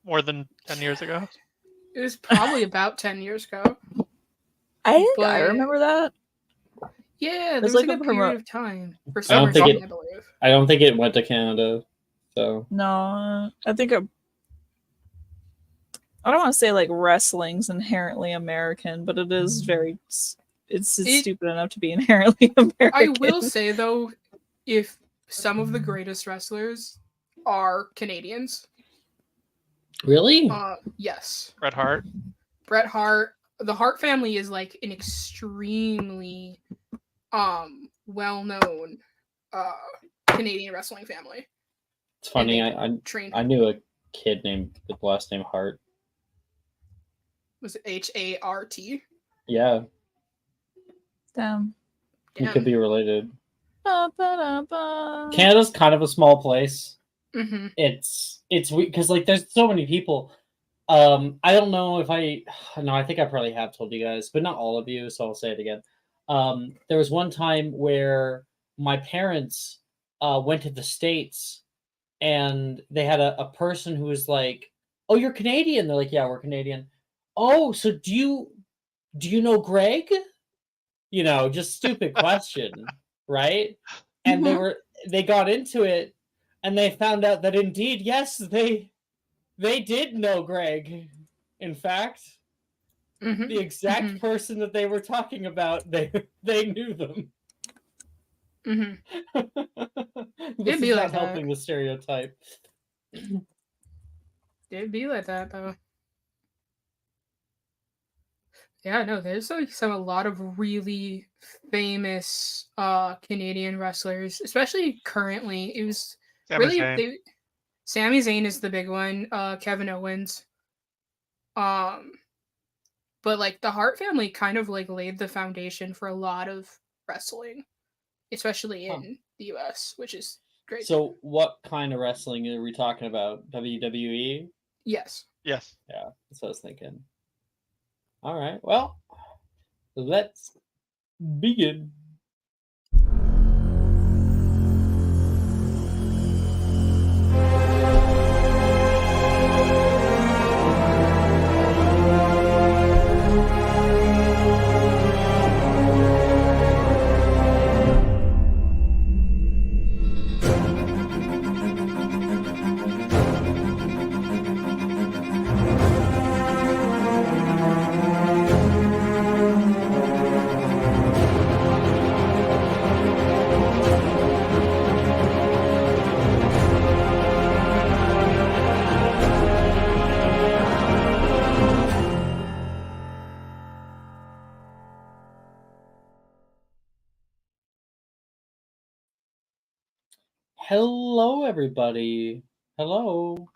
more than 10 years ago. It was probably about 10 years ago. I think I But remember that. yeah, there It's was like like a a period of time for I don't think SummerSlam, it- I believe. I don't think it went to Canada. So No, I think I don't want to say like wrestling's inherently American, but it is very. It's stupid enough to be inherently American. I will say though, if some of the greatest wrestlers are Canadians, really, yes, Bret Hart. Bret Hart, the Hart family is like an extremely well-known Canadian wrestling family. it's funny. I knew a kid named with the last name Hart. Was it Hart? Yeah, Damn. you could be related. Ba-ba-da-ba. Canada's kind of a small place. Mm-hmm. It's because like there's so many people. I don't know if I think I probably have told you guys, but not all of you, so I'll say it again. There was one time where my parents went to the States and they had a person who was like, "Oh, you're Canadian." They're like, "Yeah, we're Canadian." "Oh, so do you know Greg?" You know, just stupid question, right? And they got into it and they found out that indeed, yes, they did know Greg. In fact, the exact person that they were talking about, they knew them. Mm-hmm. This It'd be is like not helping the stereotype. It'd be like that though. Yeah, no, there's like a lot of really famous Canadian wrestlers, especially currently. It was Sami really Zayn. Sami Zayn is the big one, Kevin Owens. But like the Hart family kind of like laid the foundation for a lot of wrestling, especially in the US, which is great. So what kind of wrestling are we talking about? WWE? Yes. Yes. Yeah, that's what I was thinking. All right, well, let's begin. Hello, everybody. Hello.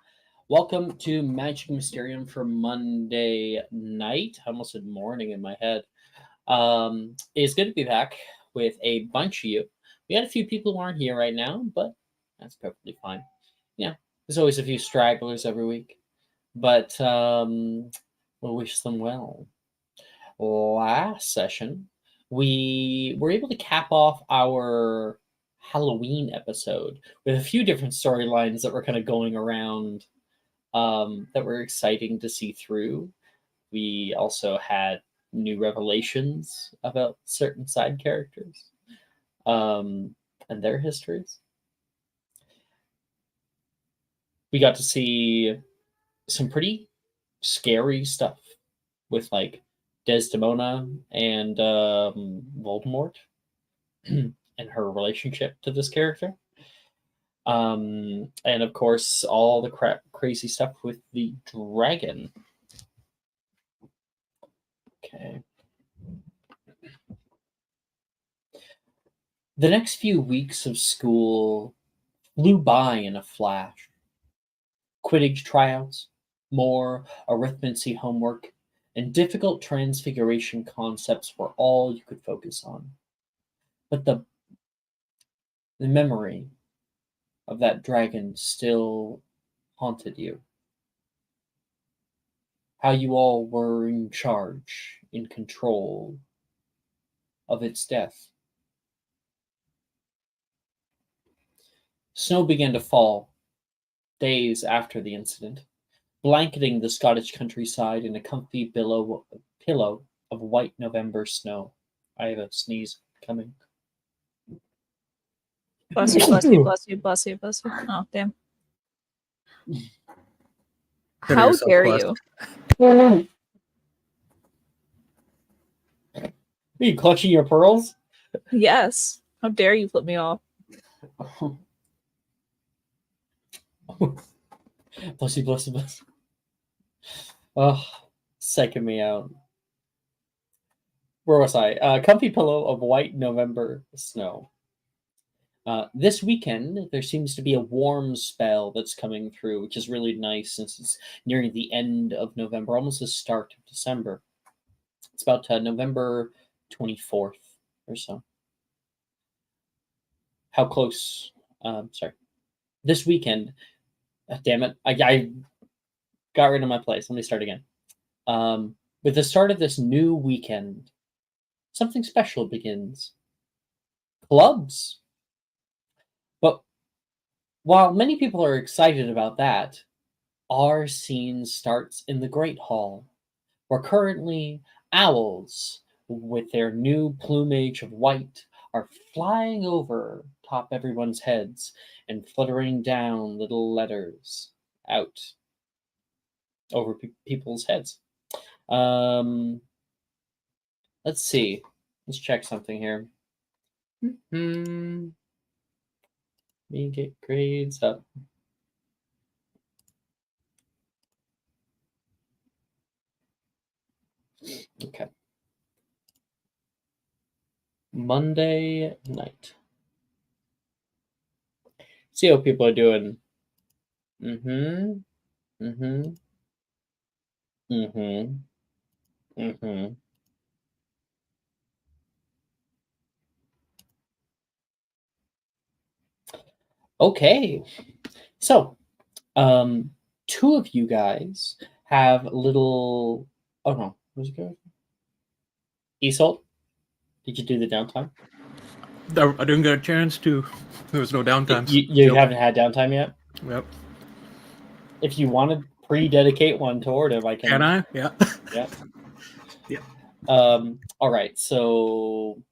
Welcome to Magic Mysterium for Monday night. I almost said morning in my head. It's good to be back with a bunch of you. We got a few people who aren't here right now, but that's perfectly fine. Yeah, there's always a few stragglers every week, but we'll wish them well. Last session, we were able to cap off our Halloween episode with a few different storylines that were kind of going around that were exciting to see through. We also had new revelations about certain side characters and their histories. We got to see some pretty scary stuff with like Desdemona and Voldemort and her relationship to this character. And of course, all the crazy stuff with the dragon. Okay. The next few weeks of school flew by in a flash. Quidditch tryouts, more arithmancy homework, and difficult transfiguration concepts were all you could focus on. But the memory of that dragon still haunted you. How you all were in charge, in control of its death. Snow began to fall days after the incident. blanketing the Scottish countryside in a comfy pillow of white November snow. I have a sneeze coming. Bless you, bless you, bless you, bless you, bless you. Oh, damn. Consider How yourself dare blessed. you? Are you clutching your pearls? Yes. How dare you flip me off? Bless you, bless you, bless you. Oh, psyching me out. Where was I? Comfy pillow of white November snow. This weekend, there seems to be a warm spell that's coming through, which is really nice since it's nearing the end of November, almost the start of December. It's about November 24th or so. How close? Sorry. This weekend, damn it, I got rid of my place. Let me start again. With the start of this new weekend, something special begins. Clubs. But while many people are excited about that, our scene starts in the Great Hall, where currently owls, with their new plumage of white, are flying over top everyone's heads and fluttering down little letters out over people's heads. Let's see. Let's check something here. Me get grades up. Okay. Monday night. See how people are doing. Okay. So, two of you guys have little. Oh no, where's it going? Isolt, did you do the downtime? I didn't get a chance to. There was no downtime. You haven't had downtime yet? Yep. If you want to pre-dedicate one toward him, I can. Can I? Yeah. Yeah. Yeah. All right. So,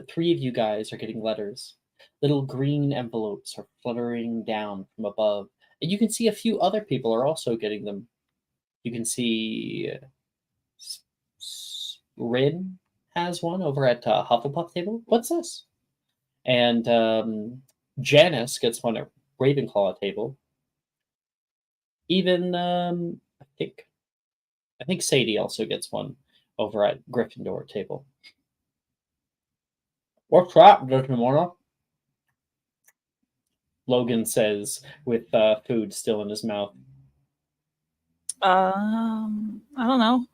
three of you guys are getting letters. Little green envelopes are fluttering down from above. And you can see a few other people are also getting them. You can see Rin has one over at Hufflepuff table. What's this? And Janice gets one at Ravenclaw table. Even I think Sadie also gets one over at Gryffindor table. What's that, Desdemona? Logan says with food still in his mouth. I don't know.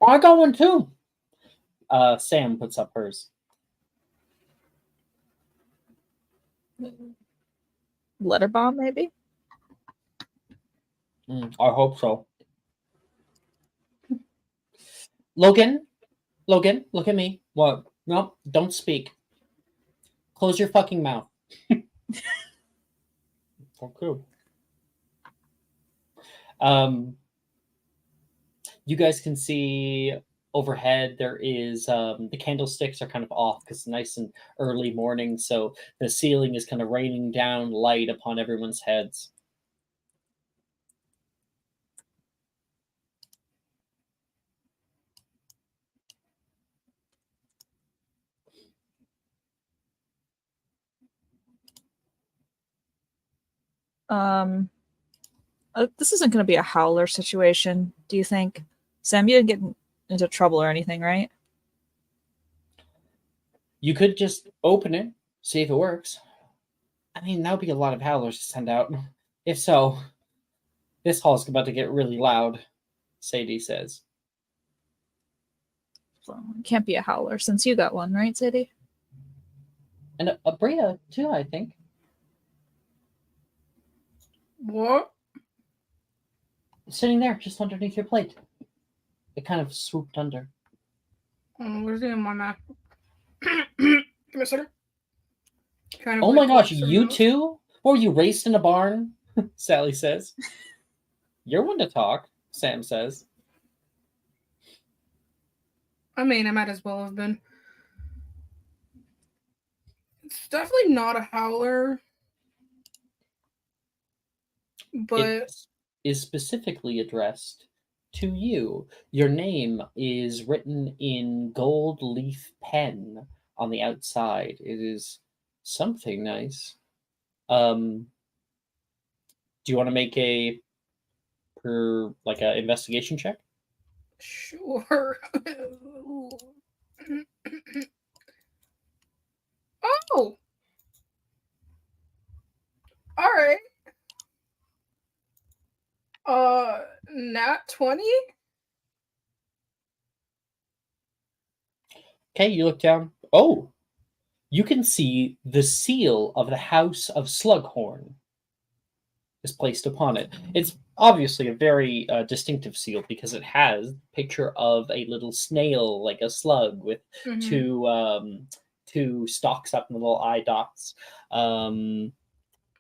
I got one too. Sam puts up hers. Letter bomb, maybe? I hope so. Logan, look at me. What? No, don't speak. Close your fucking mouth. Okay. You guys can see overhead there is the candlesticks are kind of off because it's nice and early morning, so the ceiling is kind of raining down light upon everyone's heads. This isn't going to be a howler situation, do you think? Sam, you didn't get into trouble or anything, right? You could just open it, see if it works. I mean, that would be a lot of howlers to send out. If so, this hall's about to get really loud, Sadie says. Well, it can't be a howler since you got one, right, Sadie? And a Bria, too, I think. What? Sitting there, just underneath your plate. It kind of swooped under. Where's it in my map? Give me a second. Kind of Oh my gosh, close to you mouth. too? Or you raced in a barn Sally says. You're one to talk, Sam says. I mean, I might as well have been. It's definitely not a howler, but It is specifically addressed to you. Your name is written in gold leaf pen on the outside. It is something nice. Do you want to make a investigation check? sure. Oh, all right. Nat 20? Okay, you look down. Oh, you can see the seal of the House of Slughorn is placed upon it. It's obviously a very distinctive seal because it has a picture of a little snail, like a slug, with Mhm. two stalks up and little eye dots.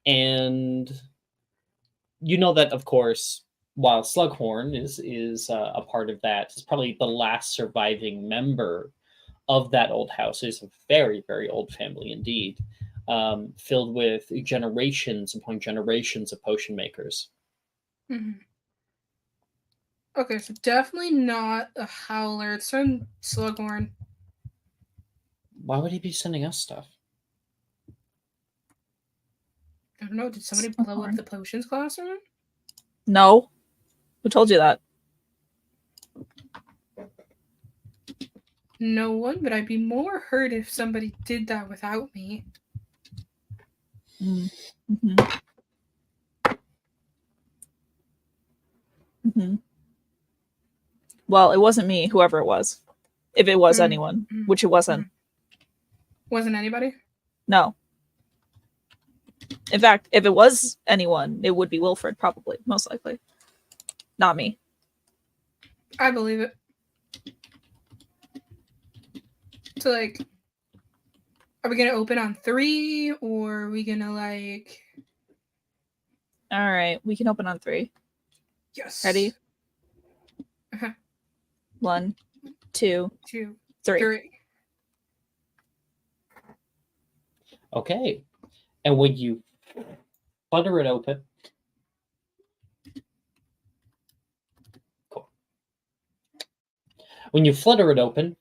And you know that, of course, while Slughorn is a part of that, it's probably the last surviving member of that old house. It's a very, very old family indeed, filled with generations upon generations of potion makers. Mhm. Okay, so definitely not a howler. It's from Slughorn. Why would he be sending us stuff? I don't know. Did somebody blow up the potions classroom? No. Who told you that? No one, but I'd be more hurt if somebody did that without me. Mm-hmm. Mm-hmm. Well, it wasn't me, whoever it was. If it was anyone, which it wasn't. Wasn't anybody? No. In fact, if it was anyone, it would be Wilfred, probably, most likely. Not me. I believe it. So, like, are we gonna open on 3, or are we gonna, like... All right, we can open on 3. Yes. Ready? Uh-huh. 1, 2, 2, 3. 3. Okay. And when you flutter it open, cool. When you flutter it open,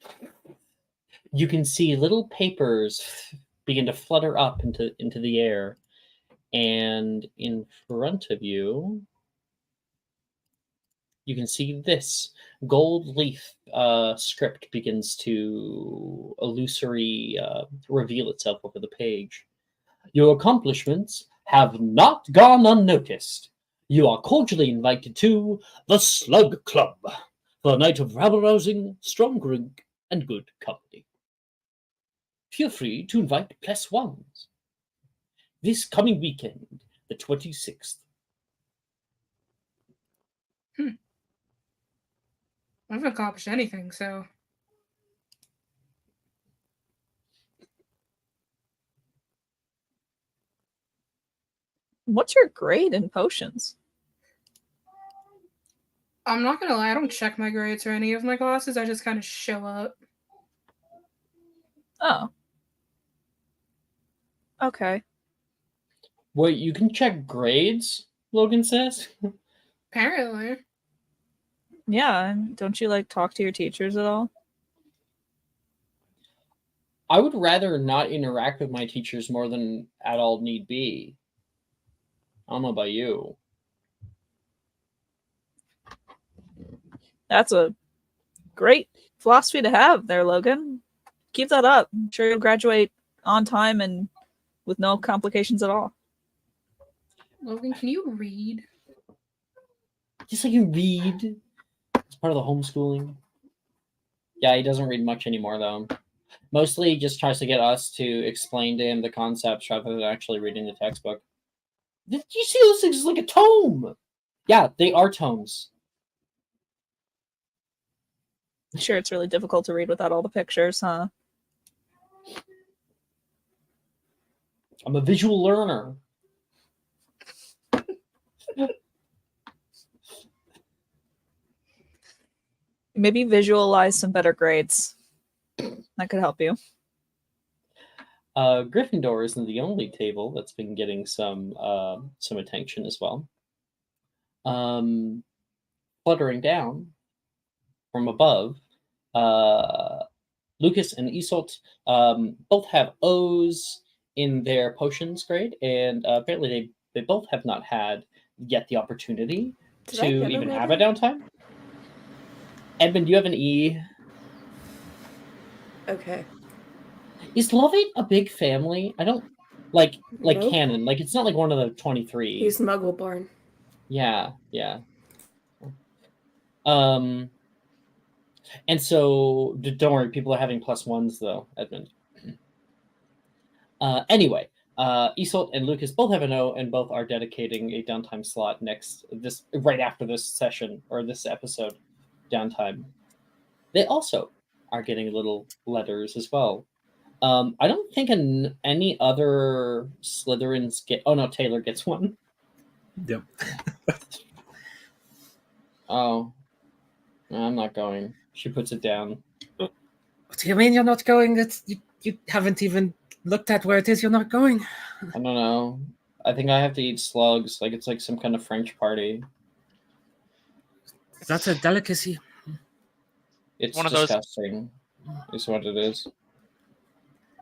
you can see little papers begin to flutter up into the air. And in front of you, you can see this gold leaf script begins to illusory reveal itself over the page. Your accomplishments have not gone unnoticed. You are cordially invited to the Slug Club for a night of rabble-rousing, strong drink, and good company. Feel free to invite +1s. This coming weekend, the 26th. I haven't accomplished anything, so... What's your grade in potions? I'm not gonna lie, I don't check my grades for any of my classes. I just kind of show up. Oh. Okay. Well, you can check grades, Logan says. Apparently. Yeah, and don't you like talk to your teachers at all? I would rather not interact with my teachers more than at all need be. I don't know about you. That's a great philosophy to have there, Logan. Keep that up. I'm sure you'll graduate on time and with no complications at all. Logan, can you read? Just like you read. It's part of the homeschooling. Yeah, he doesn't read much anymore, though. Mostly he just tries to get us to explain to him the concepts rather than actually reading the textbook. Did you see those things? It's like a tome. Yeah, they are tomes. Sure, it's really difficult to read without all the pictures, huh? I'm a visual learner. Maybe visualize some better grades. That could help you. Gryffindor isn't the only table that's been getting some attention as well. Fluttering down from above, Lucas and Isolt both have O's in their potions grade, and apparently they both have not had yet the opportunity to even have a downtime. Edmund, you have an E. Okay. Is Lovett a big family? I don't like Nope. canon. Like it's not like one of the 23. He's Muggle born. Yeah. And so don't worry, people are having +1s though, Edmund. Anyway, Isolt and Lucas both have an O, and both are dedicating a downtime slot right after this session or this episode downtime. They also are getting little letters as well. I don't think any other Slytherins get. Oh no, Taylor gets one. Yep. Oh, no, I'm not going. She puts it down. What do you mean you're not going? You haven't even looked at where it is you're not going. I don't know. I think I have to eat slugs. Like it's like some kind of French party. That's a delicacy. It's one of those- disgusting. Is what it is.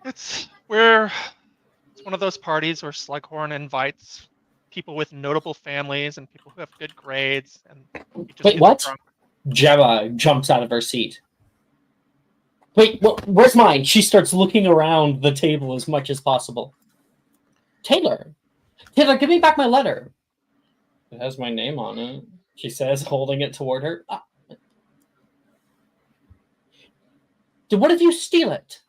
It's one of those parties where Slughorn invites people with notable families and people who have good grades, and you just Wait, get what? drunk. Gemma jumps out of her seat. Wait, where's mine? She starts looking around the table as much as possible. Taylor, give me back my letter. It has my name on it, she says, holding it toward her. What if you steal it?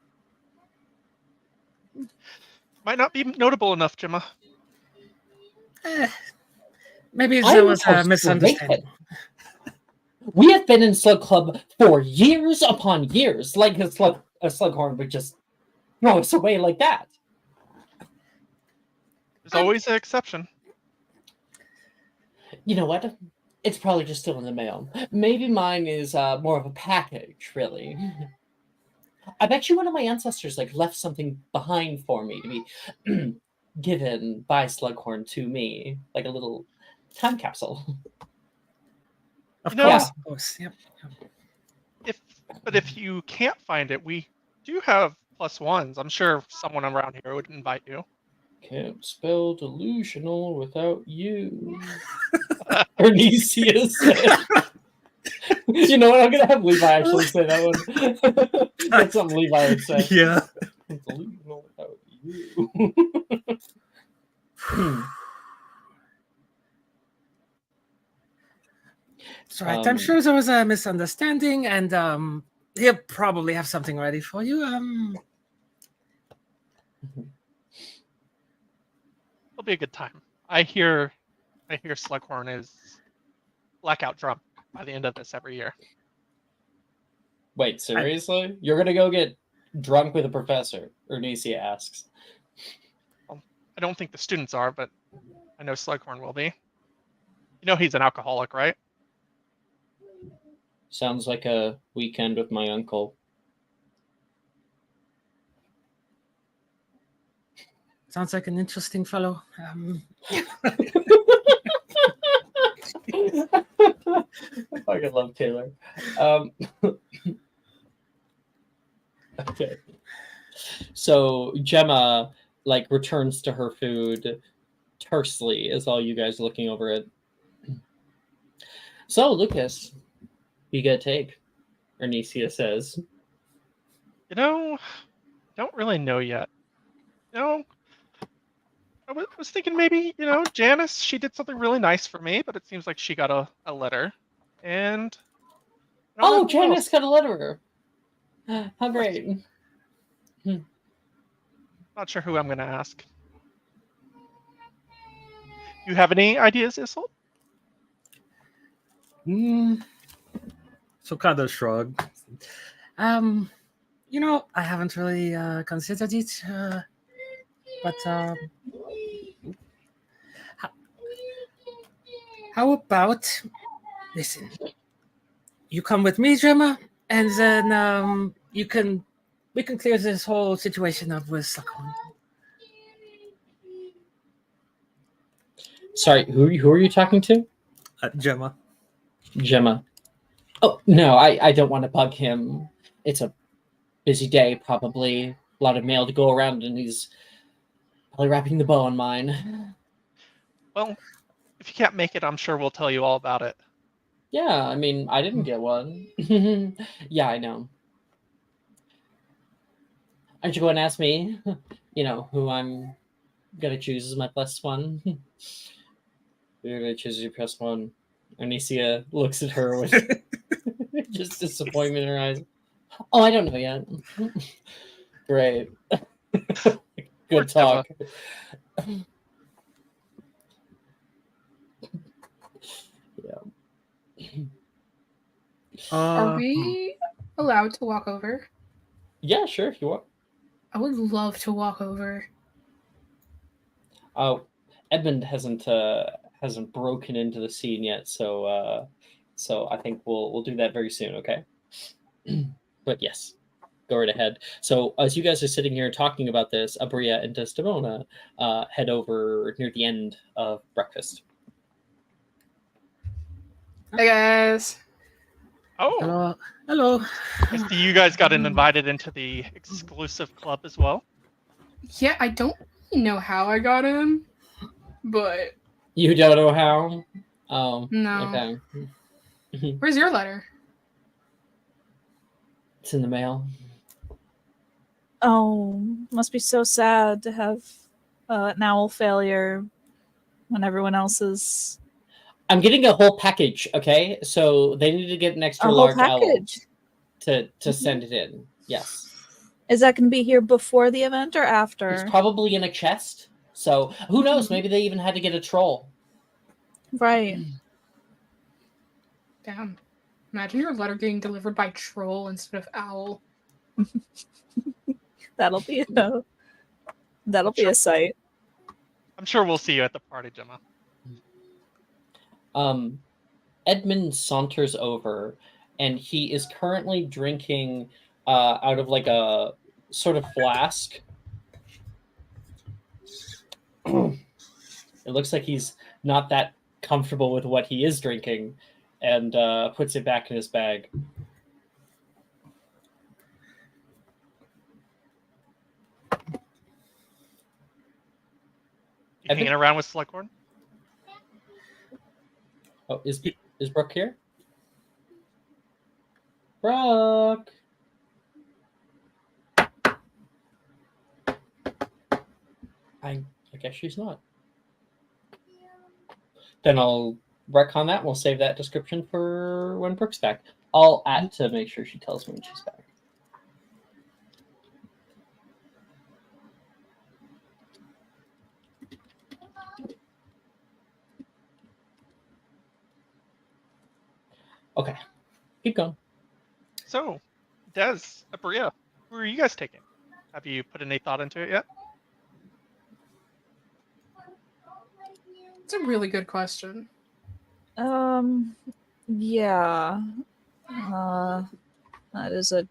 Might not be notable enough, Gemma. Maybe I'm there was a frustrated. misunderstanding. We have been in Slug Club for years upon years. Like a Slughorn would just throw us away like that. There's always an exception. You know what? It's probably just still in the mail. Maybe mine is more of a package, really. I bet you one of my ancestors left something behind for me to be given by Slughorn to me, like a little time capsule. Of You know- course. Yep. But if you can't find it, we do have +1s. I'm sure someone around here would invite you. Can't spell delusional without you. Ernesius said. You know what? I'm gonna have Levi actually say that one. That's something Levi would say. Yeah. Delusional without you. That's right. I'm sure there was a misunderstanding, and he'll probably have something ready for you. It'll be a good time. I hear Slughorn is blackout drunk by the end of this every year. Wait, seriously? You're gonna go get drunk with a professor? Ernesia asks. I don't think the students are, but I know Slughorn will be. You know he's an alcoholic, right? Sounds like a weekend with my uncle. Sounds like an interesting fellow. I fucking love Taylor. Okay. So Gemma returns to her food tersely as all you guys are looking over it. So Lucas, you get a take, Ernesia says. You know, don't really know yet. You know, I was thinking maybe, Janice, she did something really nice for me, but it seems like she got a letter. And I don't know who Janice else. got a letter. How great. Not sure who I'm going to ask. You have any ideas, Isolt? So kind of shrug. I haven't really considered it, but how about, listen, you come with me, Gemma, and then we can clear this whole situation up with Slughorn. Sorry, who are you talking to? Gemma. Gemma. Oh, no, I don't want to bug him. It's a busy day, probably. A lot of mail to go around, and he's probably wrapping the bow on mine. Well, if you can't make it, I'm sure we'll tell you all about it. Yeah, I mean, I didn't get one. Yeah, I know. Aren't you going to ask me, who I'm going to choose as my plus one? You're going to choose your plus one. Anicia looks at her with just disappointment in her eyes. Oh, I don't know yet. Great. Poor Good talk. Are we allowed to walk over? Yeah, sure, if you want. I would love to walk over. Oh, Edmund hasn't broken into the scene yet, so I think we'll do that very soon, okay? But yes, go right ahead. So as you guys are sitting here talking about this, Abria and Desdemona head over near the end of breakfast. Hey guys. Oh, Hello. I see you guys got invited into the exclusive club as well. Yeah, I don't really know how I got in, but You don't know how? Oh, no. okay. Where's your letter? It's in the mail. Oh, must be so sad to have an owl failure when everyone else is I'm getting a whole package, okay? So they need to get an extra a whole large owl package. to send it in. Yes. Is that going to be here before the event or after? It's probably in a chest. So who knows? Maybe they even had to get a troll. Right. Damn. Imagine your letter getting delivered by troll instead of owl. That'll be a sight. I'm sure we'll see you at the party, Gemma. Edmund saunters over, and he is currently drinking out of like a sort of flask. It looks like he's not that comfortable with what he is drinking, and puts it back in his bag. You hanging around with Slughorn? Oh, is Brooke here? Brooke! I guess she's not. Then I'll retcon that. We'll save that description for when Brooke's back. I'll add to make sure she tells me when she's back. Okay, keep going. So, Des, Abria, who are you guys taking? Have you put any thought into it yet? It's a really good question. Yeah. That is a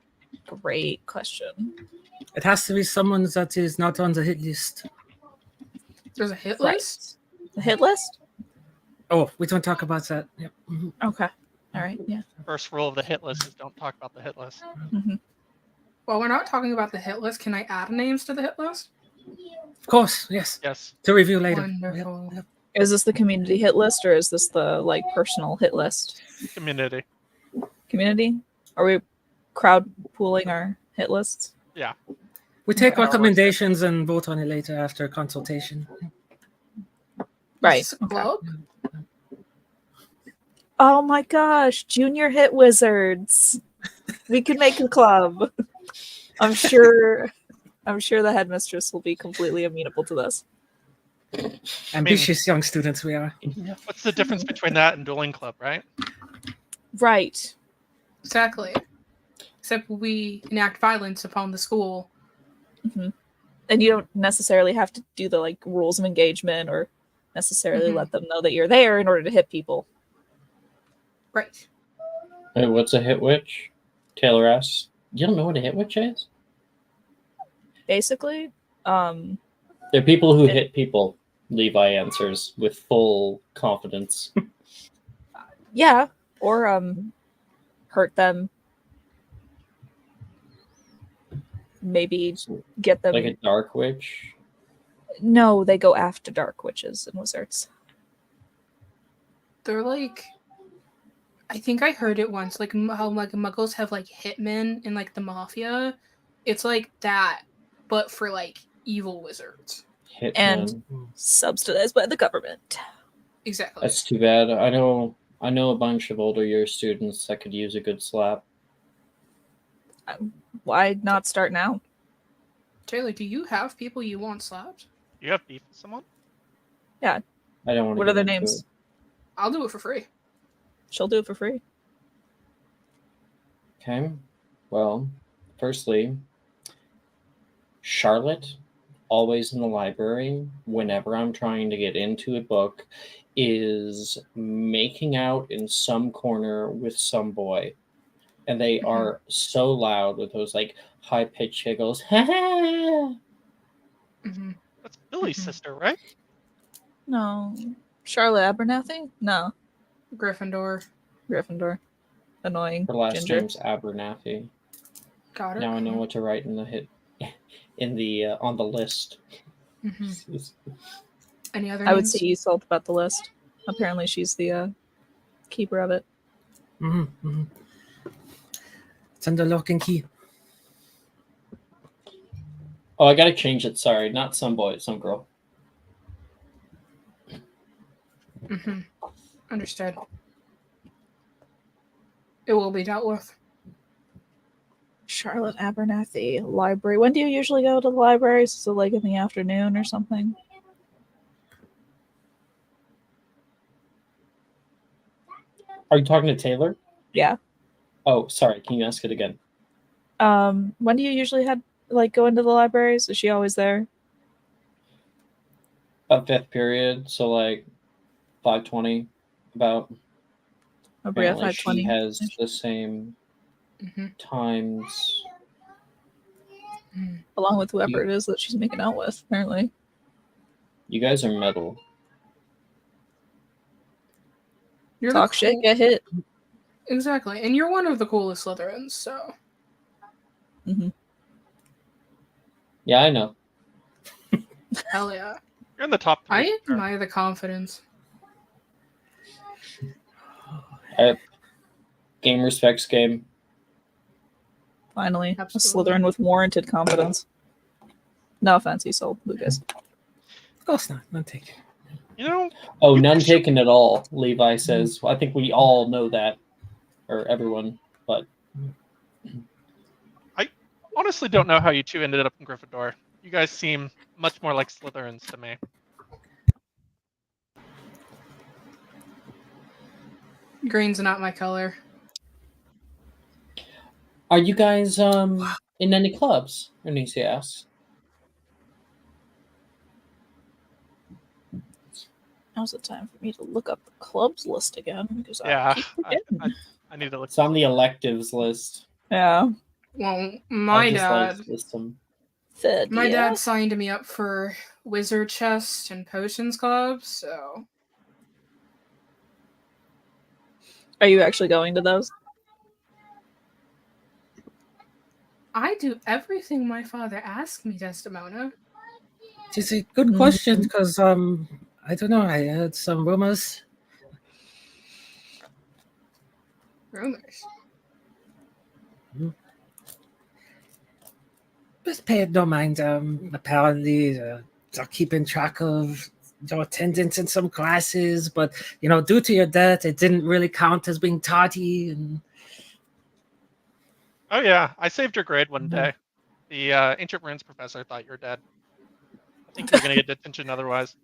great question. It has to be someone that is not on the hit list. There's a hit Right. list? The hit list? Oh, we don't talk about that. Yep. Mhm. Okay. All right. Yeah. First rule of the hit list is don't talk about the hit list. Mm-hmm. Well, we're not talking about the hit list. Can I add names to the hit list? Of course, yes. Yes. To review later. Wonderful. Yep. Is this the community hit list or is this the personal hit list? Community. Community? Are we crowd pooling our hit lists? Yeah. We take Okay. recommendations and vote on it later after consultation. Right. Is this a club? Oh my gosh, junior hit wizards. We could make a club. I'm sure the headmistress will be completely amenable to this. Ambitious young students we are. What's the difference between that and dueling club, right? Right. Exactly. Except we enact violence upon the school. Mm-hmm. And you don't necessarily have to do the rules of engagement or necessarily Mhm. let them know that you're there in order to hit people. Right. Hey, what's a hit witch? Taylor asks. You don't know what a hit witch is? Basically, They're people who It- hit people, Levi answers with full confidence. yeah, or hurt them. Maybe get them. Like a dark witch? No, they go after dark witches and wizards. They're like, I think I heard it once, like how like muggles have like hitmen in like the mafia. It's like that, but for like evil wizards. Hitman. And subsidized by the government. Exactly. That's too bad. I know a bunch of older year students that could use a good slap. Why not start now? Taylor, do you have people you want slapped? You have beef with someone? I don't want to What are their names? I'll do it for free. She'll do it for free. Okay. Well, firstly, Charlotte, always in the library, whenever I'm trying to get into a book, is making out in some corner with some boy. And they are so loud with those like high pitched giggles. hmm That's Billy's Mhm. sister, right? No. Charlotte Abernathy? No. Gryffindor. Gryffindor. Annoying. Her last Ginger. name's Abernathy. Got it. Now I know what to write in the hit in the on the list. Mhm. Any other I would names? say Isolde about the list. Apparently she's the keeper of it. It's under lock and key. Oh, I gotta change it. Sorry, not some boy, some girl. Understood. It will be dealt with. Charlotte Abernathy library. When do you usually go to the library? Is it like in the afternoon or something? Are you talking to Taylor? Yeah. Oh, sorry. Can you ask it again? When do you usually go into the libraries? Is she always there? About fifth period, so like 5:20. About Abria apparently she 520. has the same Mhm. times. Along with whoever it is that she's making out with, apparently. You guys are metal. You're Talk the shit, cool- get hit. Exactly, and you're one of the coolest Slytherins, so Yeah, I know. hell yeah. You're in the top 3. I admire the confidence. Game respects game. Finally. Absolutely. A Slytherin with warranted confidence. No offense, Isolde, Lucas. Of course not. None taken. You know, Oh, You none should- taken at all. Levi says. I think we all know that, or everyone. But honestly don't know how you two ended up in Gryffindor. You guys seem much more like Slytherins to me. Green's not my color. are you guys in any clubs? Anicia asks. Now's the time for me to look up the clubs list again because I Yeah, keep I, forgetting. I need to look. It's on the electives list. Yeah. Well, my I just dad. like list them. My Yeah. dad signed me up for Wizard Chest and Potions Club, so Are you actually going to those? I do everything my father asked me, Desdemona. It's a good question because I don't know. I heard some rumors. Rumors. Just pay it no mind. Apparently, they're keeping track of your attendance in some classes, but due to your death, it didn't really count as being tardy. And Oh yeah, I saved your grade one day. The ancient runes professor thought you were dead. I think you were gonna get detention otherwise.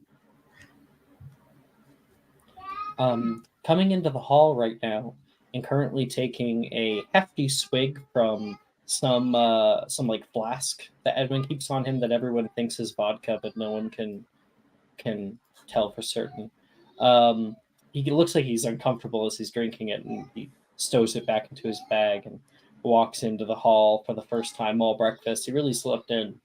Coming into the hall right now and currently taking a hefty swig from some like flask that Edwin keeps on him that everyone thinks is vodka, but no one can can tell for certain. He looks like he's uncomfortable as he's drinking it, and he stows it back into his bag and walks into the hall for the first time all breakfast. He really slept in.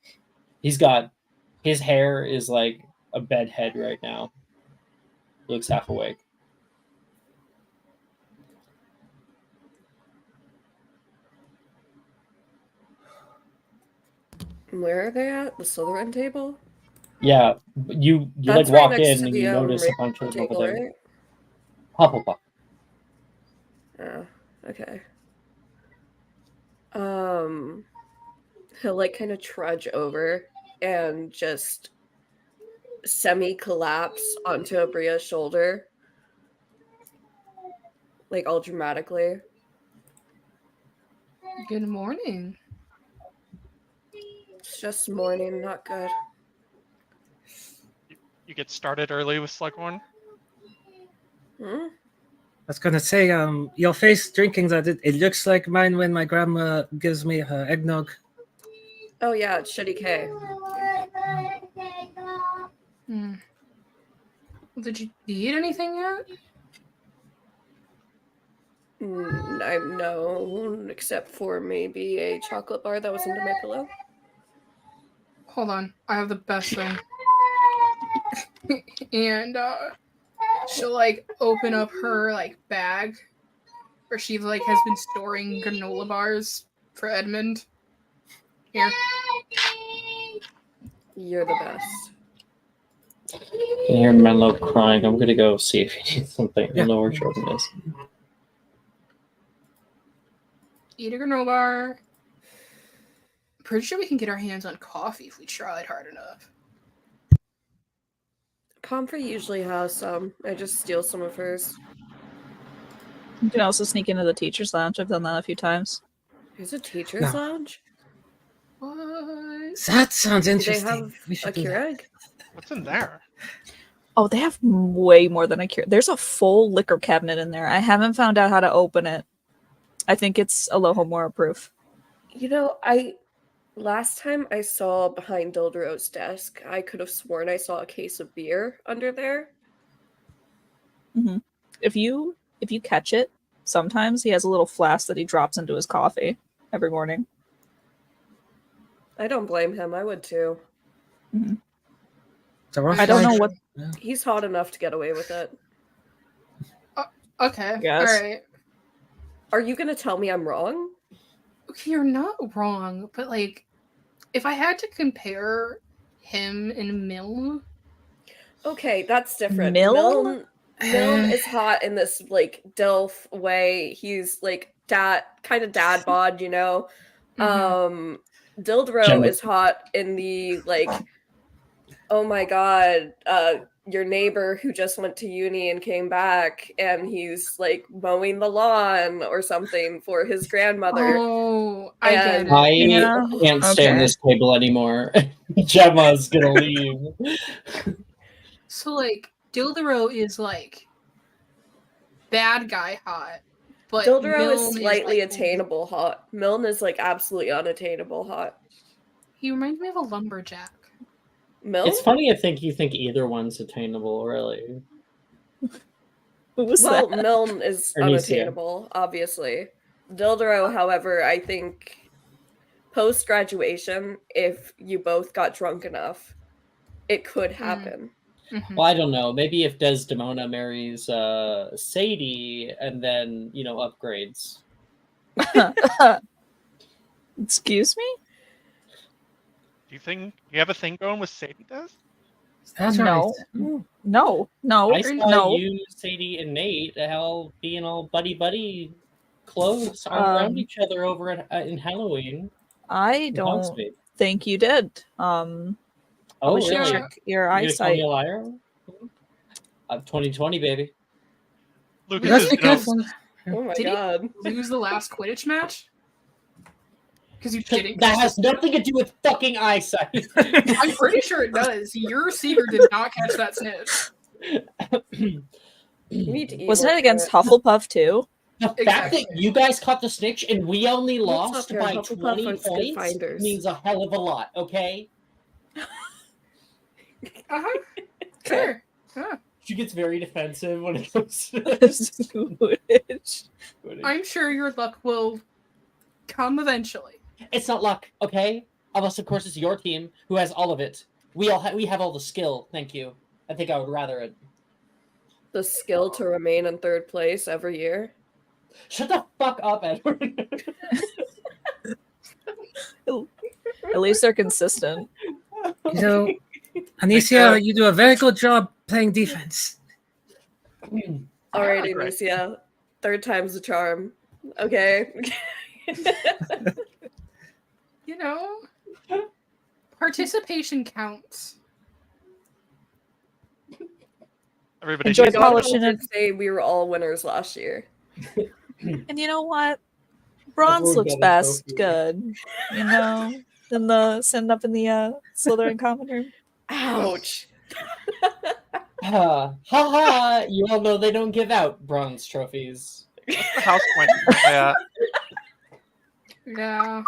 His hair is like a bed head right now. He looks half awake. Where are they at? The Slytherin table? Yeah, you That's like walk right next in to and the, you notice a Ravenclaw bunch of them table, over there. right? Hufflepuff. Oh, okay. He'll like kind of trudge over and just semi-collapse onto Abria's shoulder. Like all dramatically. Good morning. It's just morning, not good. You get started early with Slughorn. Hmm? I was gonna say, your face drinking that it looks like mine when my grandma gives me her eggnog. Oh yeah, it's Shitty K. Hmm. Did you eat anything yet? I'm no, except for maybe a chocolate bar that was under my pillow. Hold on, I have the best thing. And she'll like open up her like bag where she like has been storing granola bars for Edmund. Here. You're the best. I can hear Menlo crying. I'm gonna go see if he needs something. I Yeah. don't know where Jordan is. Eat a granola bar. Pretty sure we can get our hands on coffee if we tried hard enough. Pomfrey usually has some. I just steal some of hers. You can also sneak into the teacher's lounge. I've done that a few times. There's a teacher's No. lounge? What? That sounds Do they interesting. have We a should do that. Keurig? What's in there? Oh, they have way more than a cure. There's a full liquor cabinet in there. I haven't found out how to open it. I think it's Alohomora proof. You know, last time I saw behind Dildero's desk, I could have sworn I saw a case of beer under there. If you catch it, sometimes he has a little flask that he drops into his coffee every morning. I don't blame him. I would too. It's a rough I don't know life. what. He's hot enough to get away with it. Okay. Yes. Alright. Are you gonna tell me I'm wrong? Okay, you're not wrong, but like if I had to compare him and Milne, Okay, that's different. Milne? Milne is hot in this like Delph way. He's like dad bod, you know. Mhm. Dildero Gemma. is hot in the like, oh my god, your neighbor who just went to uni and came back and he's like mowing the lawn or something for his grandmother. Oh, I get And- it. I Yeah, can't stand okay. this table anymore. Gemma's gonna leave. So like Dildero is like bad guy hot, but Dildero is Milne slightly like, attainable hot. Milne is like absolutely unattainable hot. He reminds me of a lumberjack. Milne? It's funny. I think you think either one's attainable, really. Who was Well, that? Milne is Ernisia. unattainable, obviously. Dildero, however, I think post-graduation, if you both got drunk enough, it could happen. Mhm. Well, I don't know. Maybe if Desdemona marries Sadie and then upgrades. Excuse me? Do you think you have a thing going with Sadie does? That's No. right. No, I saw no. you, Sadie, and Nate all being all buddy close all around Um, each other over in Halloween. I in don't Hogsmeade. think you did. Oh, Probably should really? check your You gonna call eyesight. me a liar? 2020, baby. Lucas Let's is be gonna, careful. Oh my Did he- god. Lose the last Quidditch match? Because you didn't. That has nothing to do with fucking eyesight. I'm pretty sure it does. Your receiver did not catch that snitch. You need to eat Wasn't more it against carrots. Hufflepuff too? The fact Exactly. that you guys caught the snitch and we only What's lost up, your by Hufflepuff 20 are good points finders. means a hell of a lot, okay? Uh-huh. Sure. Huh. She gets very defensive when it comes to this. Quidditch. I'm sure your luck will come eventually. It's not luck, okay? Unless, of course, it's your team who has all of it. We have all the skill. Thank you. I think I would rather it. The skill to remain in third place every year. Shut the fuck up, Edward. At least they're consistent. You know, Anicia, you do a very good job playing defense. All right, Great. Amicia. Third time's the charm. Okay. You know, participation counts. Everybody, Enjoy should- polishing it. Say we were all winners last year. And you know what? Bronze Everyone looks got a best. trophy. Good. You know, than the sitting up in the Slytherin common room. Ouch. Ha ha! You all know they don't give out bronze trophies. the house point. Yeah. Yeah.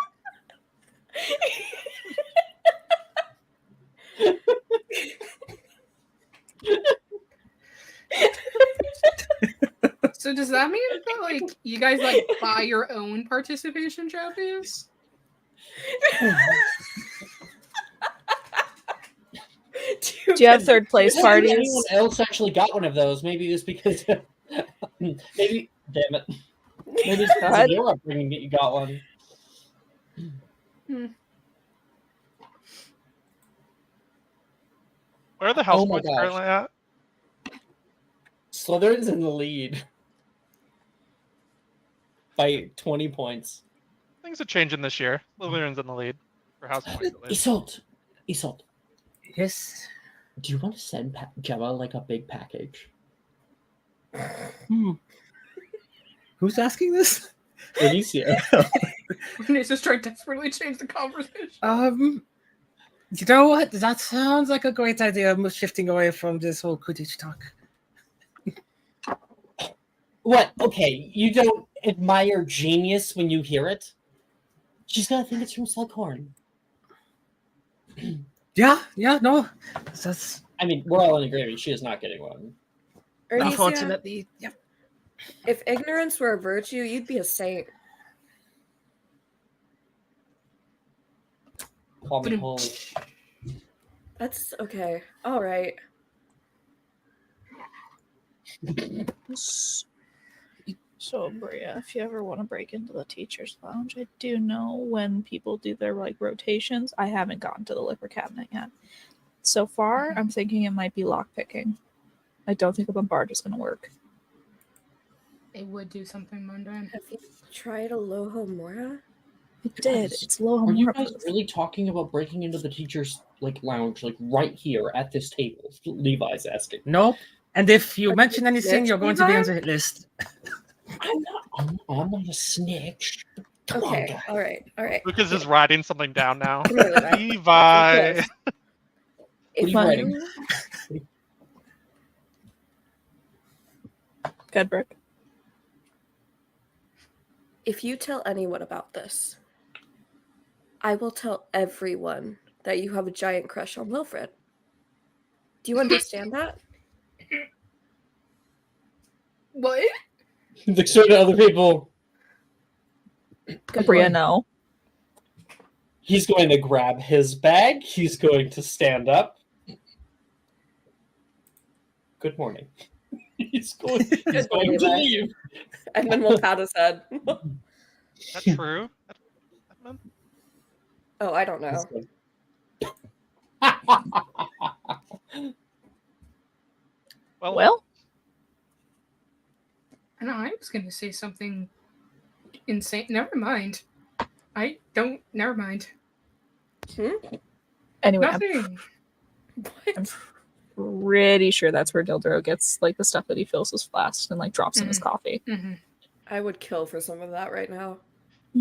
So does that mean that like you guys like buy your own participation trophies? Do you have third place Has anyone parties? else actually got one of those? Maybe it's because maybe damn it. Maybe it's because God. of your upbringing that you got one. Where are the house Oh my points gosh. currently at? Slytherin's in the lead by 20 points. Things are changing this year. Slytherin's in the lead for house points at least. Isolt, Yes. do you want to send Gemma like a big package? Who's asking this? Alicia. It's just trying to desperately change the conversation. You know what? That sounds like a great idea. I'm shifting away from this whole Quidditch talk. What? Okay, you don't admire genius when you hear it? She's gonna think it's from Slughorn. Yeah, no. That's I mean, we're all in agreement. She is not getting one. Ernisia, unfortunately. Yeah. if ignorance were a virtue, you'd be a saint. Call me holy. That's okay. All right. So, Bria, if you ever want to break into the teacher's lounge, I do know when people do their like rotations. I haven't gotten to the liquor cabinet yet. So far, I'm thinking it might be lockpicking. I don't think a bombard is going to work. It would do something mundane. Have you tried a Loho Mora? It did. It's low Are you more guys proof. really talking about breaking into the teacher's lounge, like right here at this table? Levi's asking. Nope. And if you Are mention you anything, snitch, you're going to be on Levi? the hit list. I'm not a snitch. Come on, Okay. guys. All right. All right. Lucas is writing something down now. Come here, Levi. Levi. Lucas, What are you writing? Good, Brooke. If you tell anyone about this, I will tell everyone that you have a giant crush on Wilfred. Do you understand that? What? Look straight at other people. Good Bria, boy. no. He's going to grab his bag. He's going to stand up. Good morning. He's going to morning, Levi. leave. And then we'll pat his head. Is that true? Edmund? Oh, I don't know. He's going- Well, I know, I was going to say something insane. Never mind. I don't. Never mind. anyway, Nothing. I'm pretty sure that's where Dildro gets like the stuff that he fills his flask and like drops in his coffee. Mm-hmm. I would kill for some of that right now.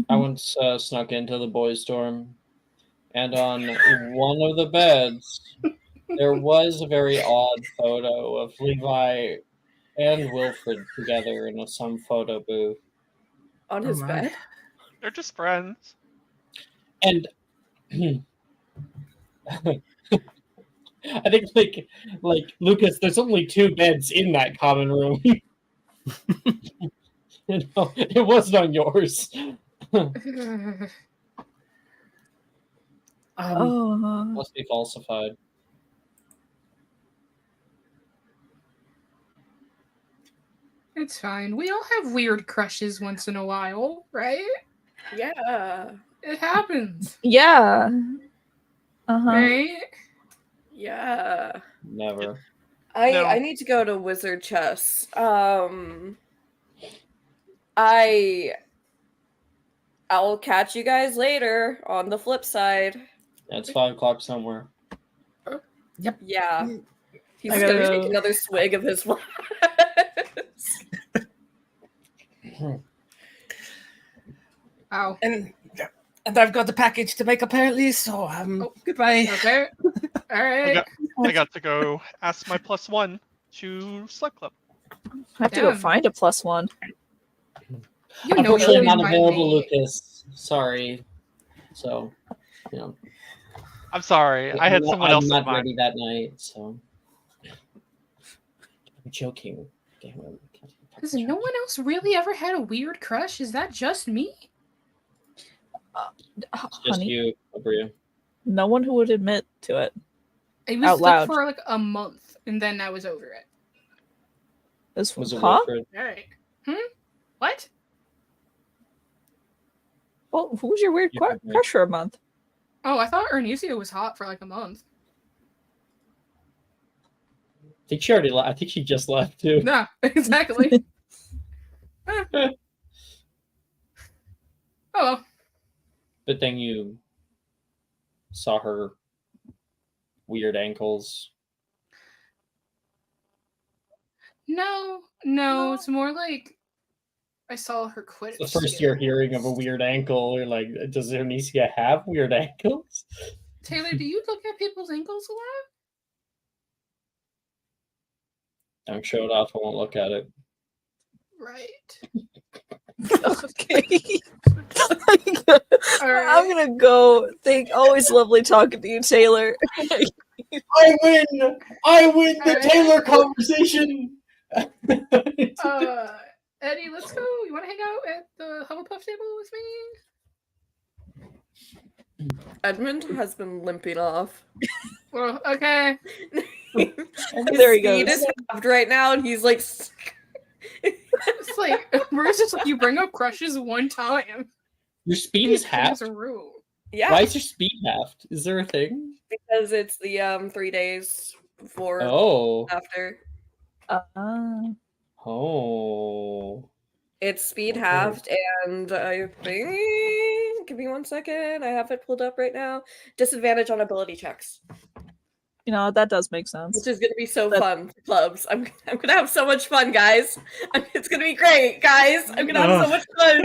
I once snuck into the boys' dorm, and on one of the beds, there was a very odd photo of Levi and Wilfred together in some photo booth. On Oh his my. bed? They're just friends. And I think like Lucas, there's only 2 beds in that common room. It wasn't on yours. Oh, Must be falsified. It's fine. We all have weird crushes once in a while, right? Yeah. It happens, yeah. Uh-huh. right? Yeah. Never. No. I need to go to Wizard Chess. I'll catch you guys later on the flip side. It's 5 o'clock somewhere. Yeah. He's I gonna gotta take go. another swig of his wine. Ow. And I've got the package to make apparently. So goodbye. Okay. All right. I got to go ask my +1 to Slug Club. I have to go Damn. find a +1. You know Unfortunately, you'll I'm not be my available, mate. Lucas. Sorry. So, you know, I'm sorry. I had someone else in I'm not mind. ready that night. So, I'm joking. Damn it. Has no one else really ever had a weird crush? Is that just me? It's just Honey, you, Abria. no one who would admit to it. It was Out like loud. for like a month, and then I was over it. This Was it huh? Wilfred? All right. What? Well, who was your weird Yeah, right. crush for a month? Oh, I thought Ernisia was hot for like a month. I think she already left. I think she just left too. Yeah, exactly. Oh, well. But then you saw her weird ankles. No, it's more like I saw her quit. It's the first you're hearing of a weird ankle. You're like, does Onicia have weird ankles? Taylor, do you look at people's ankles a lot? Don't show it off. I won't look at it. Right. Okay. All right. I'm gonna go. Always lovely talking to you, Taylor. I win! I win the Alright. Taylor conversation! Eddie, let's go. You want to hang out at the Hufflepuff table with me? Edmund has been limping off. Well, okay. His There he speed goes. is halved right now, and he's like, It's like Bruce is like you bring up crushes one time. Your speed is half. As a rule. yeah, Why is your speed halved? Is there a thing? because it's the 3 days before Oh. after. Oh. It's speed Okay. halved, and I think. Give me 1 second. I have it pulled up right now. Disadvantage on ability checks, You know that does make sense. which is going to be so That- fun for clubs. I'm gonna have so much fun, guys. It's gonna be great, guys. I'm gonna have so much fun.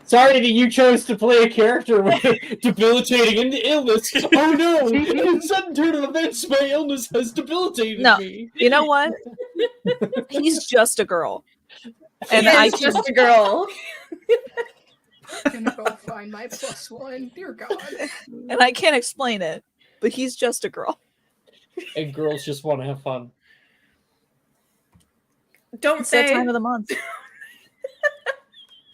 Sorry that you chose to play a character with debilitating into illness. Oh no! In a sudden turn of events, my illness has debilitated No. me. You know what? He's just a girl, and He I is can. just a girl. I'm gonna go find my +1. Dear God. And I can't explain it, but he's just a girl. And girls just want to have fun. Don't It's that say. time of the month.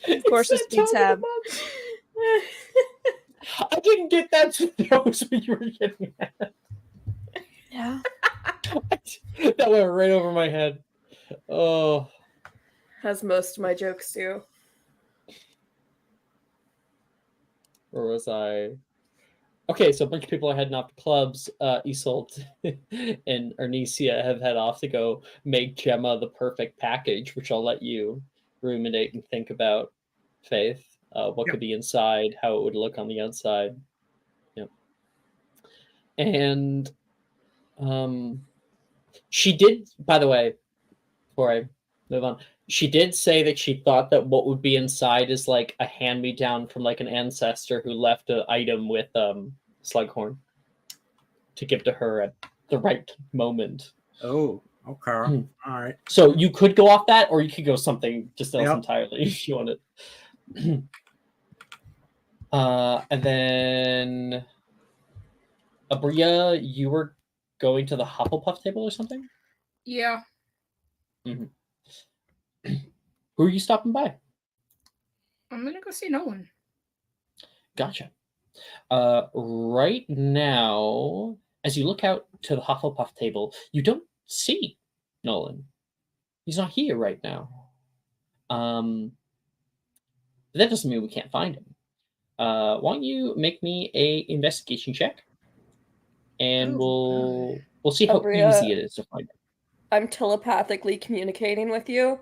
Of course, the speeds have. I didn't get that. That was what you were getting at. Yeah. That went right over my head. Oh. Has most of my jokes too. Where was I? Okay, so a bunch of people are heading off to clubs. Isolt and Ernisia have head off to go make Gemma the perfect package, which I'll let you ruminate and think about, Faith. What could be inside, how it would look on the outside. Yep. And she did, by the way, before I move on, she did say that she thought that what would be inside is like a hand-me-down from like an ancestor who left an item with Slughorn to give to her at the right moment. Oh, okay. All right. So you could go off that, or you could go something just else Yep. entirely if you wanted. And then Abria, you were going to the Hufflepuff table or something? Yeah. Who are you stopping by? I'm gonna go see Nolan. Gotcha. Right now, as you look out to the Hufflepuff table, you don't see Nolan. He's not here right now. But that doesn't mean we can't find him. Why don't you make me a investigation check, and Ooh, we'll see how Abria, easy it is to find him. I'm telepathically communicating with you.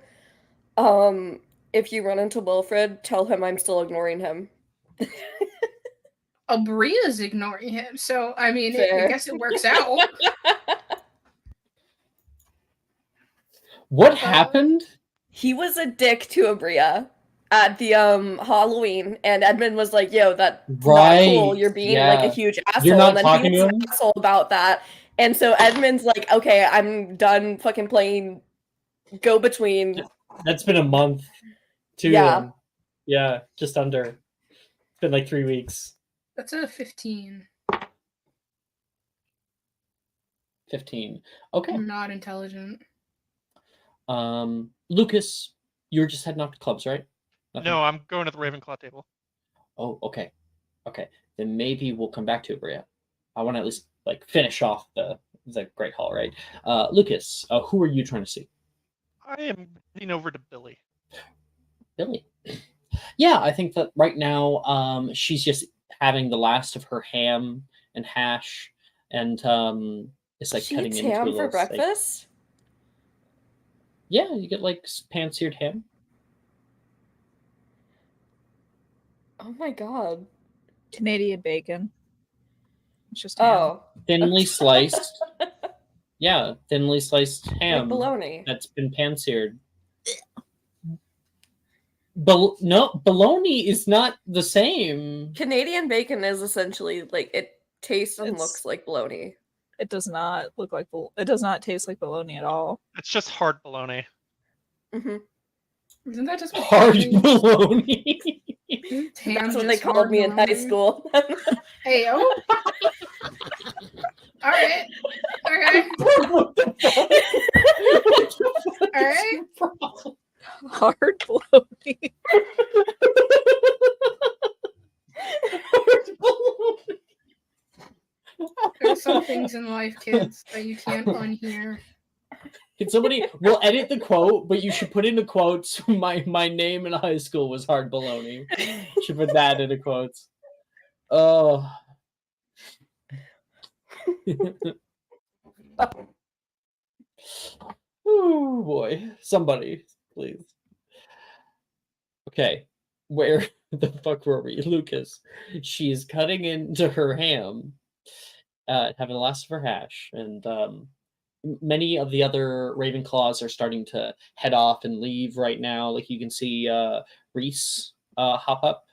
If you run into Wilfred, tell him I'm still ignoring him. Abria's ignoring him, so I mean, I Fair. guess it works out. What happened? He was a dick to Abria at the Halloween, and Edmund was like, "Yo, that's not cool. Right, You're being like a yeah. huge asshole." You're not and then talking he to was him? an asshole about that. And so Edmund's like, "Okay, I'm done fucking playing go between." That's been a month. Yeah. Yeah, just under. It's been like 3 weeks. That's a 15. 15. Okay. I'm not intelligent. Lucas, you were just heading off to clubs, right? Nothing? No, I'm going to the Ravenclaw table. Oh, okay. Okay. Then maybe we'll come back to it, Bria. I want to at least like finish off the Great Hall, right? Lucas, who are you trying to see? I am heading over to Billy. Billy. Yeah, I think that right now she's just having the last of her ham and hash, and it's like She cutting eats into ham a for little steak. breakfast? Yeah, you get like pan-seared ham. Oh my god. Canadian bacon. It's just ham. Oh. Thinly sliced. Yeah, thinly sliced Like ham bologna. that's been pan-seared. No, bologna is not the same. Canadian bacon is essentially like it tastes and It's- looks like bologna. It does not look like it does not taste like bologna at all. It's just hard bologna. Hmm Isn't that just what Hard ham is? bologna. Isn't ham That's what they just called hard me in high bologna? school. Hey, oh. All right. Okay. What the fuck? All right. Hard bologna. There's some things in life, kids, that you can't unhear. Can somebody? We'll edit the quote, but you should put in the quotes. My name in high school was hard bologna. Should put that in the quotes. Oh. Oh boy! Somebody, please. Okay, where the fuck were we, Lucas? She's cutting into her ham, having the last of her hash, and many of the other Ravenclaws are starting to head off and leave right now. Like you can see Reese hop up,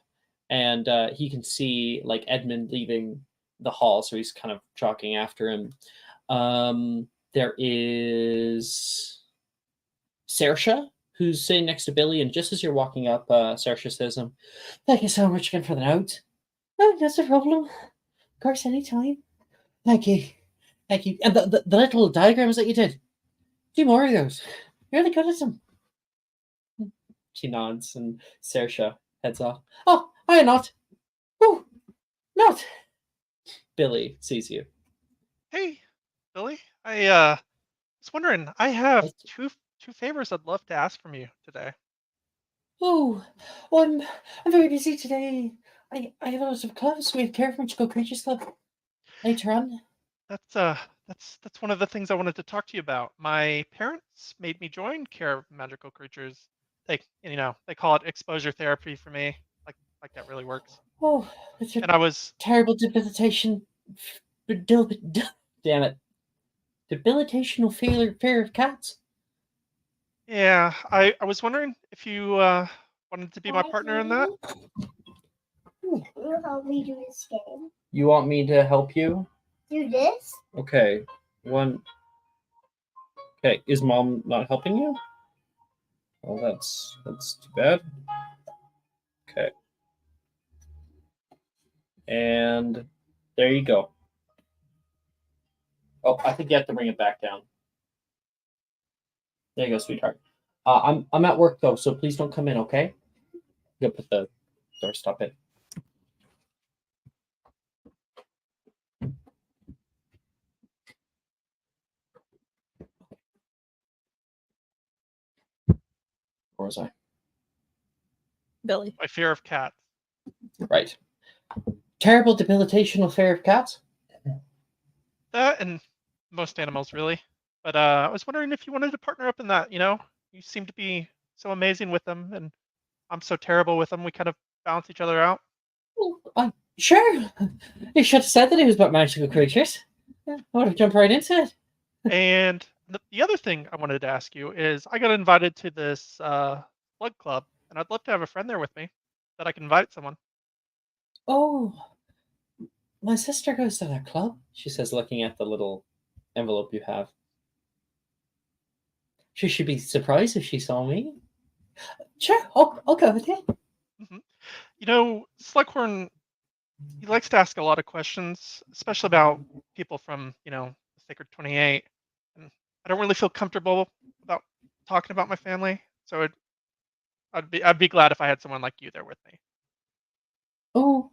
and he can see like Edmund leaving the hall, so he's kind of jogging after him. There is Saoirse, who's sitting next to Billy, and just as you're walking up, Saoirse says, "Thank you so much again for the note." "Oh, that's a problem. Of course, anytime. Thank you. Thank you. And the little diagrams that you did. Do more of those. You're really good at them." She nods, and Saoirse heads off. "Oh, I am not. Oh, not." Billy sees you. Hey, Billy. I was wondering. I have two favors I'd love to ask from you today. Oh, well, I'm very busy today. I have lots of clubs. We have Care of Magical Creatures Club later on. That's one of the things I wanted to talk to you about. My parents made me join Care of Magical Creatures. They call it exposure therapy for me. Like that really works. Oh, with your And I was terrible debilitation. Damn it. Debilitational fear of cats. yeah, I was wondering if you wanted to be my partner in that. You help me do this game. You want me to help you? Do this? Okay. Okay, is mom not helping you? Well, that's too bad. Okay. And there you go. Oh, I think you have to bring it back down. There you go, sweetheart. I'm at work though, so please don't come in, okay? You put the doorstop in. Where was I? Billy. My fear of cats. Right. Terrible debilitation affair of cats. That and most animals, really. But I was wondering if you wanted to partner up in that. You know, you seem to be so amazing with them, and I'm so terrible with them. We kind of balance each other out. Well, sure. You should have said that it was about magical creatures. I would have jumped right into it. And the other thing I wanted to ask you is, I got invited to this slug club, and I'd love to have a friend there with me that I can invite someone. Oh, my sister goes to that club, she says, looking at the little envelope you have. She should be surprised if she saw me. Sure, I'll go with you. hmm You know, Slughorn, he likes to ask a lot of questions, especially about people from, the Sacred 28. And I don't really feel comfortable about talking about my family, so I'd be glad if I had someone like you there with me. Oh,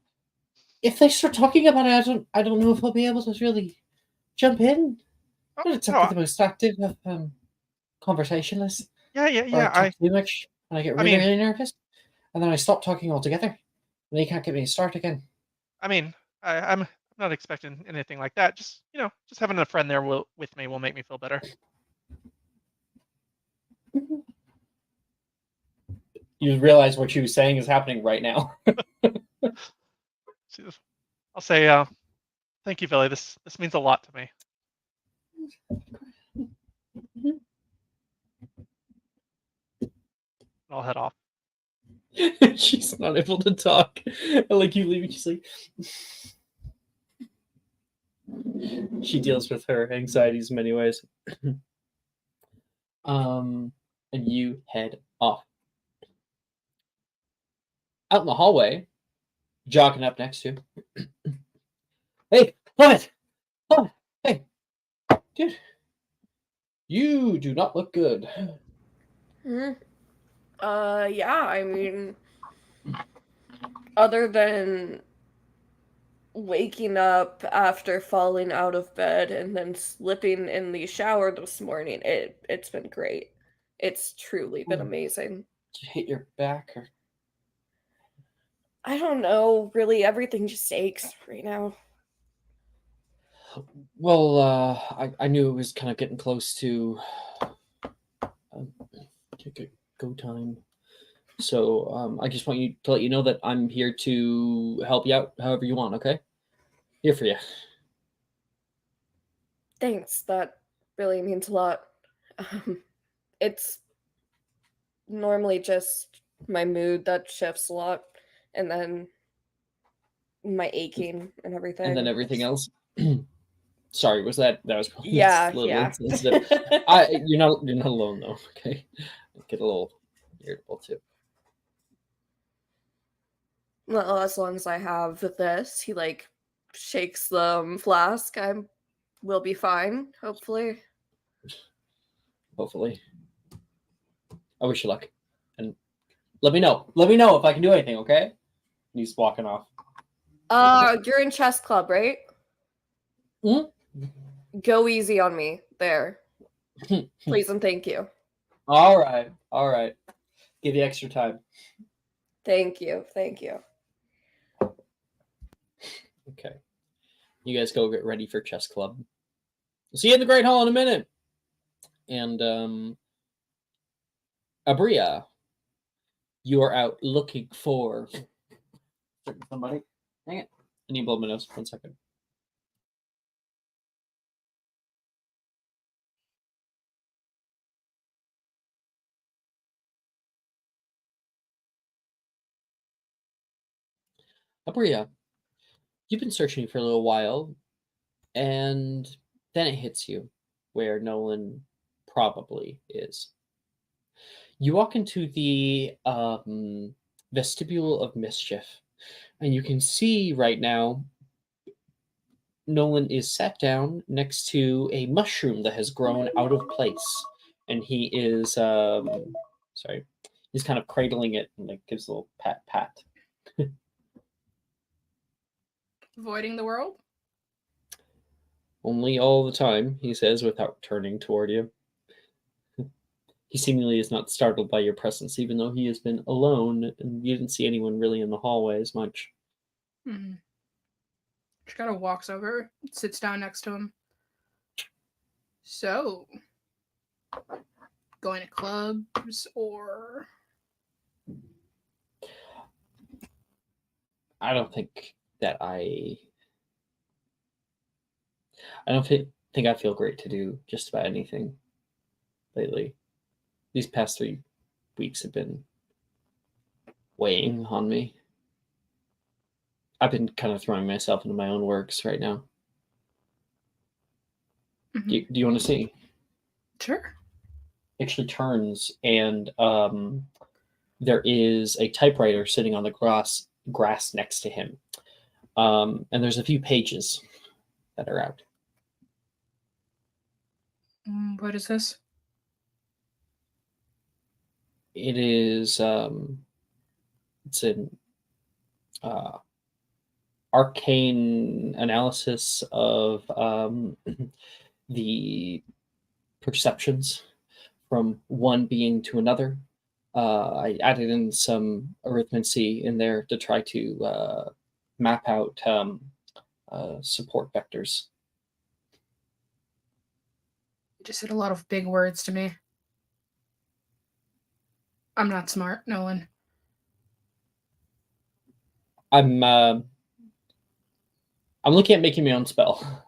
if they start talking about it, I don't know if I'll be able to really jump in. Oh, It's no, not the most active of conversationalists. Or I yeah. talk too much and I get I really, mean, really nervous. And then I stop talking altogether. And they can't get me to start again. I mean, I'm not expecting anything like that. Just having a friend there with me will make me feel better. You realize what she was saying is happening right now. I'll say, thank you, Billy. This means a lot to me. I'll head off. She's not able to talk. I like you leaving. She's like, she deals with her anxieties in many ways. And you head off. Out in the hallway, jogging up next to you. Hey, Plummet! Plummet! Hey, dude, you do not look good. Yeah, I mean, other than waking up after falling out of bed and then slipping in the shower this morning, it's been great. It's truly been amazing. Did you hit your back or? I don't know, really, everything just aches right now. Well, I knew it was kind of getting close to go time. So I just want you to let you know that I'm here to help you out however you want, okay? Here for you. Thanks, that really means a lot. It's normally just my mood that shifts a lot, and then my aching and everything. And then everything else. Sorry, was that was probably Yeah, a little yeah. insensitive. You're not alone though, okay? I get a little irritable too. Well, as long as I have this, he shakes the flask. Will be fine, hopefully. Hopefully. I wish you luck. And let me know. Let me know if I can do anything, okay? And he's walking off. You're in chess club, right? Hmm? Go easy on me there. Please and thank you. All right. Give you extra time. Thank you. Okay. You guys go get ready for chess club. See you in the Great Hall in a minute. And Abria, you are out looking for somebody. Dang it. I need to blow my nose. 1 second. Abria, you've been searching for a little while, and then it hits you where Nolan probably is. You walk into the vestibule of mischief, and you can see right now Nolan is sat down next to a mushroom that has grown out of place, and he is sorry, he's kind of cradling it and like gives a little pat pat. Avoiding the world? Only all the time, he says without turning toward you. He seemingly is not startled by your presence, even though he has been alone and you didn't see anyone really in the hallway as much. Mm-hmm. She kind of walks over, sits down next to him. So, going to clubs or... I don't think that I don't think I feel great to do just about anything lately. These past 3 weeks have been weighing on me. I've been kind of throwing myself into my own works right now. Mhm. Do you want to see? Sure. Actually turns and there is a typewriter sitting on the grass next to him. And there's a few pages that are out. What is this? It is it's an arcane analysis of the perceptions from one being to another. I added in some arithmancy in there to try to map out support vectors. You just said a lot of big words to me. I'm not smart, Nolan. I'm looking at making my own spell.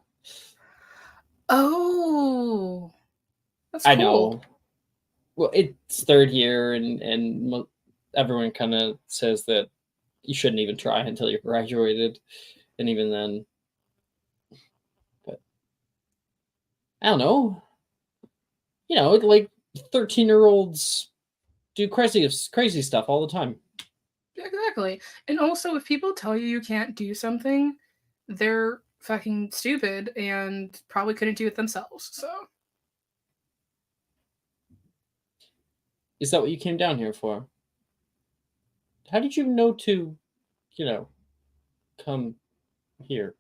Oh, that's I cool. know. Well, it's third year, and everyone kind of says that you shouldn't even try until you're graduated, and even then, but I don't know. You know, like 13-year-olds do crazy stuff all the time. Exactly. And also, if people tell you you can't do something, they're fucking stupid and probably couldn't do it themselves. So, Is that what you came down here for? How did you know to, come here?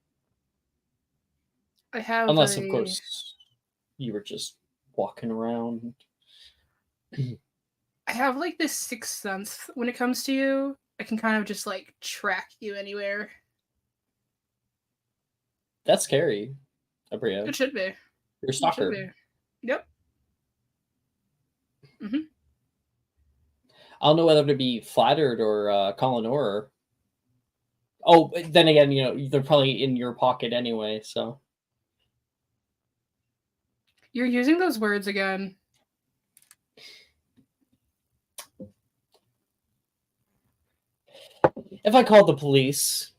I have Unless, of course, you were just walking around. I have like this sixth sense when it comes to you. I can kind of just like track you anywhere. That's scary, Abria. It should be. You're a It should stalker. be. Yep. Mm-hmm. I don't know whether to be flattered or call an horror. Oh, then again, they're probably in your pocket anyway, so. You're using those words again. If I called the police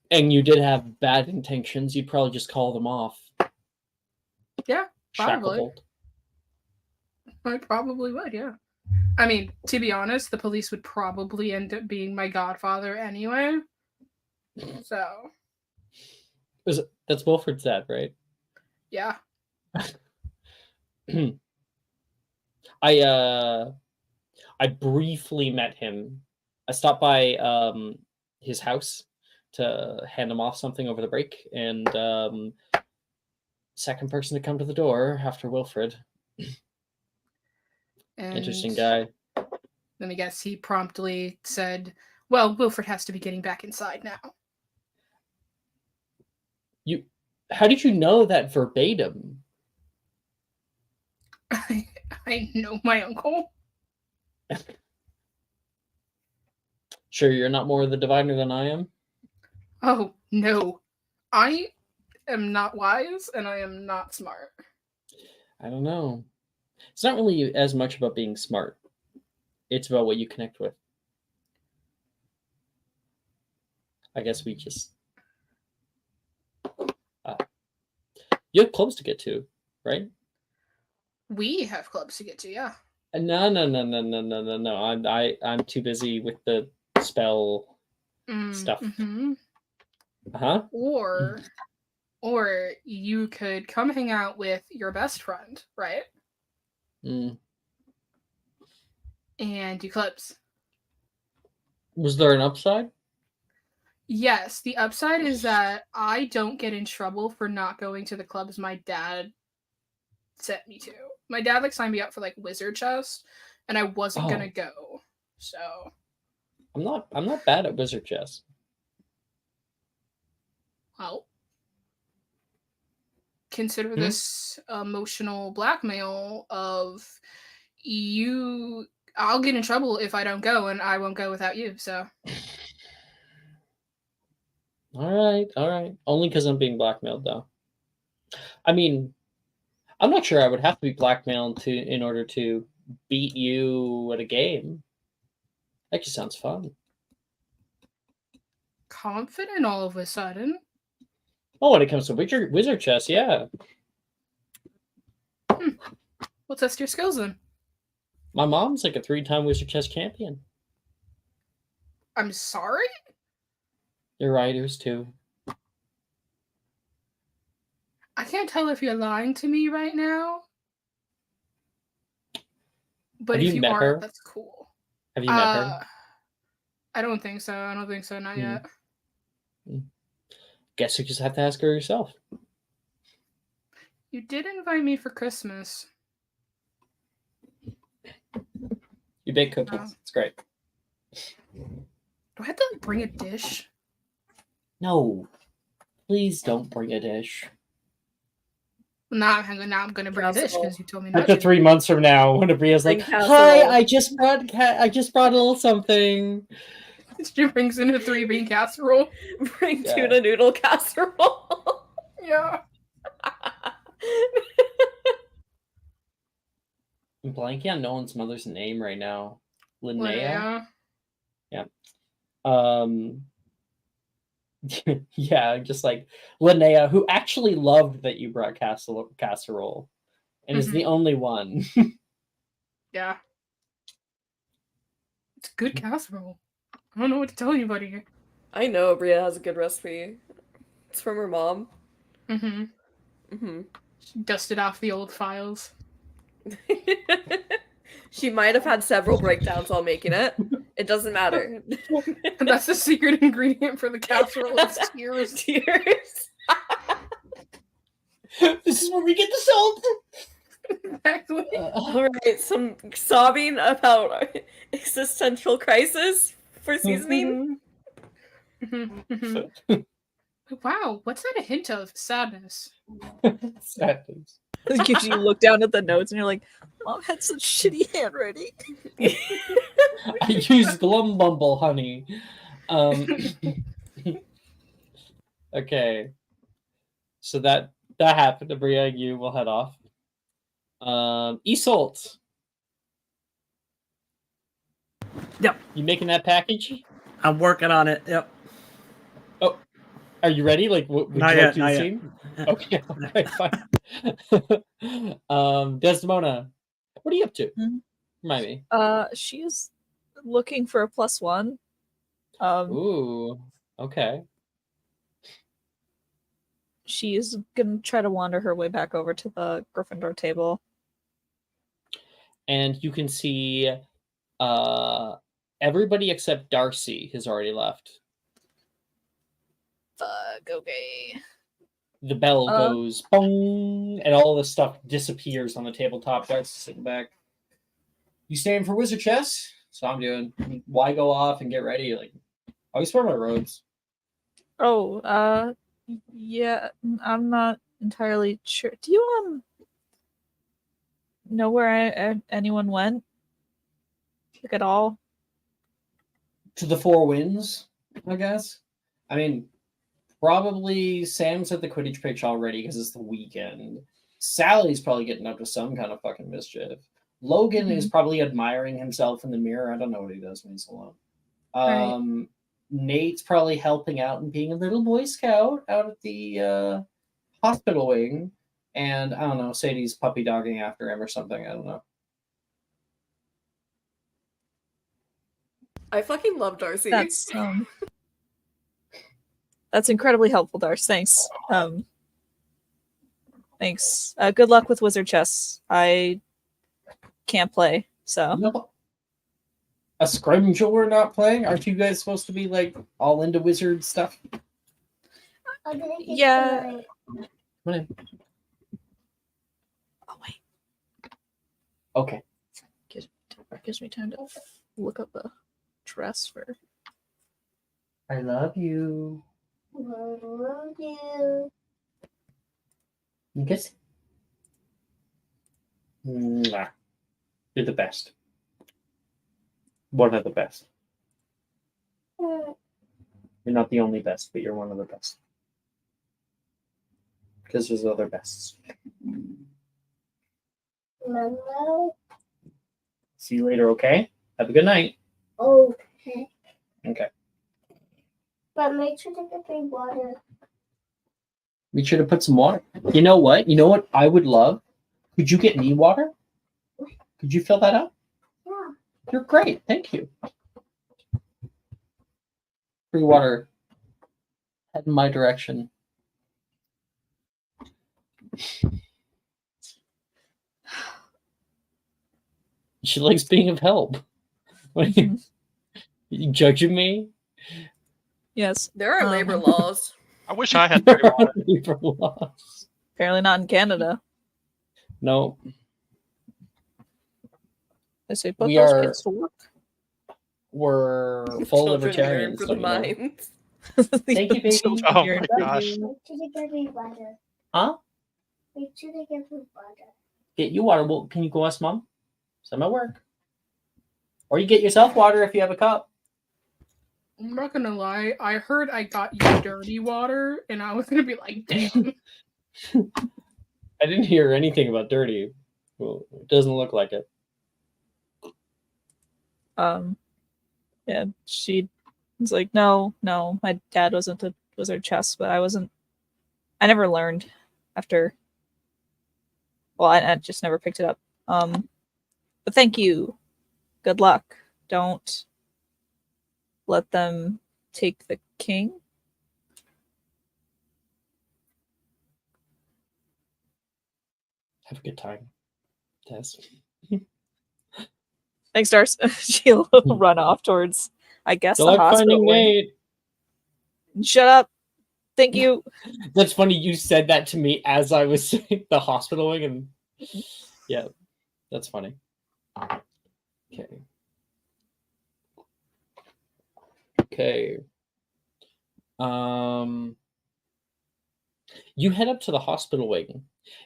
and you did have bad intentions, you'd probably just call them off. Yeah, probably. Shacklebolt. I probably would, yeah. I mean, to be honest, the police would probably end up being my godfather anyway. So, That's Wilfred's dad, right? yeah. I briefly met him. I stopped by his house to hand him off something over the break, and second person to come to the door after Wilfred. And Interesting guy. let me guess, he promptly said, well, Wilfred has to be getting back inside now. How did you know that verbatim? I know my uncle. Sure, you're not more of the diviner than I am? Oh, no. I am not wise and I am not smart. I don't know. It's not really as much about being smart. It's about what you connect with. I guess we just... you have clubs to get to, right? We have clubs to get to, yeah. No. I'm too busy with the spell stuff. Mm-hmm. Uh-huh. Or Or you could come hang out with your best friend, right? Mm. And do clubs. Was there an upside? Yes, the upside is that I don't get in trouble for not going to the clubs my dad sent me to. My dad like signed me up for like wizard chess, and I wasn't gonna go. So I'm not bad at wizard chess. well, consider this emotional blackmail of you. I'll get in trouble if I don't go, and I won't go without you. So All right. Only because I'm being blackmailed, though. I mean, I'm not sure I would have to be blackmailed in order to beat you at a game. That just sounds fun. confident all of a sudden. Oh, when it comes to wizard chess, yeah. We'll test your skills then. My mom's like a 3-time wizard chess champion. I'm sorry? You're right, it was 2. I can't tell if you're lying to me right now. But Have if you you met are, her? that's cool. Have you met her? I don't think so. Not yet. Guess you just have to ask her yourself. You did invite me for Christmas. You bake cookies. Oh. It's great. Do I have to like, bring a dish? No. Please don't bring a dish. Now I'm gonna bring a dish Casserole. because you told me not After to. 3 months from now, when Abria's like, Bring "Hi, casserole." I just brought a little something." She brings in a 3-bean casserole. Bring Yeah. tuna noodle casserole. Yeah. I'm blanking on no one's mother's name right now. Linnea? Yeah. Yeah, just like Linnea, who actually loved that you brought casserole, and is the only one. Yeah. It's good casserole. I don't know what to tell you, buddy. I know Bria has a good recipe. It's from her mom. Mm-hmm. Mm-hmm. She dusted off the old files. She might have had several breakdowns while making it. It doesn't matter. That's the secret ingredient for the casserole is tears. Tears. This is where we get the salt. Exactly. All right, some sobbing about existential crisis for seasoning. Wow, what's that a hint of? Sadness. Sadness. It gives you look down at the notes and you're like, Mom had such shitty handwriting. I used Glum Bumble, honey. Okay. So that happened. Abria, you will head off. Isolt. Yep. You making that package? I'm working on it. Yep. Oh, are you ready? Like, would Not you yet, like to not the yet. scene? Okay, fine. Desdemona, what are you up to? Mhm. Remind me. She's looking for a +1. Ooh, okay. She's gonna try to wander her way back over to the Gryffindor table. And you can see everybody except Darcy has already left. Fuck, okay. The bell goes bong, and all the stuff disappears on the tabletop. Darcy's sitting back. You staying for wizard chess? So I'm doing. Why go off and get ready? Like, I always wear my robes. Oh, yeah, I'm not entirely sure. Do you know where anyone went? Like at all? To the Four Winds, I guess. I mean, probably Sam's at the Quidditch pitch already because it's the weekend. Sally's probably getting up to some kind of fucking mischief. Logan is probably admiring himself in the mirror. I don't know what he does when he's alone. Right. Nate's probably helping out and being a little Boy Scout out at the hospital wing. And I don't know, Sadie's puppy dogging after him or something. I don't know. I fucking love Darcy. That's incredibly helpful, Darce. Thanks. Thanks. Good luck with wizard chess. I can't play, so. You know what? A scrimgeour we're not playing? Aren't you guys supposed to be like all into wizard stuff? I'm gonna get Yeah. my- Come on in. Oh wait, Okay. gives me time to look up a dress for. I love you. Love you. You kiss? Mwah. You're the best. One of the best. You're not the only best, but you're one of the best. Because there's other bests. Mama. See you later, okay? Have a good night. Okay. Okay. But make sure to get me water. Make sure to put some water. You know what? You know what I would love? Could you get me water? Could you fill that up? Yeah. You're great. Thank you. Free water. Head in my direction. She likes being of help. What are you judging me? Yes. There are labor laws. I wish I had free water. Labor laws. Apparently not in Canada. No, They say put We those are- kids to work. we're full Children yearn libertarians. for the don't you know? mines. Thank you, baby. Children Oh yearn. my gosh. Make sure to get me water. Huh? Make sure to get me water. Get you water. Well, can you go ask mom? Some at work. Or you get yourself water if you have a cup. I'm not gonna lie. I heard I got you dirty water, and I was gonna be like, damn. I didn't hear anything about dirty. Well, it doesn't look like it. Yeah, she was like, no, my dad wasn't a wizard chess, but I never learned after. Well, I just never picked it up. But thank you. Good luck. Don't let them take the king. Have a good time. Tess. Thanks, Darce. She'll run off towards, I guess, Good the luck hospital finding wing. Nate. Shut up. Thank you. That's funny. You said that to me as I was saying the hospital wing, and yeah, that's funny. Okay. Okay. You head up to the hospital wing,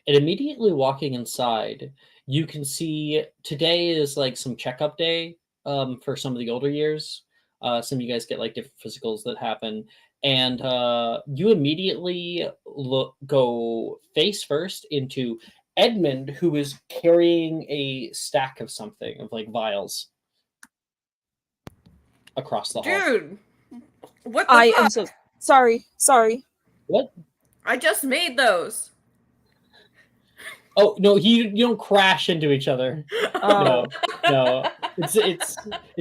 and immediately walking inside, you can see today is like some checkup day for some of the older years. Some of you guys get like different physicals that happen, and you immediately go face first into Edmund, who is carrying a stack of something, of like vials across the hall. Dude, what the I fuck? am so sorry. What? I just made those. Oh no, you don't crash into each other. Oh. No. It's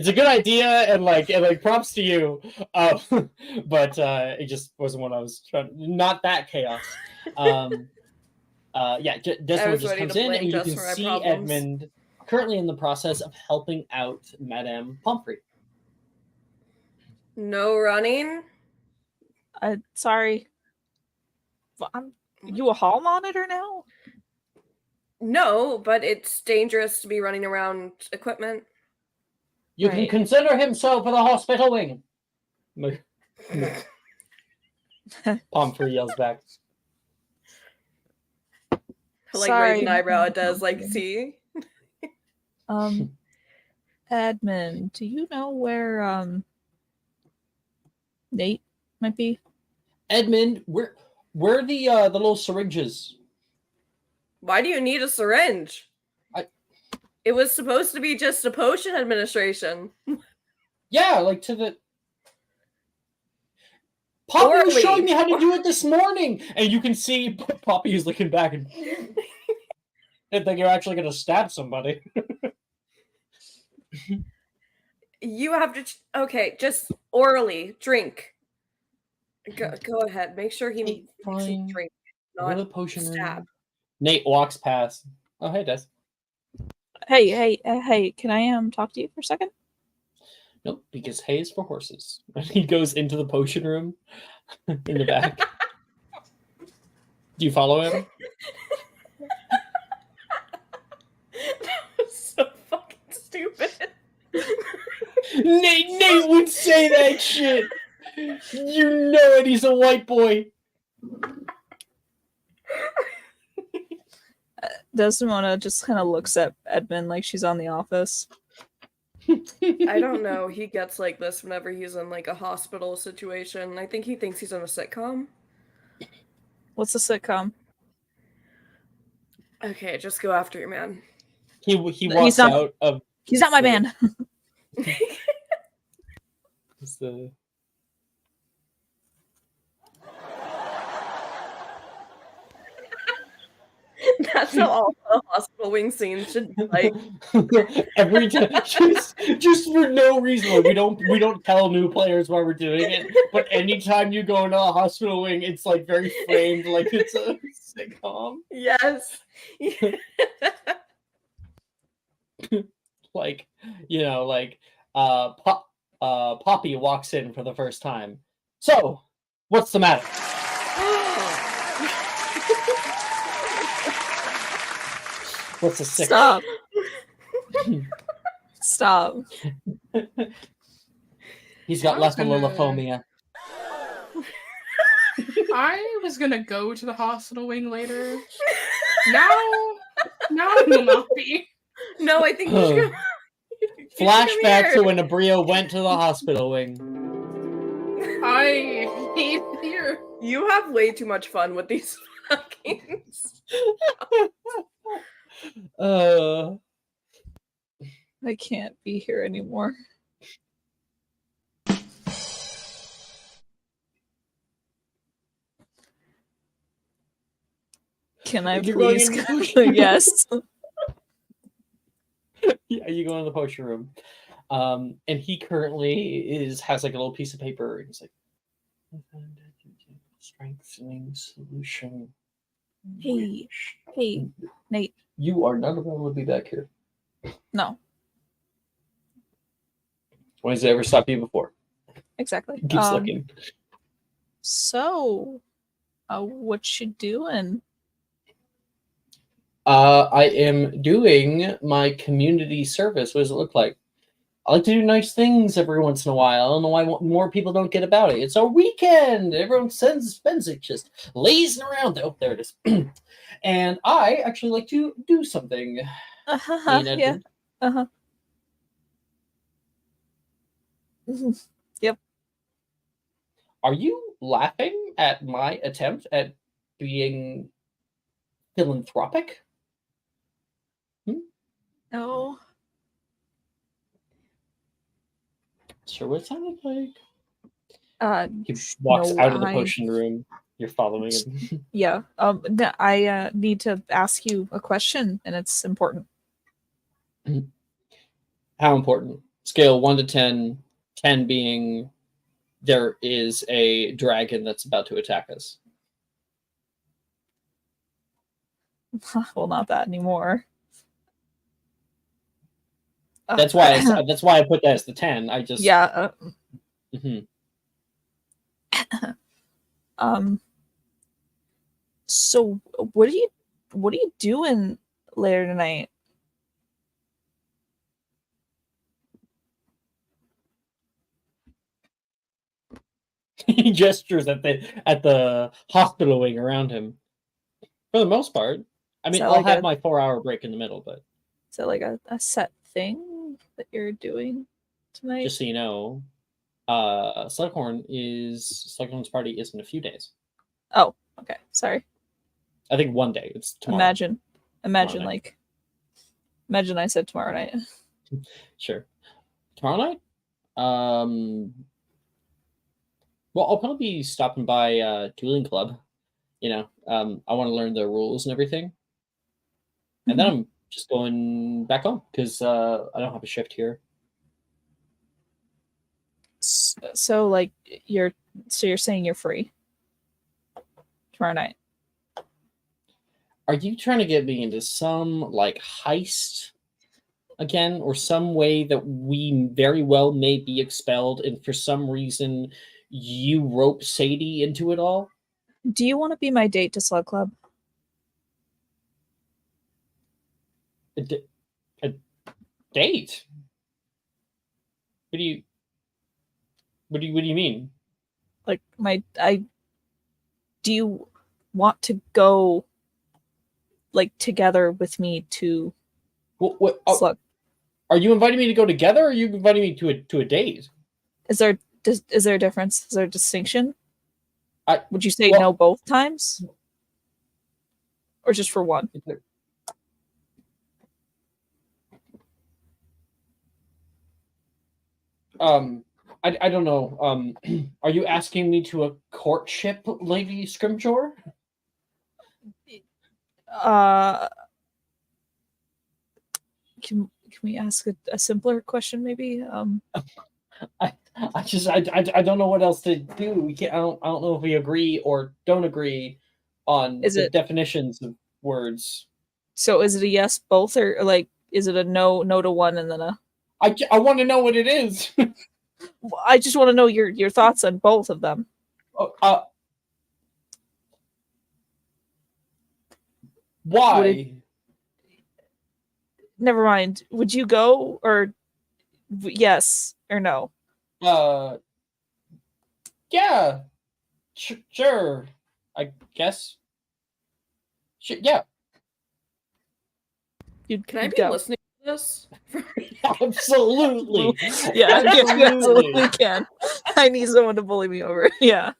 a good idea, and like props to you. But it just wasn't what I was trying. Not that chaos. Yeah, Desmond was just ready comes to in, blame and you Jess can for my see problems. Edmund currently in the process of helping out Madame Pomfrey. No running? Sorry. You a hall monitor now? No, but it's dangerous to be running around equipment. You can Right. consider him so for the hospital wing. Pomfrey yells back. Like Sorry. raise an eyebrow at Des, like, see? Edmund, do you know where Nate might be? Edmund, where are the little syringes? Why do you need a syringe? It was supposed to be just a potion administration. Yeah, like to the. Poppy was Orally. showing me how to do it this morning, and you can see Poppy is looking back and think you're actually going to stab somebody. You have to. Okay, just orally drink. Go ahead. Make sure he makes you Fine. drink, Go to not the potion stab. room. Nate walks past. Oh, hey, Des. Hey, can I talk to you for a second? Nope, because hay is for horses. And he goes into the potion room in the back. Do you follow him? That was so fucking stupid. Nate would say that shit. You know it. He's a white boy. Desdemona just kind of looks at Edmund like she's on The Office. I don't know. He gets like this whenever he's in like a hospital situation. I think he thinks he's in a sitcom. What's the sitcom? Okay, just go after your man. He He's walks not- out of He's not my band. the. That's how all the hospital wing scenes should be like. Every time, just for no reason. Like, we don't tell new players why we're doing it, but anytime you go into a hospital wing, it's like very framed, like it's a sitcom. Yes. Like, you know, like Poppy walks in for the first time. So, what's the matter? What's a sick? Stop. Stop. He's got I was gonna- lephallophobia. I was gonna go to the hospital wing later. Now I will not be. No, I think you should come. You should come Flashback here. to when Abrio went to the hospital wing. I hate it here. You have way too much fun with these fucking. I can't be here anymore. Can I You're going please in the go? potion Yes. Yeah, you go in the potion room. And he currently has like a little piece of paper. And he's like, strengthening solution. Hey, hey, Nate. You are not allowed to be back here. No, When has it ever stopped you before? exactly. Keeps looking. So, what you doing? I am doing my community service. What does it look like? I like to do nice things every once in a while. I don't know why more people don't get about it. It's a weekend. Everyone spends it just lazing around. Oh, there it is. And I actually like to do something. Yeah. Edmund. Yep. Are you laughing at my attempt at being philanthropic? No. Sure what it sounded like. He sh- walks no, out of the I- potion room. You're following him. Yeah. I need to ask you a question, and it's important. How important? Scale 1 to 10, 10 being there is a dragon that's about to attack us. Well, not that anymore. That's why I put that as the 10. I just Yeah. Mhm. So what are you doing later tonight? He gestures at the hospital wing around him. For the most part. I mean, that I'll like have a- my 4-hour break in the middle, but Is that like a set thing that you're doing tonight? just so you know, Slughorn's party is in a few days. Oh, okay. Sorry. I think one day. It's tomorrow. Imagine night. imagine I said tomorrow night. Sure. Tomorrow night? Well, I'll probably be stopping by Dueling Club. You know, I want to learn the rules and everything. And then I'm just going back home because I don't have a shift here. So like you're saying you're free tomorrow night. Are you trying to get me into some like heist again, or some way that we very well may be expelled, and for some reason you rope Sadie into it all? Do you want to be my date to Slug Club? A date? What do you mean? Like do you want to go like together with me to What, Slug? are you inviting me to go together, or are you inviting me to a date? Is there a difference? Is there a distinction? Would you say well- no both times? Or just for one? I don't know. Are you asking me to a courtship, Lady Scrimgeour? Can we ask a simpler question maybe? I don't know what else to do. We can't. I don't know if we agree or don't agree on Is the it- definitions of words. So is it a yes both, or like is it a no to one and then a? I want to know what it is. I just want to know your thoughts on both of them. Why? Never mind. Would you go or yes or no? Yeah. Sure. I guess. Yeah. Can I you'd be go. listening to this? Absolutely. Yeah, you Absolutely. absolutely can. I need someone to bully me over. Yeah.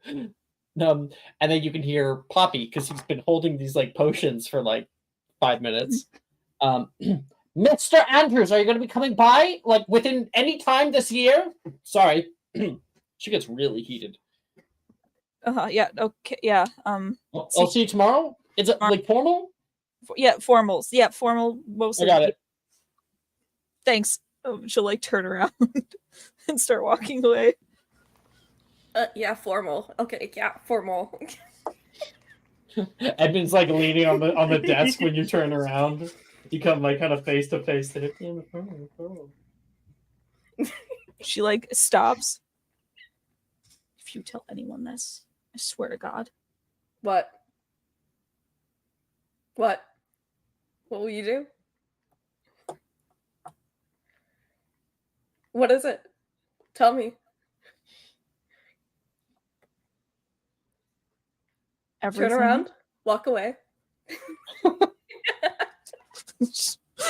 And then you can hear Poppy, because he's been holding these like potions for like 5 minutes. Mr. Andrews, are you going to be coming by like within any time this year? Sorry. She gets really heated. Yeah. Okay. Yeah. I'll see you tomorrow. Is it like formal? Yeah. Formals. Yeah. Formal. Mostly. I got it. Thanks. She'll like turn around and start walking away. Yeah, formal. Okay, yeah, formal. Edmund's like leaning on the desk when you turn around. You come like kind of face to face to him. She like stops. If you tell anyone this, I swear to God. What? What? What will you do? What is it? Tell me. Everything. Turn around. Walk away.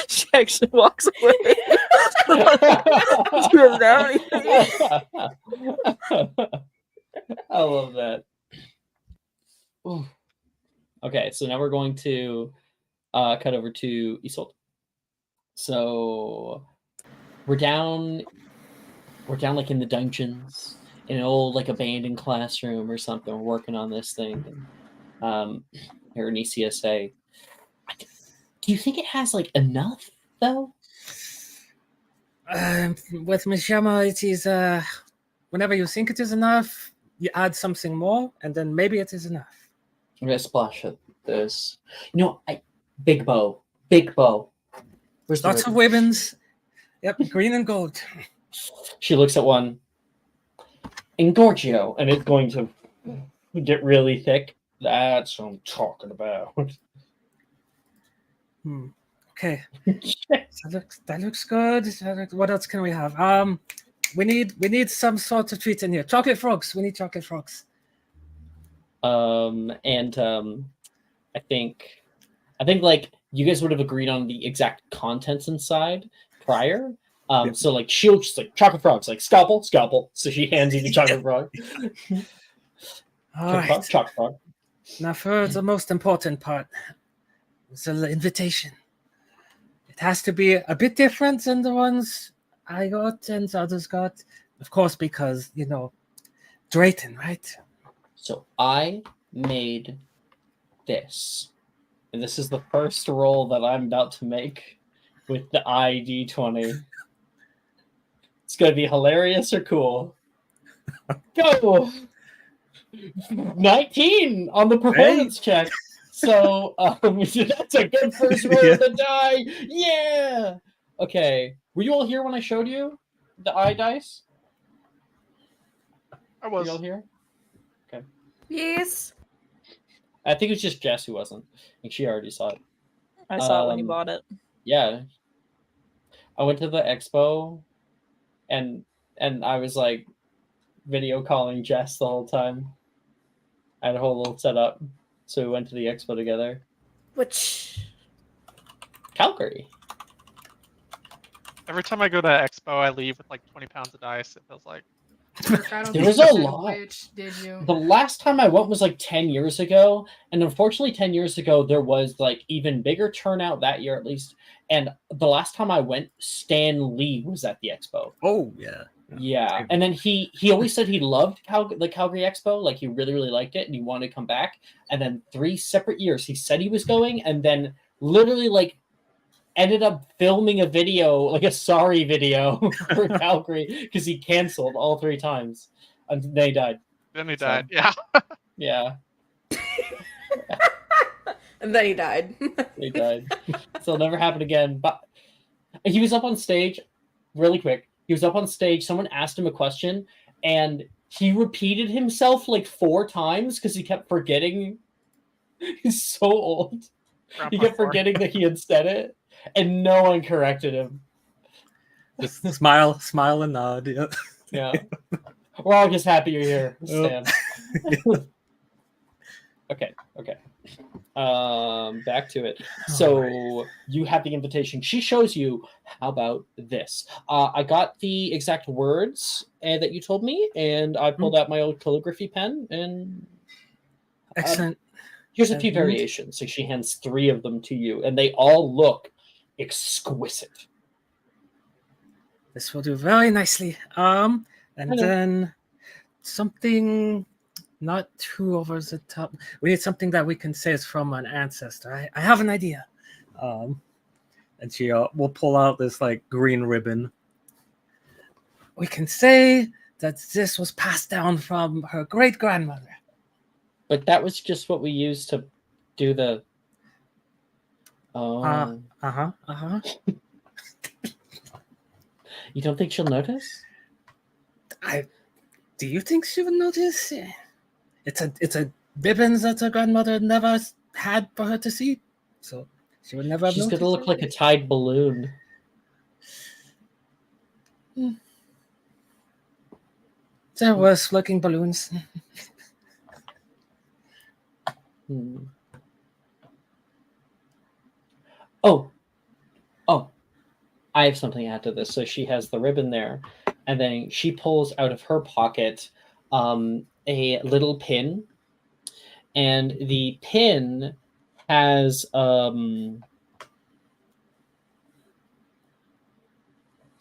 She actually walks away. I love that. Ooh. Okay, so now we're going to cut over to Isolde. So we're down like in the dungeons in an old like abandoned classroom or something. We're working on this thing. Here in ECSA. Do you think it has like enough though? With Mishama, it is whenever you think it is enough, you add something more, and then maybe it is enough. I'm gonna splash at this. You know, big bow. Where's the Lots of ribbon? ribbons. Yep, green and gold. She looks at one. Engorgio, and it's going to get really thick. That's what I'm talking about. Okay. That looks good. What else can we have? We need some sort of treat in here. Chocolate frogs. We need chocolate frogs. I think like you guys would have agreed on the exact contents inside prior. Yep. So like she'll just like chocolate frogs, like scalpel. So she hands you the chocolate frog. All right. Chocolate frog. Now for the most important part, the invitation. It has to be a bit different than the ones I got and the others got, of course, because Drayton, right? So I made this, and this is the first roll that I'm about to make with the ID20. It's gonna be hilarious or cool. Go! 19 on the performance check. So that's a good first roll Yeah. of the die. Yeah. Okay. Were you all here when I showed you the eye dice? I Were you all was. here? Yes. I think it was just Jess who wasn't. I think she already saw it. I saw it when you bought it. Yeah. I went to the expo and I was like video calling Jess the whole time. I had a whole little setup. So we went to the expo together. Which Calgary. Every time I go to Expo, I leave with like 20 pounds of dice. It feels like. Brooke, I don't There think was you a said lot. which, did you? The last time I went was like 10 years ago. And unfortunately, 10 years ago, there was like even bigger turnout that year at least. And the last time I went, Stan Lee was at the expo. Oh yeah. Yeah. And then he always said he loved the Calgary Expo. Like he really, really liked it and he wanted to come back. And then 3 separate years he said he was going and then literally like ended up filming a video, like a sorry video for Calgary because he canceled all 3 times. And then he died. Then he So- died. Yeah. Yeah, and then he died. he died. So it'll never happen again. But he was up on stage, really quick. He was up on stage. Someone asked him a question, and he repeated himself like 4 times because he kept forgetting. He's so old. He kept forgetting that he had said it, and no one corrected him. Just smile and nod. Yeah. Yeah. We're all just happy you're here, Stan. Okay. Back to it. So you have the invitation. She shows you. How about this? I got the exact words that you told me, and I pulled out my old calligraphy pen. And Excellent. here's a few variations. So she hands 3 of them to you, and they all look exquisite. This will do very nicely. And Hello. then something not too over the top. We need something that we can say is from an ancestor. I have an idea. And she will pull out this like green ribbon. We can say that this was passed down from her great grandmother. But that was just what we used to do the. Oh. You don't think she'll notice? Do you think she would notice? It's a ribbon that her grandmother never had for her to see, so she would never have She's noticed. gonna look like a tied balloon. There worse looking balloons. Oh, I have something to add to this. So she has the ribbon there, and then she pulls out of her pocket a little pin, and the pin has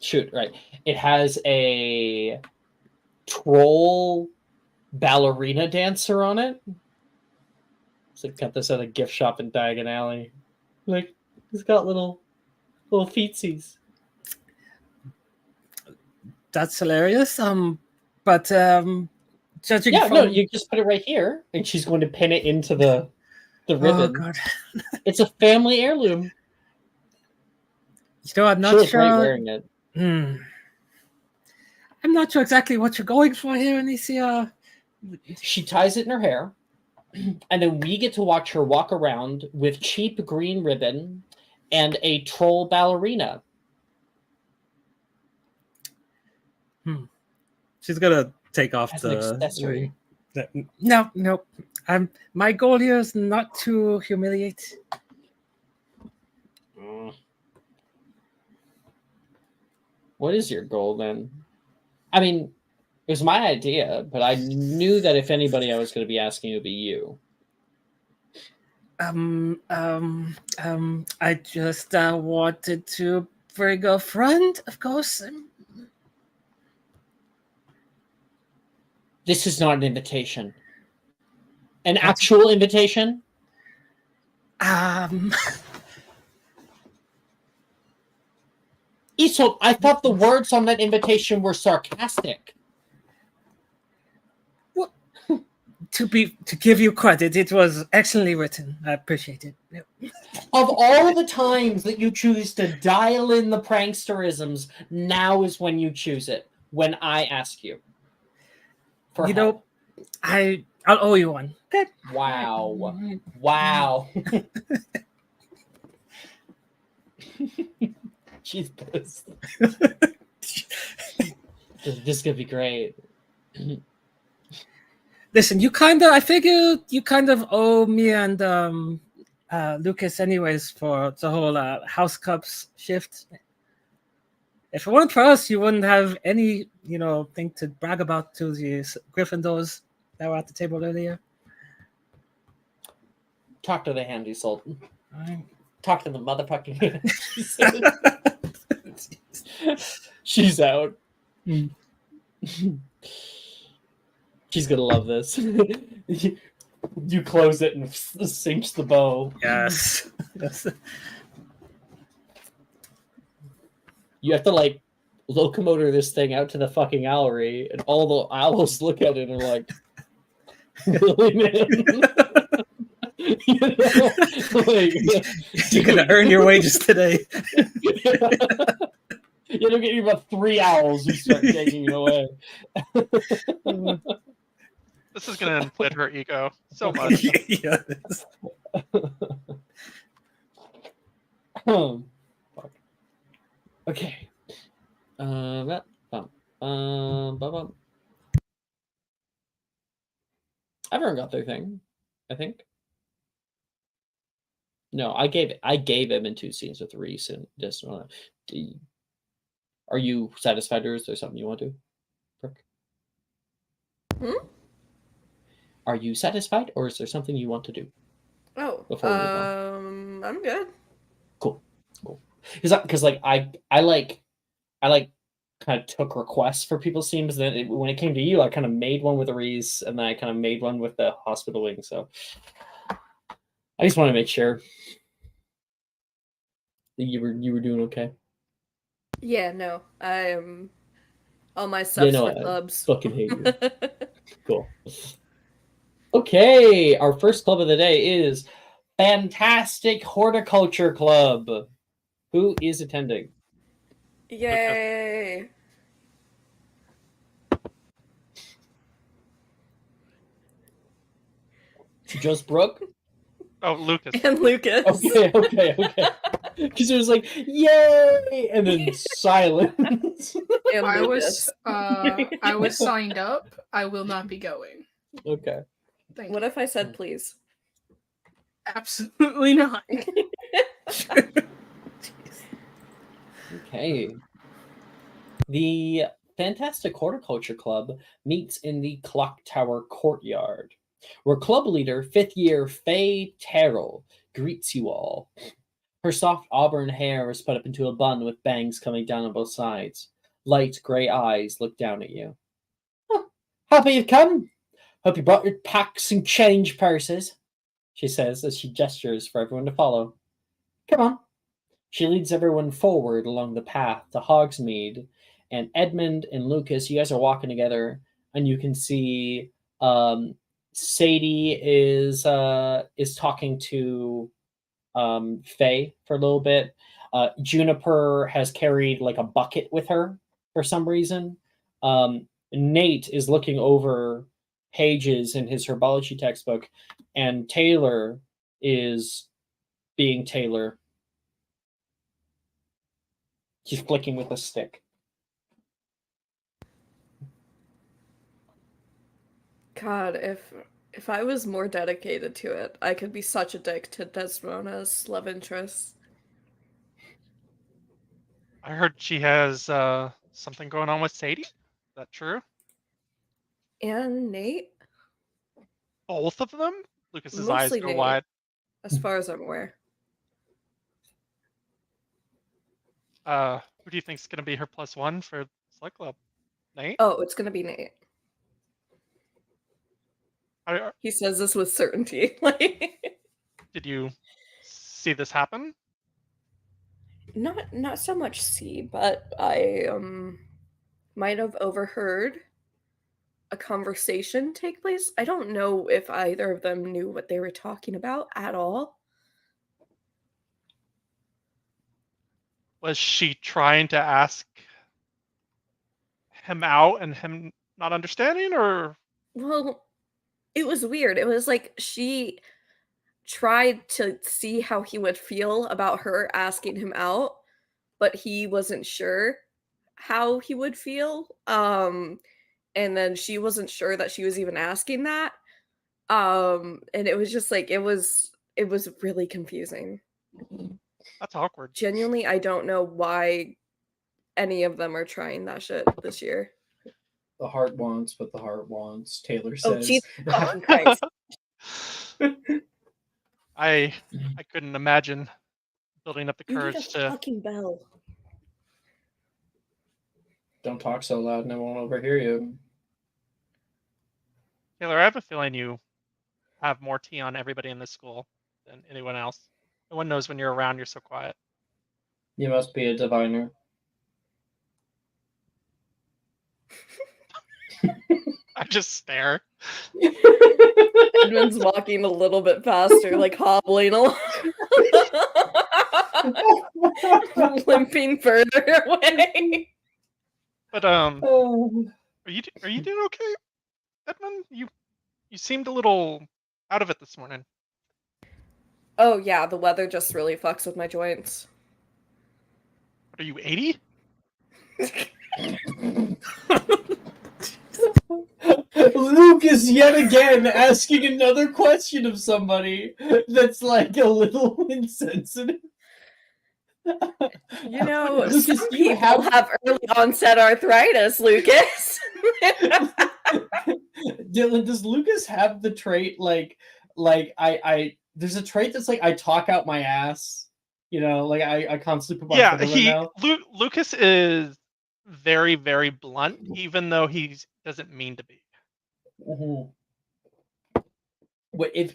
it has a troll ballerina dancer on it. So got this at a gift shop in Diagon Alley. Like he's got little feetsies. That's hilarious. But judging Yeah, from no, you just put it right here, and she's going to pin it into the ribbon. Oh god. It's a family heirloom. I'm She not looks sure. great wearing it. I'm not sure exactly what you're going for here, Anicia. She ties it in her hair, and then we get to watch her walk around with cheap green ribbon and a troll ballerina. She's gonna take off As an the accessory. No. My goal here is not to humiliate. What is your goal then? I mean, it was my idea, but I knew that if anybody I was going to be asking, it would be you. I just wanted to bring a friend, of course. This is not an invitation. An actual invitation? Aesop, I thought the words on that invitation were sarcastic. to give you credit, it was excellently written. I appreciate it. Yeah. Of all the times that you choose to dial in the pranksterisms, now is when you choose it. When I ask you for You help. know, I'll owe you one. Okay. Wow. Alright. Wow. She's pissed. This is gonna be great. Listen, I figure you kind of owe me and Lucas anyways for the whole House Cups shift. If it weren't for us, you wouldn't have any, thing to brag about to the Gryffindors that were at the table earlier. Talk to the handy sultan. Alright. Talk to the motherfucking She's out. Mm. She's gonna love this. You close it and sinks the bow. Yes. Yes. You have to locomotor this thing out to the fucking owlery, and all the owls look at it and are like, "Really, man?" You're gonna earn your wages today. You'll get you about 3 owls who start taking you away. This is going to inflate her ego so much. Yes. Fuck. Okay. Everyone got their thing, I think. No, I gave him in 2 scenes with Reese and just are you satisfied, or is there something you want to do? Are you satisfied, or is there something you want to do? Oh, Before we move I'm good. Cool. Because I kind of took requests for people's teams. Then when it came to you, I kind of made one with Reese, and then I kind of made one with the hospital wing. So I just want to make sure that you were doing okay. Yeah, no, I'm all my stuff's no, with I clubs. fucking hate you. Cool. Okay, our first club of the day is Fantastic Horticulture Club. Who is attending? Yay! Just Brooke? Oh, Lucas. And Lucas. Okay. Because it was like, yay! And then silence. And I Lucas. was signed up. I will not be going. Okay. Thank What you. if I said please? Absolutely not. Okay. The Fantastic Horticulture Club meets in the Clock Tower courtyard, where club leader, 5th year Faye Terrell, greets you all. Her soft auburn hair is put up into a bun with bangs coming down on both sides. Light grey eyes look down at you. Oh, happy you've come. Hope you brought your packs and change purses, she says as she gestures for everyone to follow. Come on. She leads everyone forward along the path to Hogsmeade, and Edmund and Lucas, you guys are walking together, and you can see Sadie is talking to Faye for a little bit. Juniper has carried like a bucket with her for some reason. Nate is looking over pages in his herbology textbook, and Taylor is being Taylor. She's flicking with a stick. God, if I was more dedicated to it, I could be such a dick to Desdemona's love interest. I heard she has something going on with Sadie. Is that true? And Nate? Both of them? Lucas's eyes Mostly go Nate, wide. as far as I'm aware. Who do you think is going to be her +1 for Slug Club? Nate? Oh, it's gonna be Nate. He says this with certainty. Did you see this happen? Not so much see, but I might have overheard a conversation take place. I don't know if either of them knew what they were talking about at all. Was she trying to ask him out and him not understanding, or Well, it was weird. It was like she tried to see how he would feel about her asking him out, but he wasn't sure how he would feel. And then she wasn't sure that she was even asking that. And it was just like it was really confusing. that's awkward? Genuinely, I don't know why any of them are trying that shit this year. The heart wants what the heart wants, Taylor Oh, says. Jesus fucking Christ. I couldn't imagine building up the You need a courage to. fucking bell. Don't talk so loud and I won't overhear you. Taylor, I have a feeling you have more tea on everybody in this school than anyone else. No one knows when you're around. You're so quiet. You must be a diviner. I just stare. Edmund's walking a little bit faster, like hobbling along. Limping further away. But Oh. are you doing okay, Edmund? You seemed a little out of it this morning. Oh yeah, the weather just really fucks with my joints. What are you, 80? Lucas yet again asking another question of somebody that's like a little insensitive. You know, Lucas, some do you people have early onset arthritis, Lucas. Dylan, does Lucas have the trait like I there's a trait that's like I talk out my ass, you know, like I constantly put my Yeah, foot in my mouth. Lucas is very, very blunt, even though he doesn't mean to be. Mhm.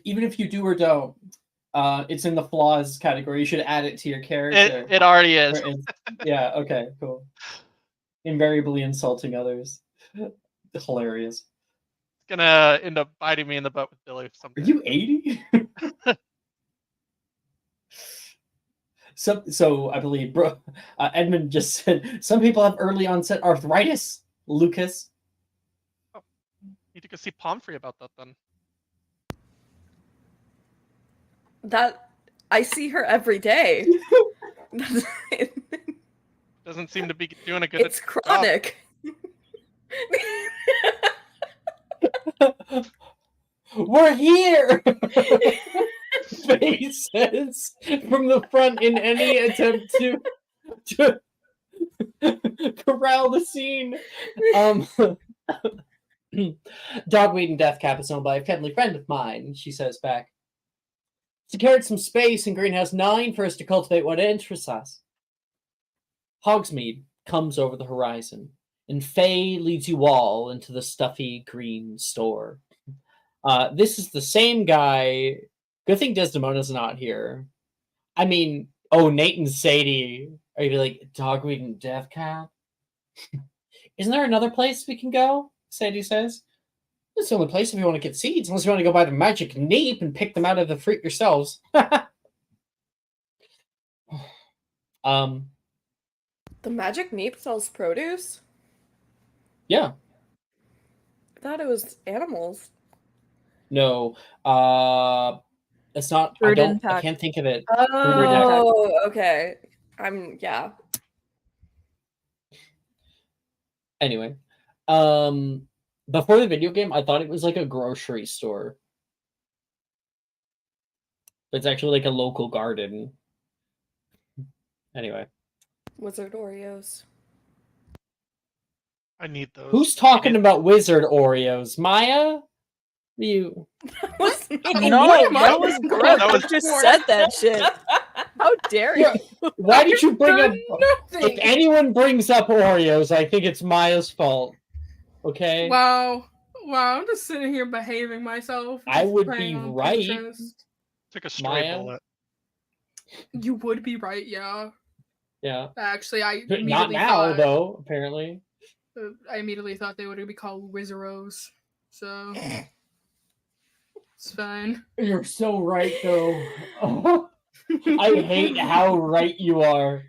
Even if you do or don't, it's in the flaws category. You should add it to your character. It already is. Yeah, okay, cool. Invariably insulting others. Hilarious. It's gonna end up biting me in the butt with Billy someday. Are you 80? So I believe Edmund just said some people have early onset arthritis, Lucas. Need to go see Pomfrey about that then. That I see her every day. Doesn't seem to be doing a good It's job. chronic. We're here! Faces from the front in any attempt to corral the scene. Dogweed and Deathcap is owned by a friendly friend of mine, she says back. Secured some space in Greenhouse 9 for us to cultivate what interests us. Hogsmeade comes over the horizon, and Faye leads you all into the stuffy green store. This is the same guy. Good thing Desdemona's not here. I mean, Nate and Sadie are you like Dogweed and Deathcap? Isn't there another place we can go? Sadie says. It's the only place if you want to get seeds, unless you want to go buy the magic nape and pick them out of the fruit yourselves. The magic nape sells produce? Yeah. I thought it was animals. No. It's not. I can't think of it. Oh, okay. Yeah. Anyway. Before the video game, I thought it was like a grocery store. It's actually like a local garden. Anyway. Wizard Oreos. I need those. Who's talking about wizard Oreos? Maya? You. That was me. No, that was Brooke. That was- You just said that shit. How dare you? Why did you bring up? Nothing. If anyone brings up Oreos, I think it's Maya's fault. Okay. Wow. I'm just sitting here behaving myself. I just would praying be on right. Pinterest. Took a stray Maya? bullet. You would be right, yeah. Yeah. Actually, I But not immediately now, thought, though. Apparently. I immediately thought they would be called Wizardos. So it's fine. You're so right, though. I hate how right you are.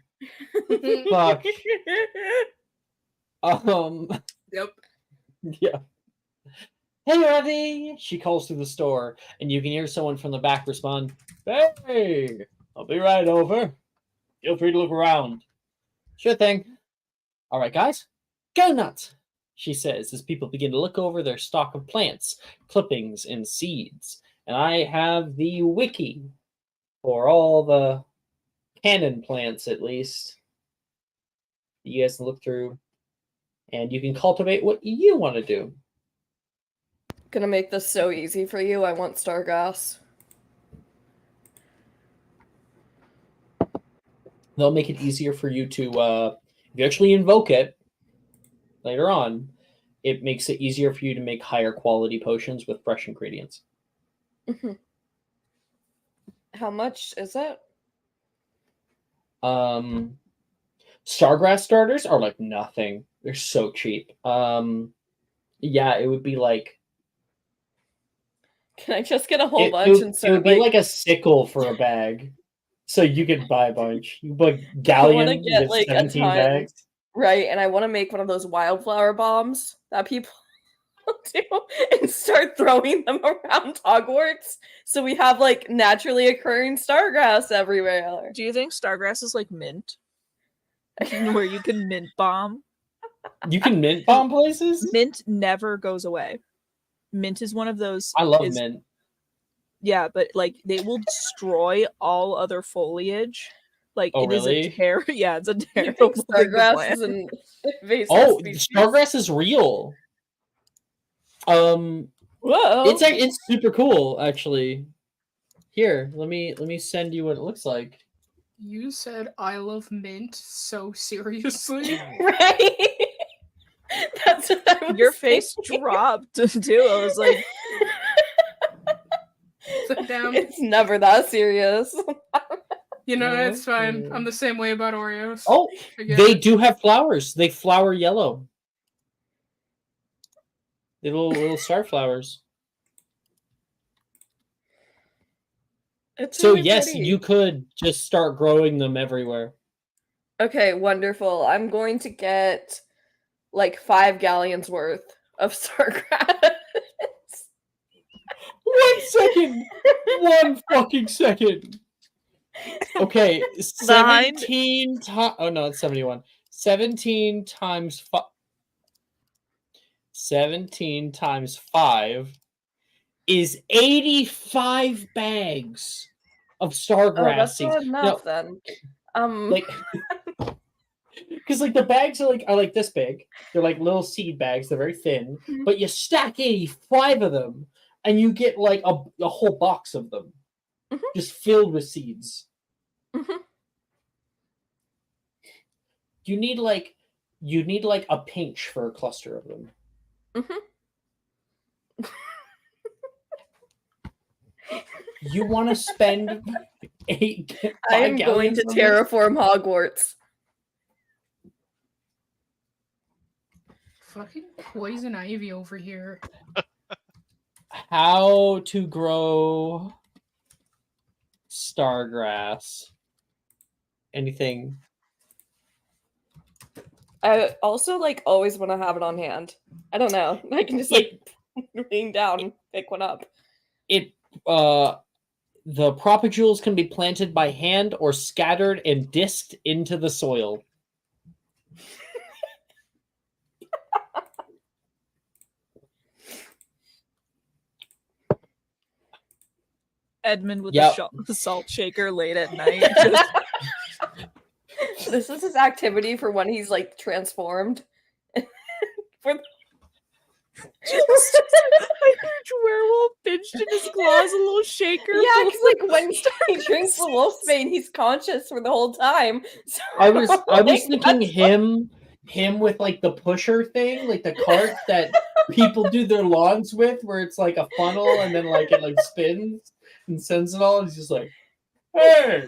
Fuck. Yep. Yeah. Hey, Evie! She calls through the store, and you can hear someone from the back respond, "Hey, I'll be right over. Feel free to look around." Sure thing. All right, guys, go nuts, she says as people begin to look over their stock of plants, clippings, and seeds. And I have the wiki for all the canon plants, at least. You guys can look through, and you can cultivate what you want to do. Gonna make this so easy for you. I want Stargrass. They'll make it easier for you to, if you actually invoke it later on, it makes it easier for you to make higher quality potions with fresh ingredients. How much is it? Stargrass starters are like nothing. They're so cheap. Yeah, it would be like Can I just get a whole bunch and it would start be like a sickle for a bag. So you could buy a bunch. You buy I want to galleon get with like a 17 ton, bags. right? And I want to make one of those wildflower bombs that people do and start throwing them around Hogwarts, so we have like naturally occurring stargrass everywhere. Do you think Stargrass is like mint? Where you can mint bomb? You can mint bomb places? Mint never goes away. Mint is one of those. I love mint. Yeah, but like they will destroy all other foliage. Like Oh, it is really? a terrible. Yeah, it's a You terrible think thing to stargrass plant. is an invasive Oh, species? Stargrass is real. Whoa! It's super cool, actually. Here, let me send you what it looks like. You said I love mint so seriously. Right? That's what I was Your face thinking. dropped too. I was like, Sit down. It's never that serious. You know, No, it's fine. no. I'm the same way about Oreos. Oh, I get they it. do have flowers. They flower yellow. Little star flowers. It's So really yes, pretty. you could just start growing them everywhere. Okay, wonderful. I'm going to get like 5 galleons worth of stargrass. 1 second. 1 fucking second. Okay, 17 times. Oh no, it's 71. 17 times 5. 17 times 5 is 85 bags of stargrass Oh, that's seeds. not enough then. Like, because like the bags are like this big. They're like little seed bags. They're very thin, but you stack 85 of them, and you get like a whole box of them, just filled with seeds. You need like a pinch for a cluster of them. You want to spend 5 I'm going gallons to on this? terraform Hogwarts. Fucking poison ivy over here. How to grow stargrass. Anything? I also like always want to have it on hand. I don't know. I can just like lean down and pick one up. The propagules can be planted by hand or scattered and disked into the soil. Edmund with Yep. the salt shaker late at night. Just, This is his activity for when he's like transformed. For just a huge werewolf pinched in his claws, a little shaker. yeah, full because like when he drinks the wolf bane, he's conscious for the whole time. So, I was like, thinking that's him with like the pusher thing, like the cart that people do their lawns with, where it's like a funnel and then like it like spins and sends it all. He's just like, hey.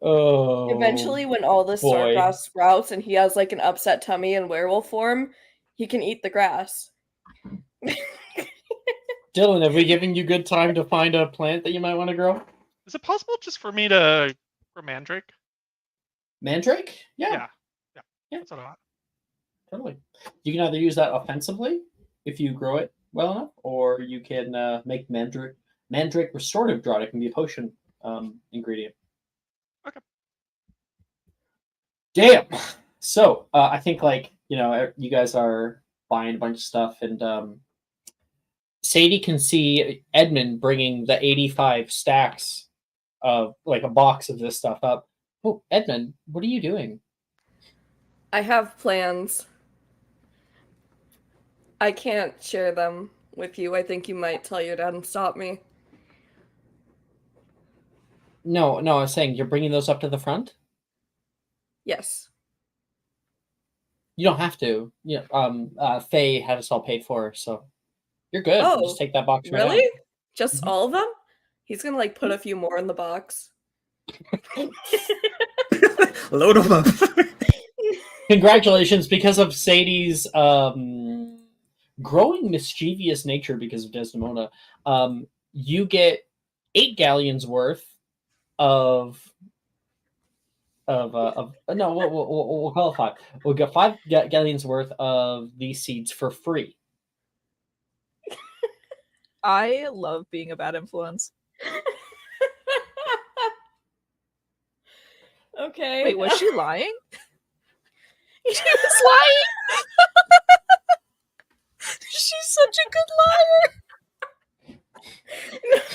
Oh. Eventually, when all the boy. grass sprouts and he has like an upset tummy in werewolf form, he can eat the grass. Dylan, have we given you good time to find a plant that you might want to grow? Is it possible just for me to grow mandrake? Mandrake? Yeah. Yeah. That's what I want. Totally. You can either use that offensively if you grow it well enough, or you can make mandrake restorative draught. It can be a potion ingredient. Okay. Damn. So I think you guys are buying a bunch of stuff, and Sadie can see Edmund bringing the 85 stacks of like a box of this stuff up. Oh, Edmund, what are you doing? I have plans. I can't share them with you. I think you might tell your dad and stop me. No, I was saying you're bringing those up to the front. Yes. You don't have to. Faye had us all paid for, so you're good. Oh, Just take that box right really? out. Just Mhm. all of them? He's gonna like put a few more in the box. Load them up. Congratulations, because of Sadie's growing mischievous nature because of Desdemona. You get 8 galleons worth of no, we'll call it 5. We'll get 5 galleons worth of these seeds for free. I love being a bad influence. Okay. Wait, was she lying? She was lying. She's such a good liar.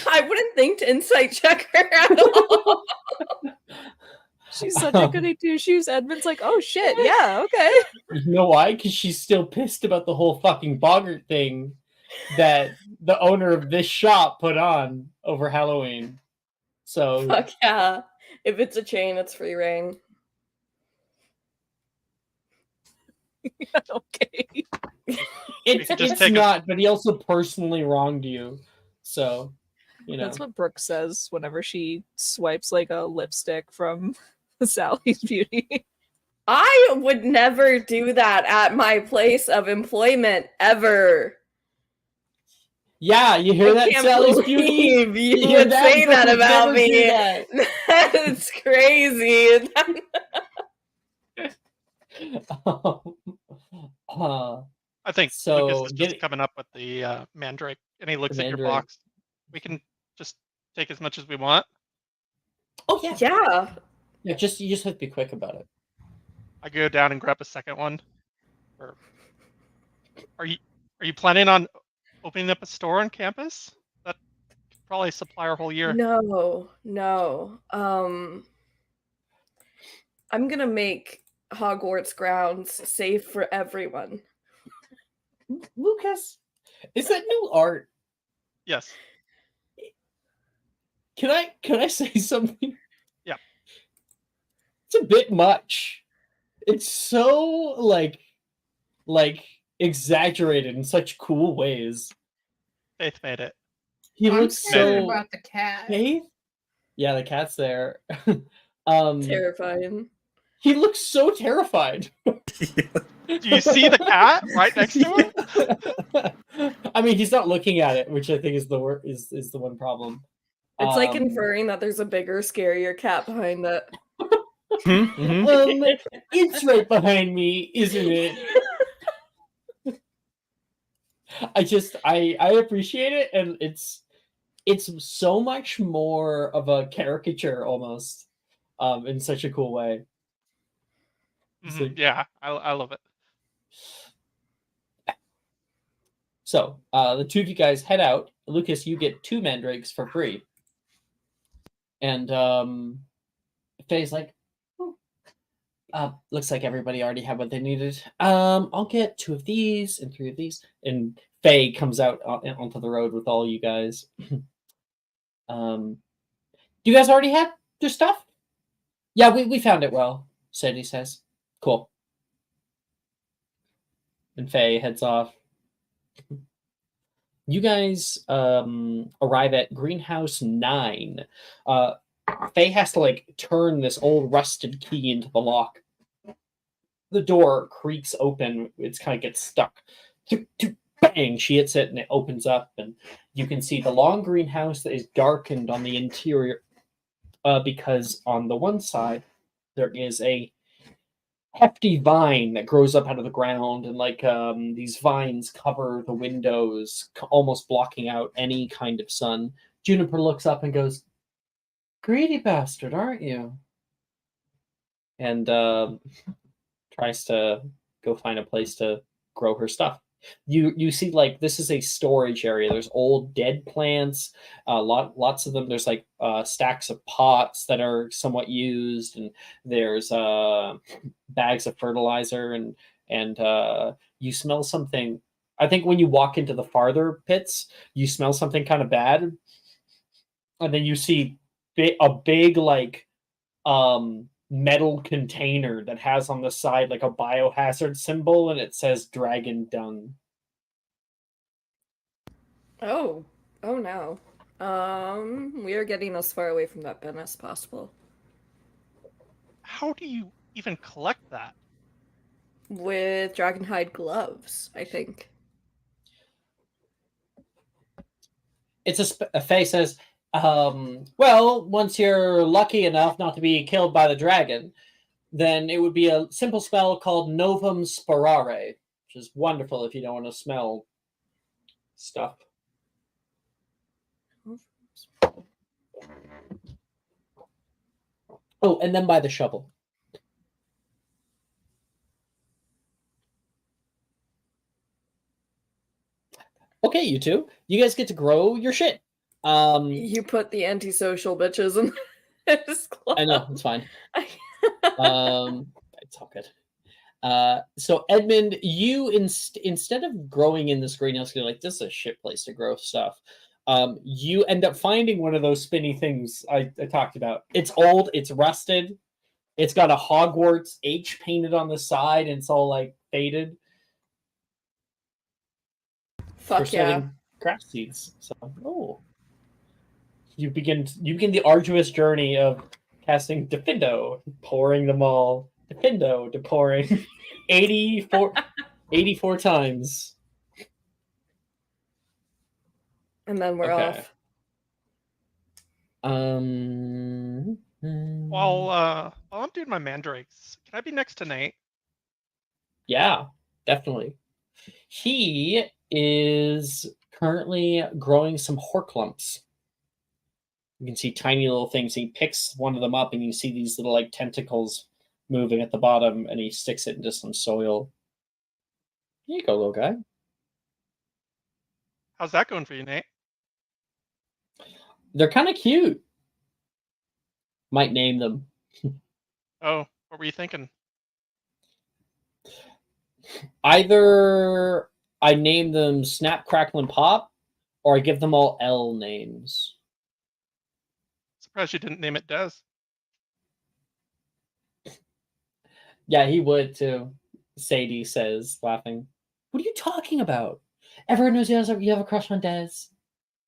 I wouldn't think to insight check her at all. She's such a goody two shoes. Edmund's like, oh shit, yeah, okay. You know why? Because she's still pissed about the whole fucking boggart thing that the owner of this shop put on over Halloween. So Fuck yeah. If it's a chain, it's free reign. Okay. it's could just take not, but he also personally wronged you. So, That's what Brooke says whenever she swipes like a lipstick from Sally's Beauty. I would never do that at my place of employment ever. Yeah, you hear that, can't Sally's Beauty? believe you hear would say Brooke that would about never do me. that. That's crazy. I think So, Lucas is just get- coming up with the mandrake, and he looks at your mandrake. box. We can just take as much as we want. Oh yeah, Yeah. yeah. You just have to be quick about it. I go down and grab a second one. Or are you planning on opening up a store on campus? That could probably supply our whole year. No. I'm gonna make Hogwarts grounds safe for everyone. Lucas, is that new art? Yes. Can I say something? Yeah. It's a bit much. It's so like exaggerated in such cool ways. Faith made it. He I'm looks scared so about the cat. Faith? Yeah, the cat's there. Terrifying. He looks so terrified. Do you see the cat right next to him? I mean, he's not looking at it, which I think is the one problem. It's like inferring that there's a bigger, scarier cat behind it. It's right behind me, isn't it? I appreciate it, and it's so much more of a caricature almost, in such a cool way. Yeah, I love it. So the two of you guys head out. Lucas, you get 2 mandrakes for free, and Faye's like, looks like everybody already had what they needed. I'll get 2 of these and 3 of these. And Faye comes out onto the road with all you guys. Do you guys already have your stuff? Yeah, we found it well, Sadie says. Cool. And Faye heads off. You guys arrive at Greenhouse 9. Faye has to like turn this old rusted key into the lock. The door creaks open. It's kind of gets stuck. Bang! She hits it and it opens up, and you can see the long greenhouse that is darkened on the interior because on the one side there is a hefty vine that grows up out of the ground, and like these vines cover the windows, almost blocking out any kind of sun. Juniper looks up and goes, "Greedy bastard, aren't you?" And tries to go find a place to grow her stuff. You see, like, this is a storage area. There's old dead plants, lots of them. There's like stacks of pots that are somewhat used, and there's bags of fertilizer, and you smell something. I think when you walk into the farther pits, you smell something kind of bad, and then you see a big like metal container that has on the side like a biohazard symbol, and it says dragon dung. Oh no. We are getting as far away from that bin as possible. How do you even collect that? With dragonhide gloves, I think. It's a Faye says, well, once you're lucky enough not to be killed by the dragon, then it would be a simple spell called Novum Sparare, which is wonderful if you don't want to smell stuff. Oh, and then buy the shovel. Okay, you two. You guys get to grow your shit. You put the antisocial bitches in his club. I know, it's fine. It's all good. So Edmund, you instead of growing in this greenhouse, you're like, this is a shit place to grow stuff. You end up finding one of those spinny things I talked about. It's old, it's rusted, it's got a Hogwarts H painted on the side, and it's all like faded. Fuck yeah. Grass seeds. So, you begin the arduous journey of casting Defindo, pouring them all. Defindo to pouring 84 times. And then we're off. While I'm doing my mandrakes, can I be next to Nate? Yeah, definitely. He is currently growing some horklumps. You can see tiny little things. He picks one of them up, and you see these little like tentacles moving at the bottom, and he sticks it into some soil. Here you go, little guy. How's that going for you, Nate? They're kind of cute. Might name them. Oh, what were you thinking? Either I name them Snap, Crackle, and Pop, or I give them all L names. Surprised you didn't name it Des. Yeah, he would too. Sadie says, laughing. What are you talking about? Everyone knows you have a crush on Des.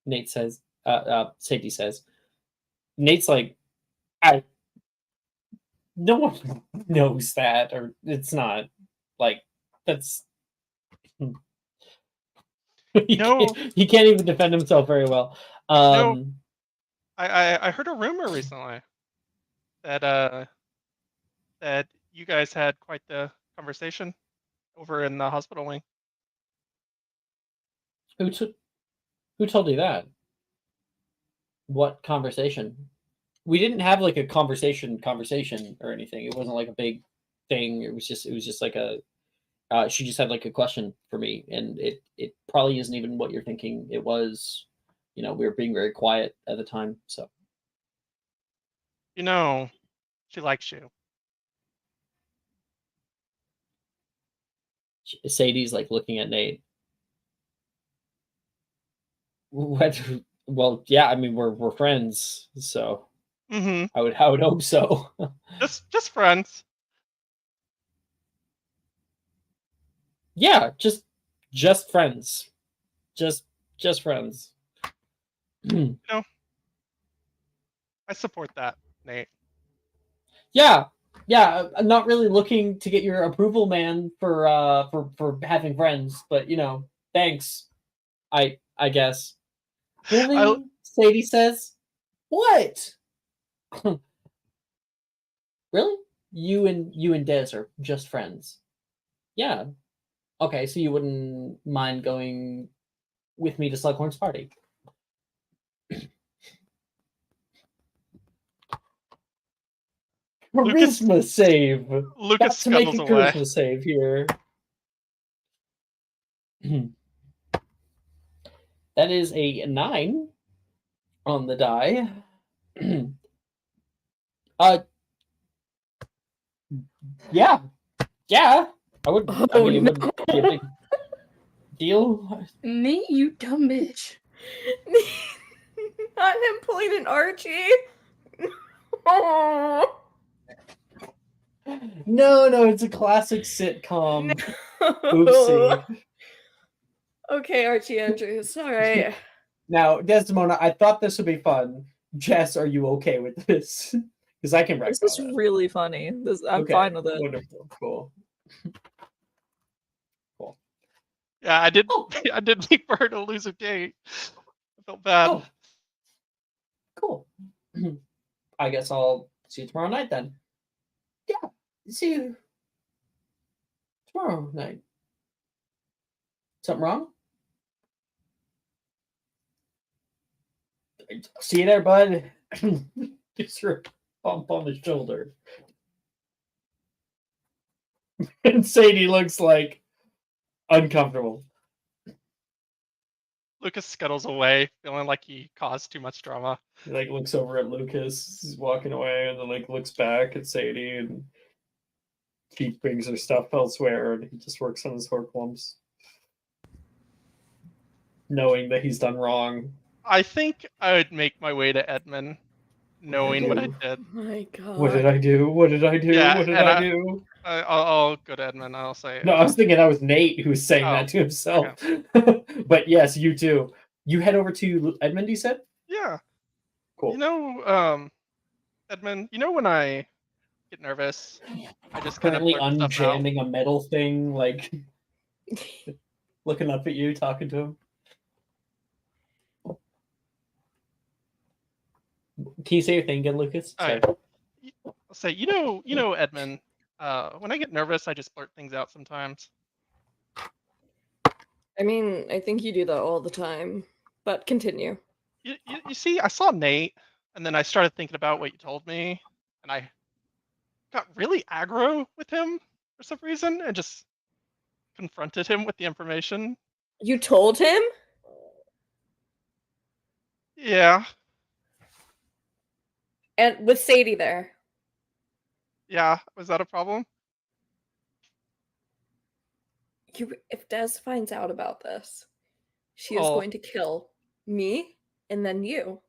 Nate says. Sadie says. Nate's like, no one knows that, or it's not like that's. He can't even defend himself very well. No, I heard a rumor recently that that you guys had quite the conversation over in the hospital wing. Who told you that? What conversation? We didn't have like a conversation or anything. It wasn't like a big thing. It was just like a. She just had like a question for me, and it probably isn't even what you're thinking it was. We were being very quiet at the time, so. She likes you. Sadie's like looking at Nate. What? Well, yeah. I mean, we're friends, so. Mm-hmm. I would hope so. just friends. Yeah, just friends. Just friends. I support that, Nate. Yeah, I'm not really looking to get your approval, man, for having friends, but thanks. I guess. Really? Sadie says. What? Really? You and Des are just friends. Yeah. Okay, so you wouldn't mind going with me to Slughorn's party? Lucas- Charisma save. Lucas Got to make a scuttles away. charisma save here. That is a 9 on the die. Yeah. I would. I Oh, mean, it no. would be a big deal. Nate, you dumb bitch. Not him pulling an Archie. Oh. No, it's a classic sitcom. Oopsie. Okay, Archie Andrews. All right. Now, Desdemona, I thought this would be fun. Jess, are you okay with this? Because I can wreck This is really funny. I'm fine with it. Wonderful. Cool. Yeah, I did. Oh. I did leave for her to lose a date. I felt bad. Oh. Cool. I guess I'll see you tomorrow night then. Yeah. See you tomorrow night. Something wrong? See you there, bud. Gives her a bump on the shoulder. And Sadie looks like uncomfortable. Lucas scuttles away, feeling like he caused too much drama. He looks over at Lucas, he's walking away, and then looks back at Sadie, and she brings her stuff elsewhere, and he just works on his horklumps, knowing that he's done wrong. I think I would make my way to Edmund, knowing what I did. Oh my god. What did I do? What did I do? Yeah, what did and I do? I'll go to Edmund. I'll say. No, I was thinking that was Nate who was saying that to himself. Okay. But yes, you too. You head over to Edmund, you said? Yeah. Cool. Edmund, when I get nervous, I just kind of Currently blurt stuff out. unjamming a metal thing, looking up at you, talking to him. Can you say your thing again, Lucas? Sorry. I'll say, Edmund, when I get nervous, I just blurt things out sometimes. I mean, I think you do that all the time, but continue. You see, I saw Nate, and then I started thinking about what you told me, and I got really aggro with him for some reason, and just confronted him with the information. You told him? Yeah. And with Sadie there? Yeah, was that a problem? If Des finds out about this, she is going to kill me and then you.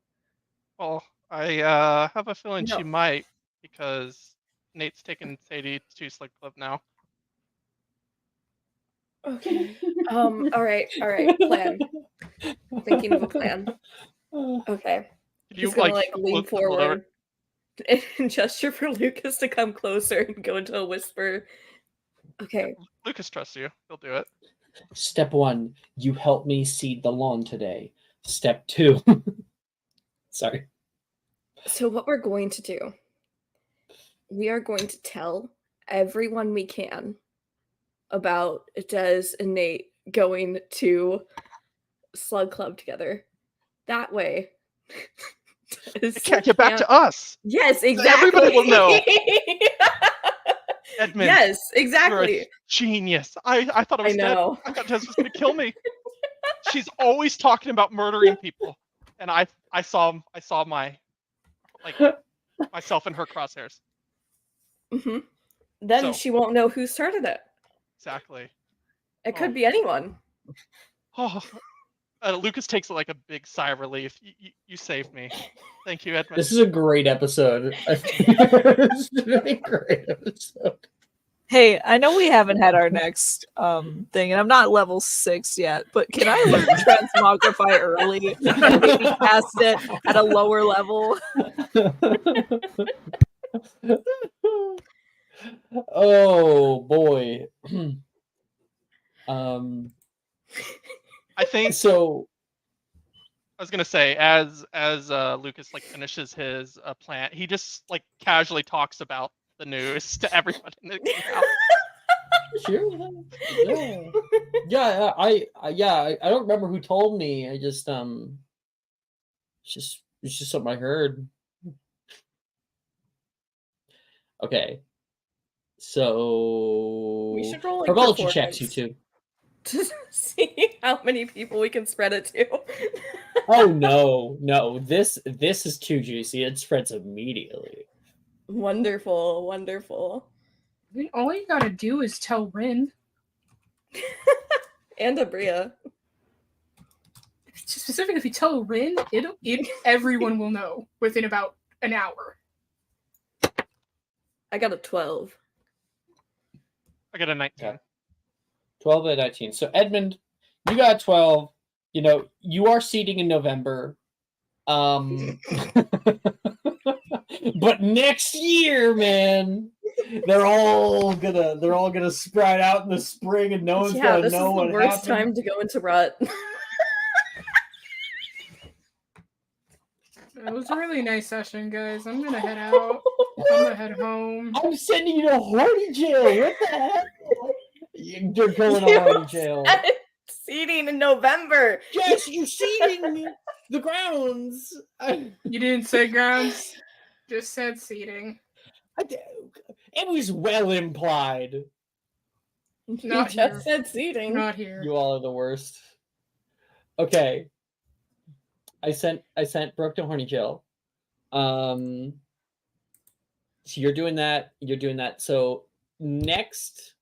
Well, I have a feeling she might, because Nate's taken Sadie to Slug Club now. Okay. All right. Plan. Thinking of a plan. Okay. He's gonna lean forward and gesture for Lucas to come closer and go into a whisper. Okay. Lucas trusts you. He'll do it. Step 1, you help me seed the lawn today. Step 2. Sorry. So what we're going to do, we are going to tell everyone we can about Des and Nate going to Slug Club together. That way, it can't get back to us. Yes, exactly. Everybody will know. Edmund, yes, exactly. You're a genius. I thought it was dead. I thought Des was going to kill me. She's always talking about murdering people, and I saw my myself in her crosshairs. Mm-hmm. Then she won't know who started it. Exactly. It could be anyone. Oh, Lucas takes a big sigh of relief. You saved me. Thank you, Edmund. This is a great episode. This is a great episode. Hey, I know we haven't had our next thing, and I'm not level 6 yet, but can I learn transmogrify early and maybe cast it at a lower level? Oh boy. I think So I was gonna say, as Lucas like finishes his plant, he just like casually talks about the news to everyone in the house. sure, yeah, yeah. I don't remember who told me. I just it's just something I heard. Okay, so We should roll like herbology checks, you performance two. to see how many people we can spread it to. Oh no, this is too juicy. It spreads immediately. Wonderful, wonderful. I mean, all you gotta do is tell Rin. And Abria. Specifically, if you tell Rin, everyone will know within about an hour. I got a 12. I got a 19. Okay. 12 and 19. So Edmund, you got 12. You know, you are seeding in November. But next year, man, they're all gonna sprout out in the spring, and no one's gonna this know is what the worst happened. time to go into rut. It was a really nice session, guys. I'm gonna head out. I'm gonna head home. I'm sending you to horny jail. What the heck? You're going to horny jail. Seeding in November. Yes, you're seeding the grounds. You didn't say grounds, just said seating. It was well implied. Not You here. just said seeding. Not here. You all are the worst. Okay. I sent Brooke to horny jail. So you're doing that. So next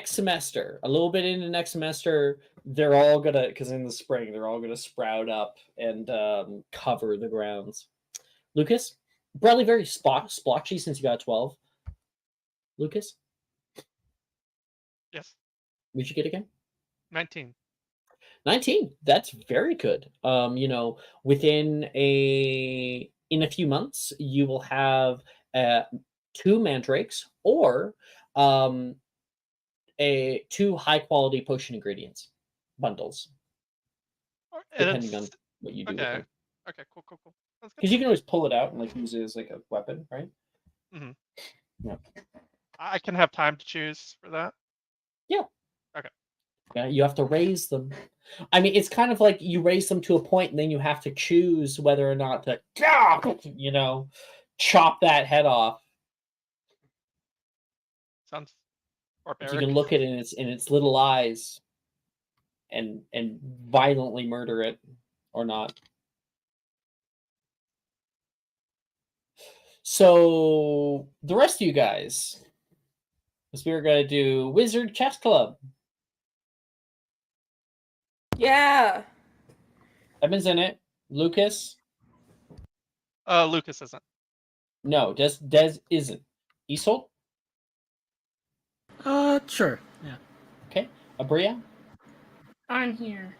semester, a little bit into next semester, they're all gonna, because in the spring they're all gonna sprout up and cover the grounds. Lucas, probably very splotchy since you got 12. Lucas, Yes. we should get again. 19. 19. That's very good. You know, within a few months, you will have 2 mandrakes or 2 high quality potion ingredients bundles, depending on what you do with Okay. them. Okay. Cool. Sounds good. Because you can always pull it out and like use it as like a weapon, right? Mhm. Yeah. I can have time to choose for that. Yeah. Okay. Yeah, you have to raise them. I mean, it's kind of like you raise them to a point, and then you have to choose whether or not to, you know, chop that head off. Sounds So barbaric. you can look at it in its little eyes, and violently murder it, or not. So the rest of you guys, because we're gonna do Wizard Chess Club. Yeah. Evan's in it. Lucas. Lucas isn't. No, Des isn't. Isolde? Sure. Yeah. Okay. Abria? I'm here.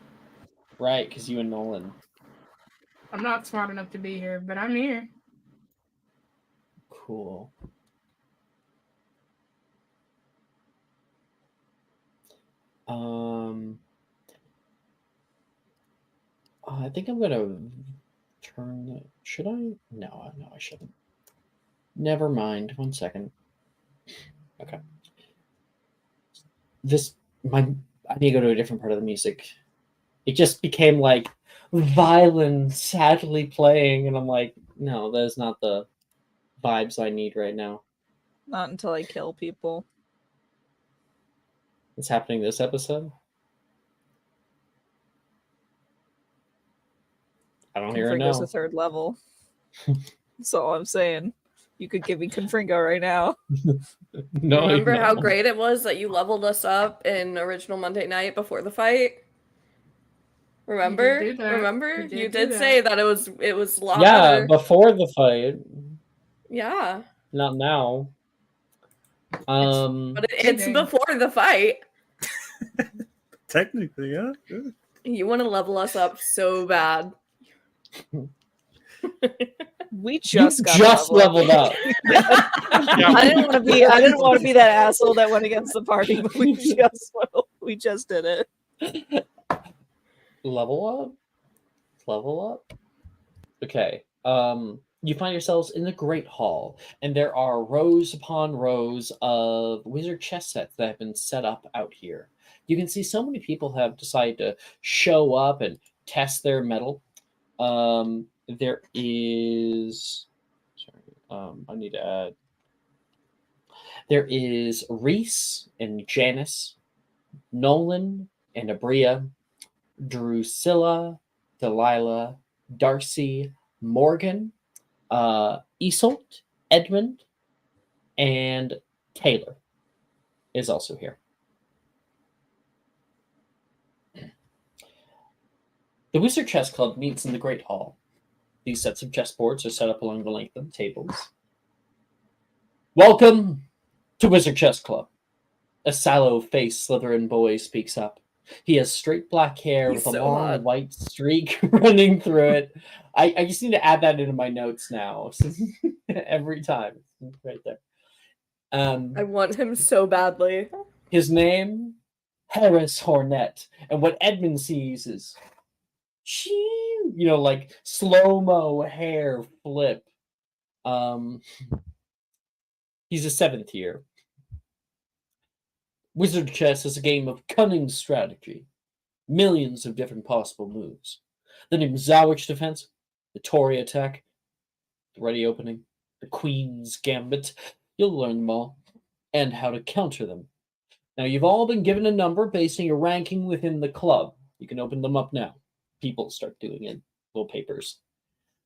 Right, because you and Nolan. I'm not smart enough to be here, but I'm here. Cool. I think I'm gonna turn. Should I? No, I shouldn't. Never mind. 1 second. Okay. I need to go to a different part of the music. It just became like violin sadly playing, and I'm like, no, that is not the vibes I need right now. Not until I kill people. It's happening this episode. I don't hear a Confringo's no. a 3rd level. That's all I'm saying. You could give me Confringo right now. No, Remember how no. great it was that you leveled us up in original Monday night before the fight? Remember? do that. Remember? You You did do did that. say that it was a lot Yeah, better. before the fight. Yeah. Not now. But it's Kidding. before the fight. Technically, yeah. You want to level us up so bad. We You just got just leveled up. Yeah. I didn't want to be. I didn't want to be that asshole that went against the party, but we just did it. Level up? Level up? Okay. You find yourselves in the Great Hall, and there are rows upon rows of wizard chess sets that have been set up out here. You can see so many people have decided to show up and test their mettle. There is. Sorry, I need to add. There is Reese and Janice, Nolan and Abria, Drusilla, Delilah, Darcy, Morgan, Isolt, Edmund, and Taylor is also here. The Wizard Chess Club meets in the Great Hall. These sets of chessboards are set up along the length of the tables. Welcome to Wizard Chess Club. A sallow-faced Slytherin boy speaks up. He has straight black hair He's with a so long hot. white streak running through it. I just need to add that into my notes now. Every time. Right there. I want him so badly. His name, Harris Hornet. And what Edmund sees is, like slow-mo hair flip. He's a 7th year. Wizard chess is a game of cunning strategy. Millions of different possible moves. The Nimzawic defense, the Tory attack, the ready opening, the Queen's gambit. You'll learn them all, and how to counter them. Now, you've all been given a number based on your ranking within the club. You can open them up now. People start doing it. Little papers.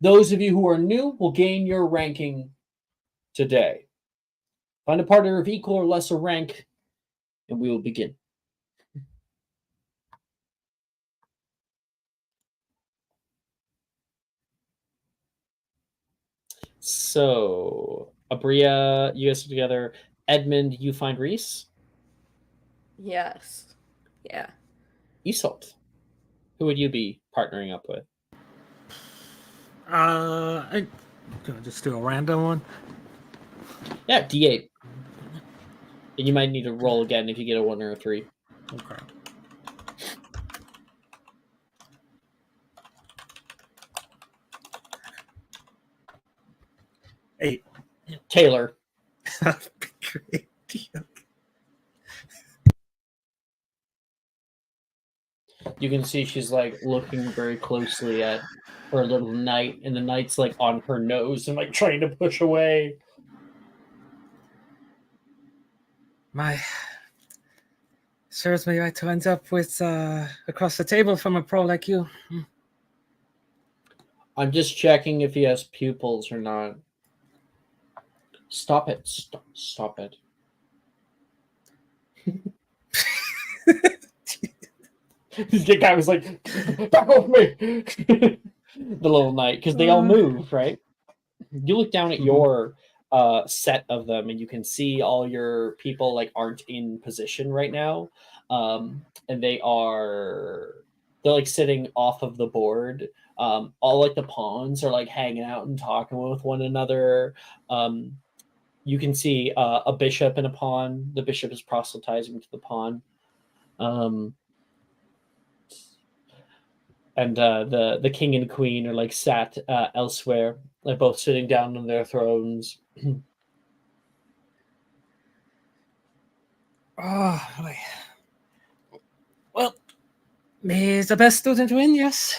Those of you who are new will gain your ranking today. Find a partner of equal or lesser rank, and we will begin. So, Abria, you guys are together. Edmund, you find Reese. Yes. Yeah. Isolt, who would you be partnering up with? I'm gonna just do a random one. Yeah, D8. And you might need to roll again if you get a 1 or a 3. Okay. Eight. Taylor. Great. You can see she's like looking very closely at her little knight, and the knight's like on her nose and like trying to push away. My serves me right to end up with across the table from a pro like you. I'm just checking if he has pupils or not. Stop it. Stop it. The guy was like, back off me! The little knight, because they all move, right? You look down at your set of them, and you can see all your people like aren't in position right now, and they're like sitting off of the board. All like the pawns are like hanging out and talking with one another. You can see a bishop and a pawn. The bishop is proselytizing to the pawn. And the king and queen are like sat elsewhere. They're both sitting down on their thrones. Oh boy. Well, may the best student win, yes.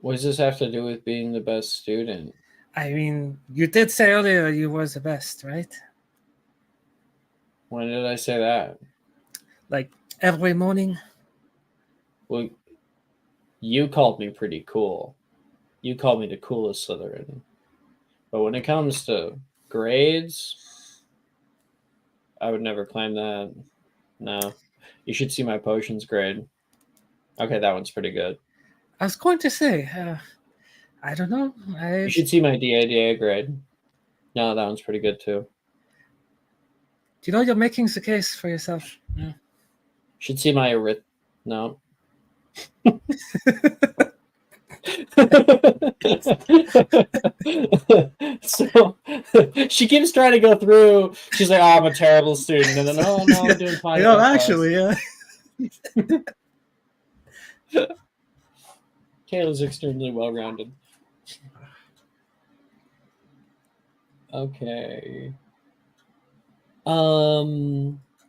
What does this have to do with being the best student? I mean, you did say earlier you was the best, right? When did I say that? Like every morning. Well, you called me pretty cool. You called me the coolest Slytherin. But when it comes to grades, I would never claim that. No. You should see my potions grade. Okay, that one's pretty good. I was going to say, I don't know. You should see my DADA grade. No, that one's pretty good too. Do you know you're making the case for yourself? Yeah. Should see my no. So she keeps trying to go through. She's like, "Oh, I'm a terrible student," and then, "Oh no, I'm doing fine." Yeah, in my actually, yeah. Kayla's extremely well-rounded. Okay.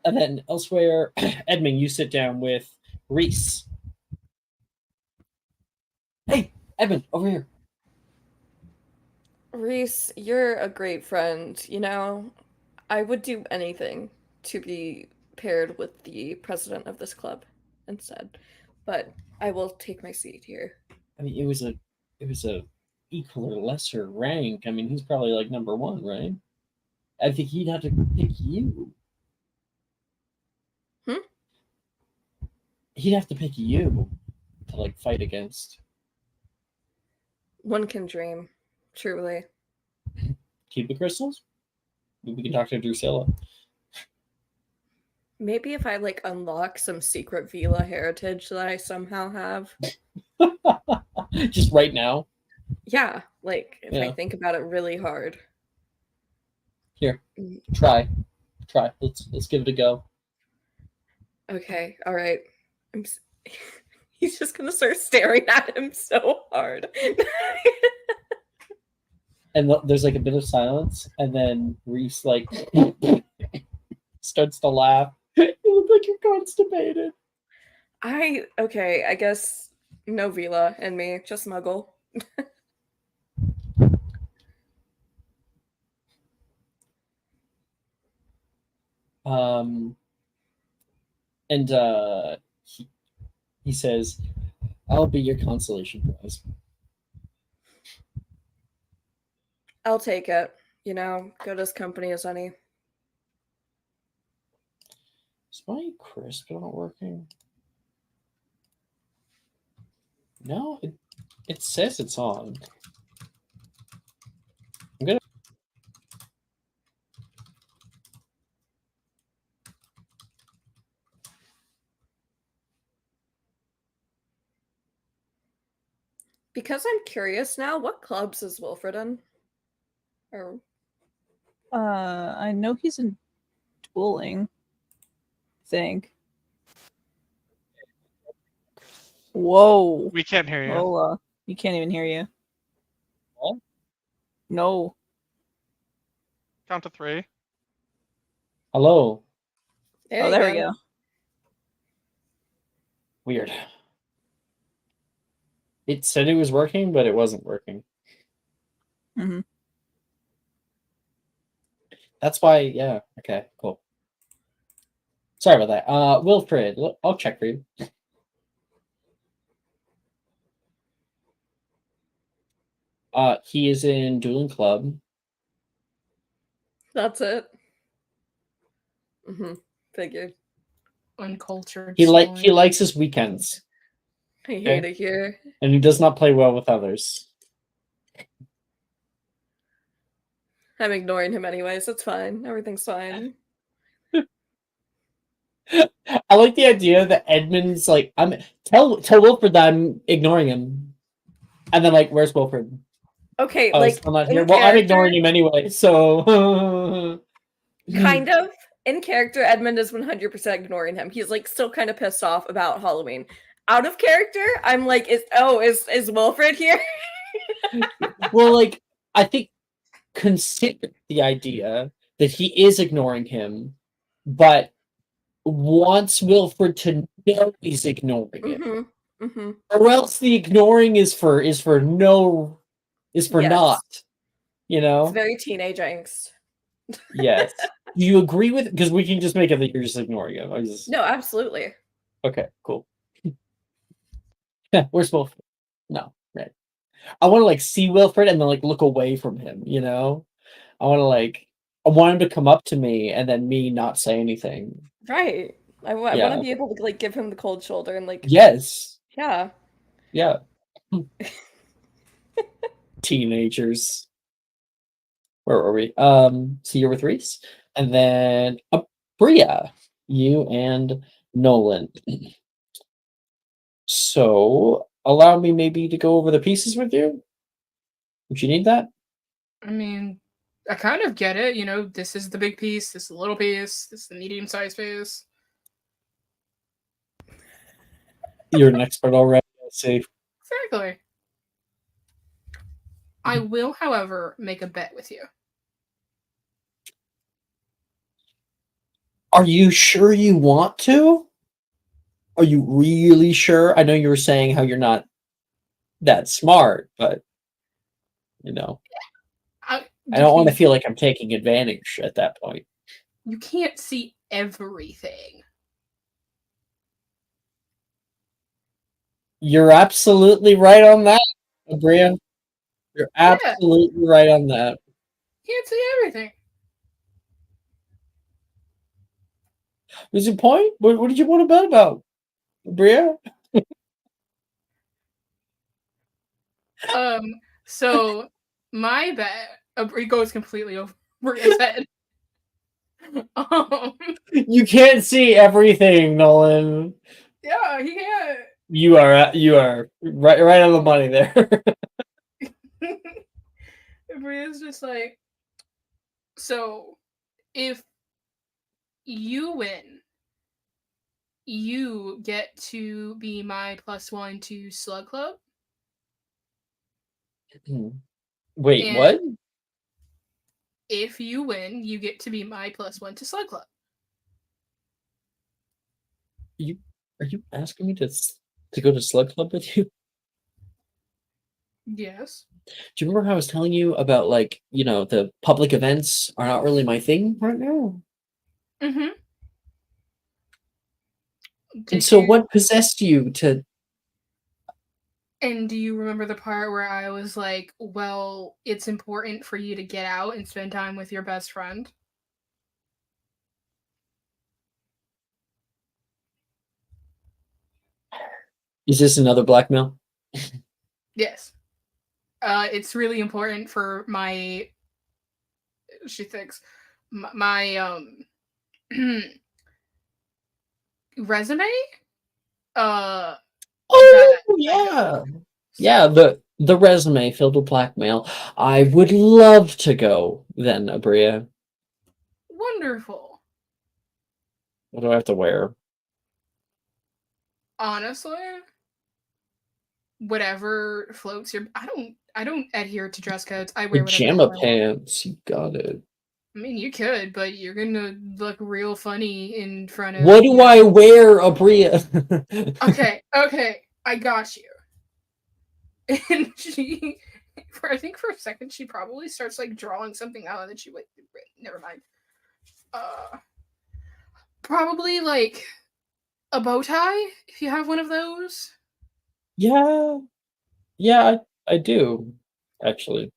And then elsewhere, Edmund, you sit down with Reese. Hey, Edmund, over here. Reese, you're a great friend. You know, I would do anything to be paired with the president of this club instead, but I will take my seat here. I mean, it was a equal or lesser rank. I mean, he's probably like number one, right? I think he'd have to pick you. He'd have to pick you to like fight against. One can dream, truly. Keep the crystals. We can talk to Drusilla. Maybe if I like unlock some secret Vila heritage that I somehow have. Just right now. Yeah, like if I Yeah. think about it really hard. Here, try. Let's give it a go. Okay, all right. He's just gonna start staring at him so hard. And there's like a bit of silence, and then Reese like starts to laugh. You look like you're constipated. Okay, I guess no Vila and me, just Muggle. And he says, "I'll be your consolation prize." I'll take it. You know, good as company as any. Is my crisp not working? No, it says it's on. I'm gonna. Because I'm curious now, what clubs is Wilfred in? Or I know he's in dueling. I think. Whoa. We can't hear you. Lola. You can't even hear you. What? No. Count to 3. Hello. There we go. Weird. It said it was working, but it wasn't working. Mm-hmm. That's why, yeah. Okay, cool. Sorry about that. Wilfred, I'll check for you. He is in Dueling Club. That's it. Figured. Uncultured. He swine. likes his weekends, I hate it here. and he does not play well with others. I'm ignoring him anyways. It's fine. Everything's fine. I like the idea that Edmund's like, tell Wilfred that I'm ignoring him, and then like, where's Wilfred? Okay, Oh, like still not in here. Well, I'm character- ignoring him anyway, so kind of. In character, Edmund is 100% ignoring him. He's like still kind of pissed off about Halloween. Out of character, I'm like, is Wilfred here? Well, like, I think consider the idea that he is ignoring him, but wants Wilfred to know he's ignoring him, or else the ignoring is for Yes. not. You know, It's very teenage angst. yes. Do you agree with? Because we can just make it that you're just ignoring him. No, absolutely. Okay, cool. Yeah, where's Wilfred? No, right. I want to like see Wilfred and then like look away from him. You know, I want him to come up to me and then me not say anything. Right. I want to be able to like give him the cold shoulder and like Yes. yeah. Yeah. Teenagers. Where were we? So you're with Reese, and then Bria, you and Nolan. So allow me maybe to go over the pieces with you. Would you need that? I mean, I kind of get it. You know, this is the big piece, this is the little piece, this is the medium-sized piece. You're an expert already. I see. Exactly. I will, however, make a bet with you. Are you sure you want to? Are you really sure? I know you were saying how you're not that smart, but you know, I don't want to feel like I'm taking advantage at that point. You can't see everything. You're absolutely right on that, Bria. You're absolutely right on that. You can't see everything. What's your point? What did you want to bet about, Bria? So my bet, it goes completely over his head. You can't see everything, Nolan. Yeah, he can't. You are right on the money there. Bria's just like, so if you win, you get to be my +1 to Slug Club. Wait, And what? if you win, you get to be my +1 to Slug Club. Are you asking me to go to Slug Club with you? Yes. Do you remember how I was telling you about, like, you know, the public events are not really my thing right now? Mm-hmm. And so what possessed you to... And do you remember the part where I was like, well, it's important for you to get out and spend time with your best friend? Is this another blackmail? Yes. It's really important for my, she thinks, my resume. Oh yeah, yeah. The resume filled with blackmail. I would love to go then, Abria. Wonderful. What do I have to wear? Honestly, whatever floats your. I don't adhere to dress codes. I wear whatever the Pajama hell I want. pants. You got it. I mean, you could, but you're gonna look real funny in front of. What do I wear, Abria? Okay, I got you. And she, I think for a second, she probably starts like drawing something out, and then she wait, never mind. Probably like a bow tie if you have one of those. Yeah, I do actually.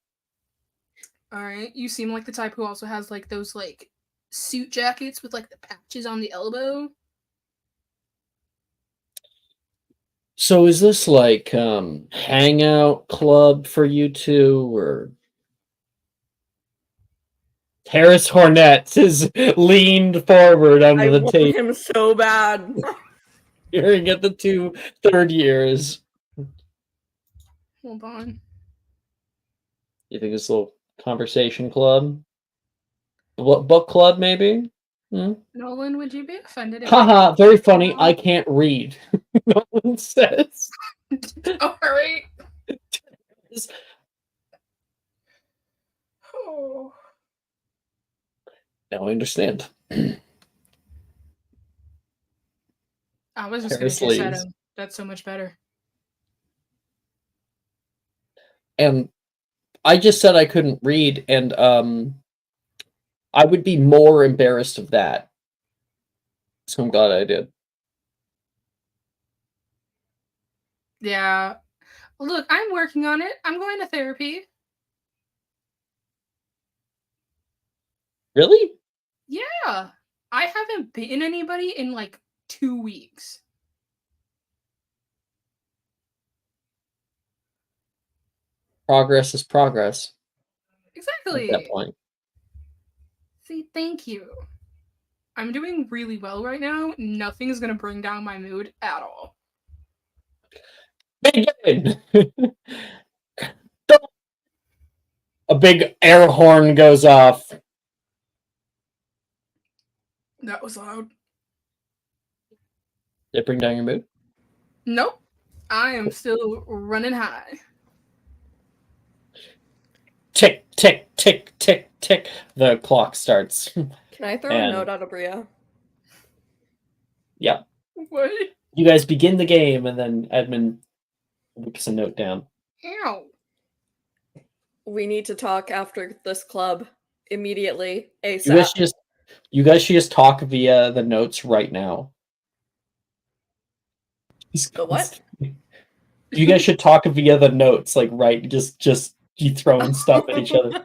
All right, you seem like the type who also has like those like suit jackets with like the patches on the elbow. So is this like hangout club for you two, or Harris Hornet is leaned forward under I the want table, him so bad. staring at the two third years? Hold on. You think this little conversation club, book club, maybe? Nolan, would you be offended if Haha, very funny. I can't read. No one says. All right. Oh. Now I understand. I was just Harris gonna diss at leaves. him. That's so much better. And I just said I couldn't read, and I would be more embarrassed of that. So I'm glad I did. Yeah. Look, I'm working on it. I'm going to therapy. Really? Yeah. I haven't bitten anybody in like 2 weeks. Progress is progress at Exactly. that point. See, thank you. I'm doing really well right now. Nothing is going to bring down my mood at all. Begin! A big air horn goes off. That was loud. Did it bring down your mood? Nope. I am still running high. Tick, tick, tick, tick, tick. The clock starts. Can I throw And- a note out of Bria? Yep. What? You guys begin the game, and then Edmund looks a note down. Ow. We need to talk after this club immediately. You guys, ASAP. you guys should just talk via the notes right now. The what? You guys should talk via the notes, like right, just you throwing stuff at each other.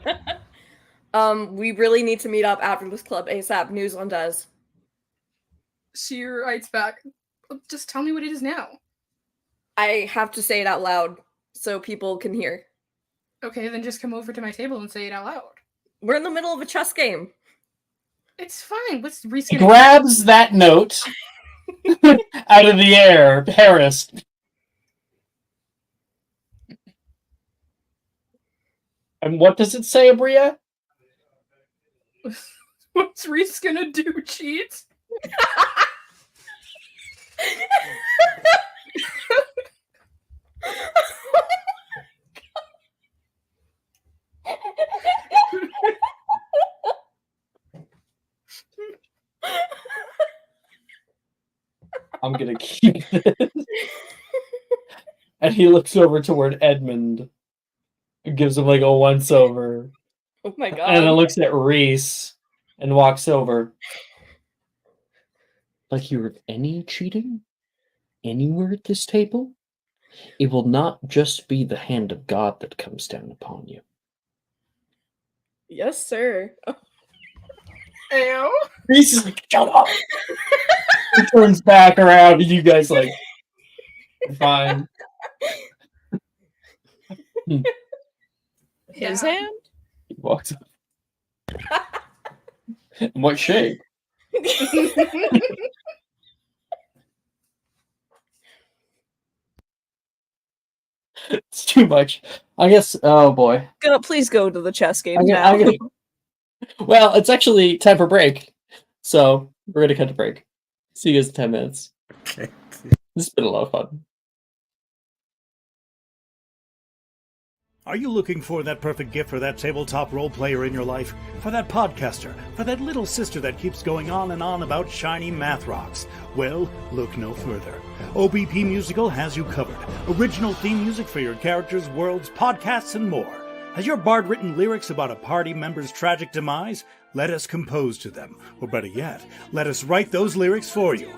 We really need to meet up after this club ASAP. News on Des. She writes back. Just tell me what it is now. I have to say it out loud so people can hear. Okay, then just come over to my table and say it out loud. We're in the middle of a chess game. It's fine. What's Reese He gonna grabs that note out of the air, Harris. And what does it say, Abria? What's Reese gonna do? Cheat? I'm gonna keep this. And he looks over toward Edmund and gives him like a once over. Oh my god. And then looks at Reese and walks over. Like you're any cheating anywhere at this table, it will not just be the hand of God that comes down upon you. Yes, sir. Ew. Reese is like, shut up! He turns back around and you guys like, fine. His Yeah. hand? He walks up. In what shape? It's too much. I guess, oh boy. Please go to the chess game I'm now. gonna- Well, it's actually time for break. So we're gonna cut to break. See you guys in 10 minutes. Okay. This has been a lot of fun. Are you looking for that perfect gift for that tabletop role player in your life? For that podcaster? For that little sister that keeps going on and on about shiny math rocks? Well, look no further. OBP Musical has you covered. Original theme music for your characters, worlds, podcasts, and more. Has your bard written lyrics about a party member's tragic demise? Let us compose to them. Or better yet, let us write those lyrics for you.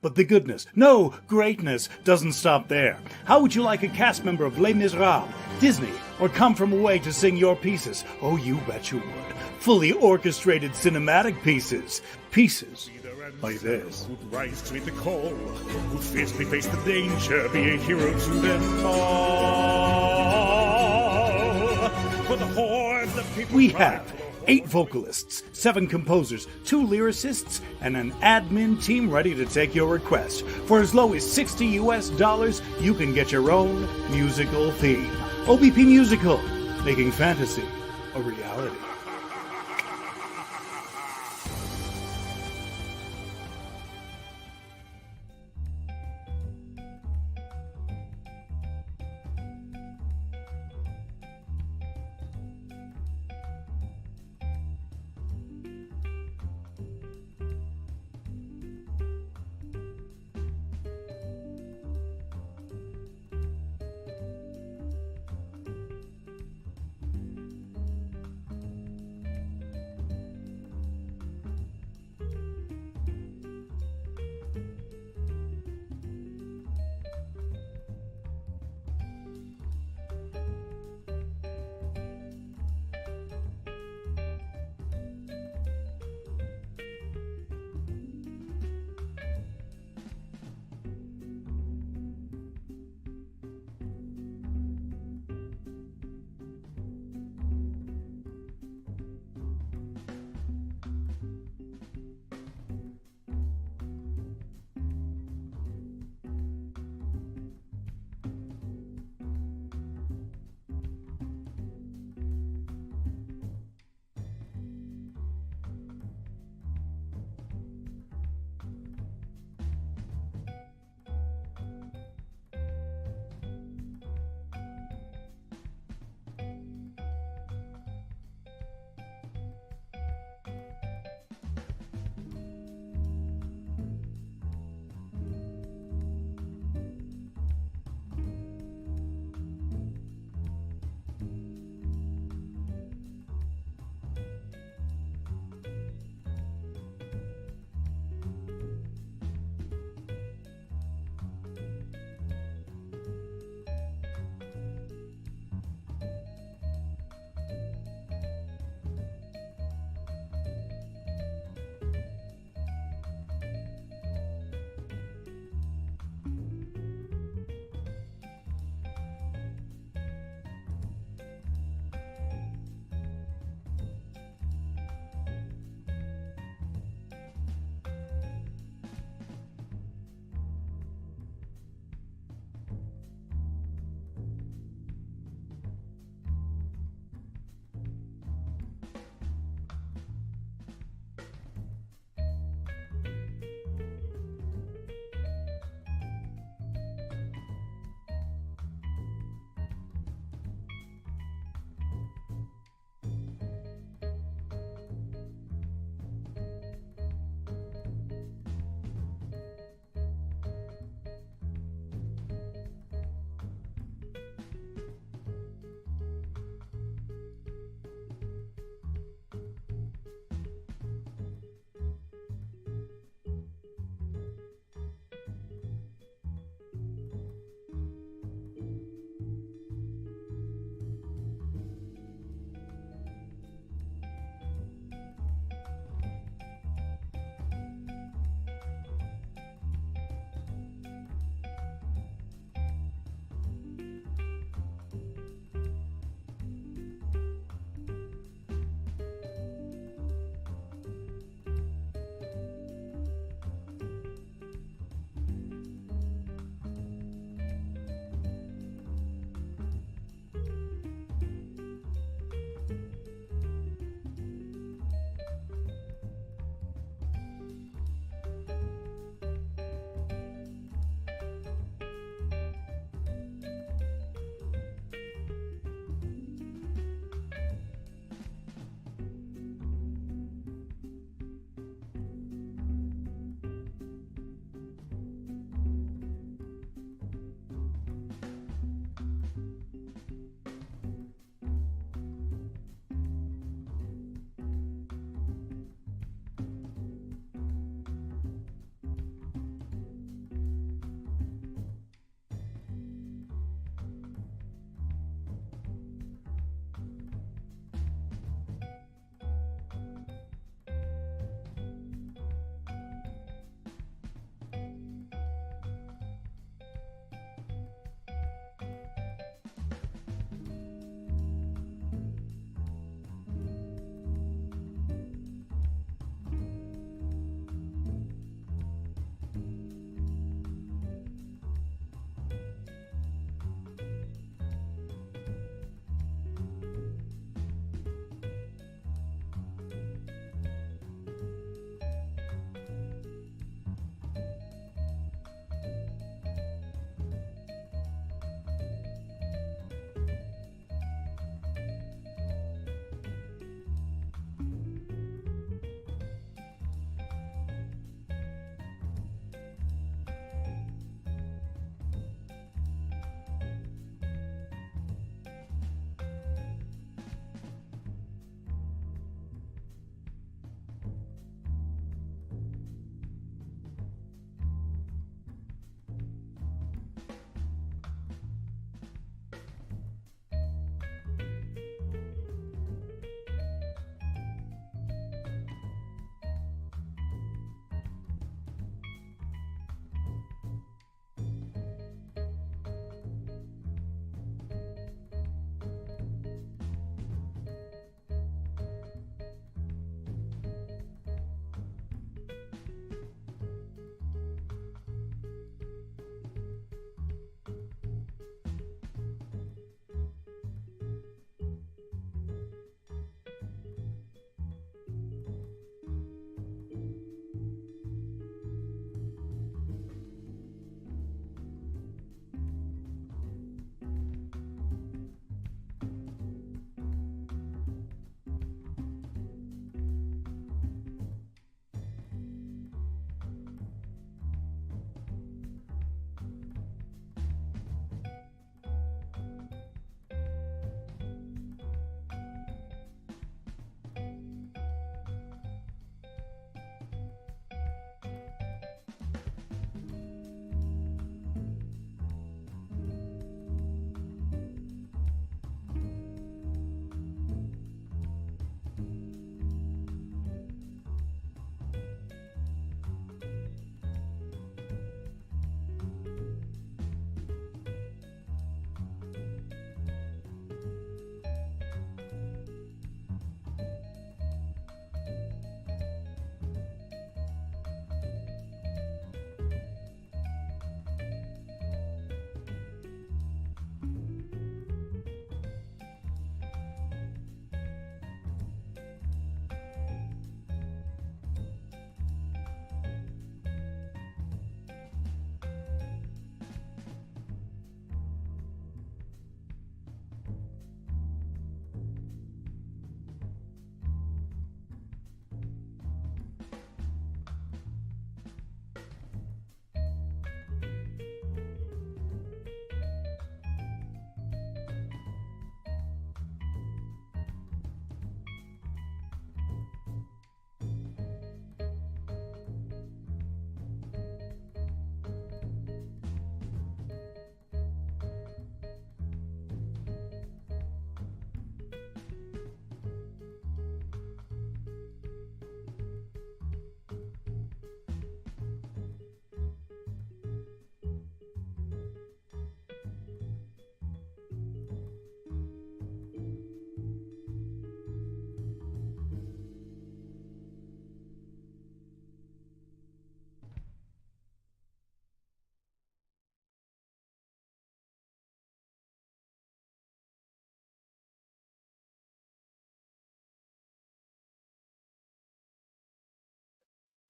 But the goodness, no, greatness, doesn't stop there. How would you like a cast member of Les Miserables, Disney, or Come From Away to sing your pieces? Oh, you bet you would. Fully orchestrated cinematic pieces. Pieces like this. Who'd rise to meet the call, who'd fiercely face the danger, be a hero to them all. For the horde of people We have 8 vocalists, 7 composers, 2 lyricists, and an admin team ready to take your request. For as low as $60 US, you can get your own musical theme. OBP Musical, making fantasy a reality.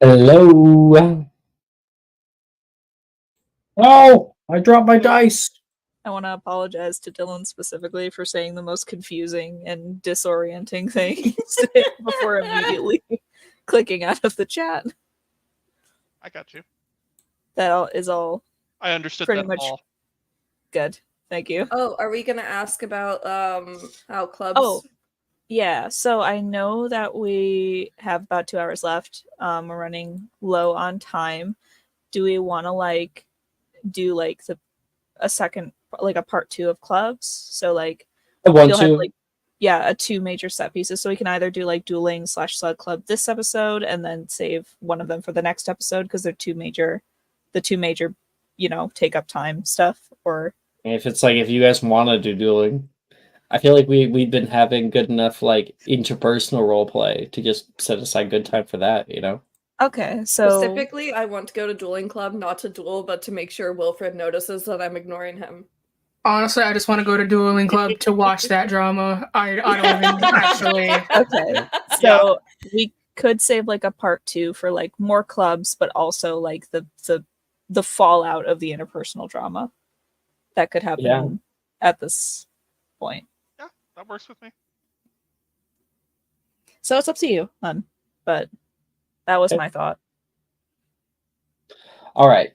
Hello. Oh, I dropped my dice. I want to apologize to Dylan specifically for saying the most confusing and disorienting things before immediately clicking out of the chat. I got you. That is all I understood pretty that much all. good. Thank you. Oh, are we gonna ask about how clubs? Oh, yeah. So I know that we have about 2 hours left. We're running low on time. Do we want to do a second, a part 2 of clubs? So I want you'll have to. a 2 major set pieces. So we can either do dueling / slug club this episode and then save one of them for the next episode because they're the two major, take up time stuff. Or If it's if you guys want to do dueling, I feel like we've been having good enough interpersonal role play to just set aside good time for that. okay, so Specifically, I want to go to dueling club, not to duel, but to make sure Wilfred notices that I'm ignoring him. Honestly, I just want to go to dueling club to watch that drama. I don't even actually. okay, so we could save a part 2 for more clubs, but also the fallout of the interpersonal drama that could happen at this point. Yeah, that works with me. So it's up to you, hun. But that was my thought. All right.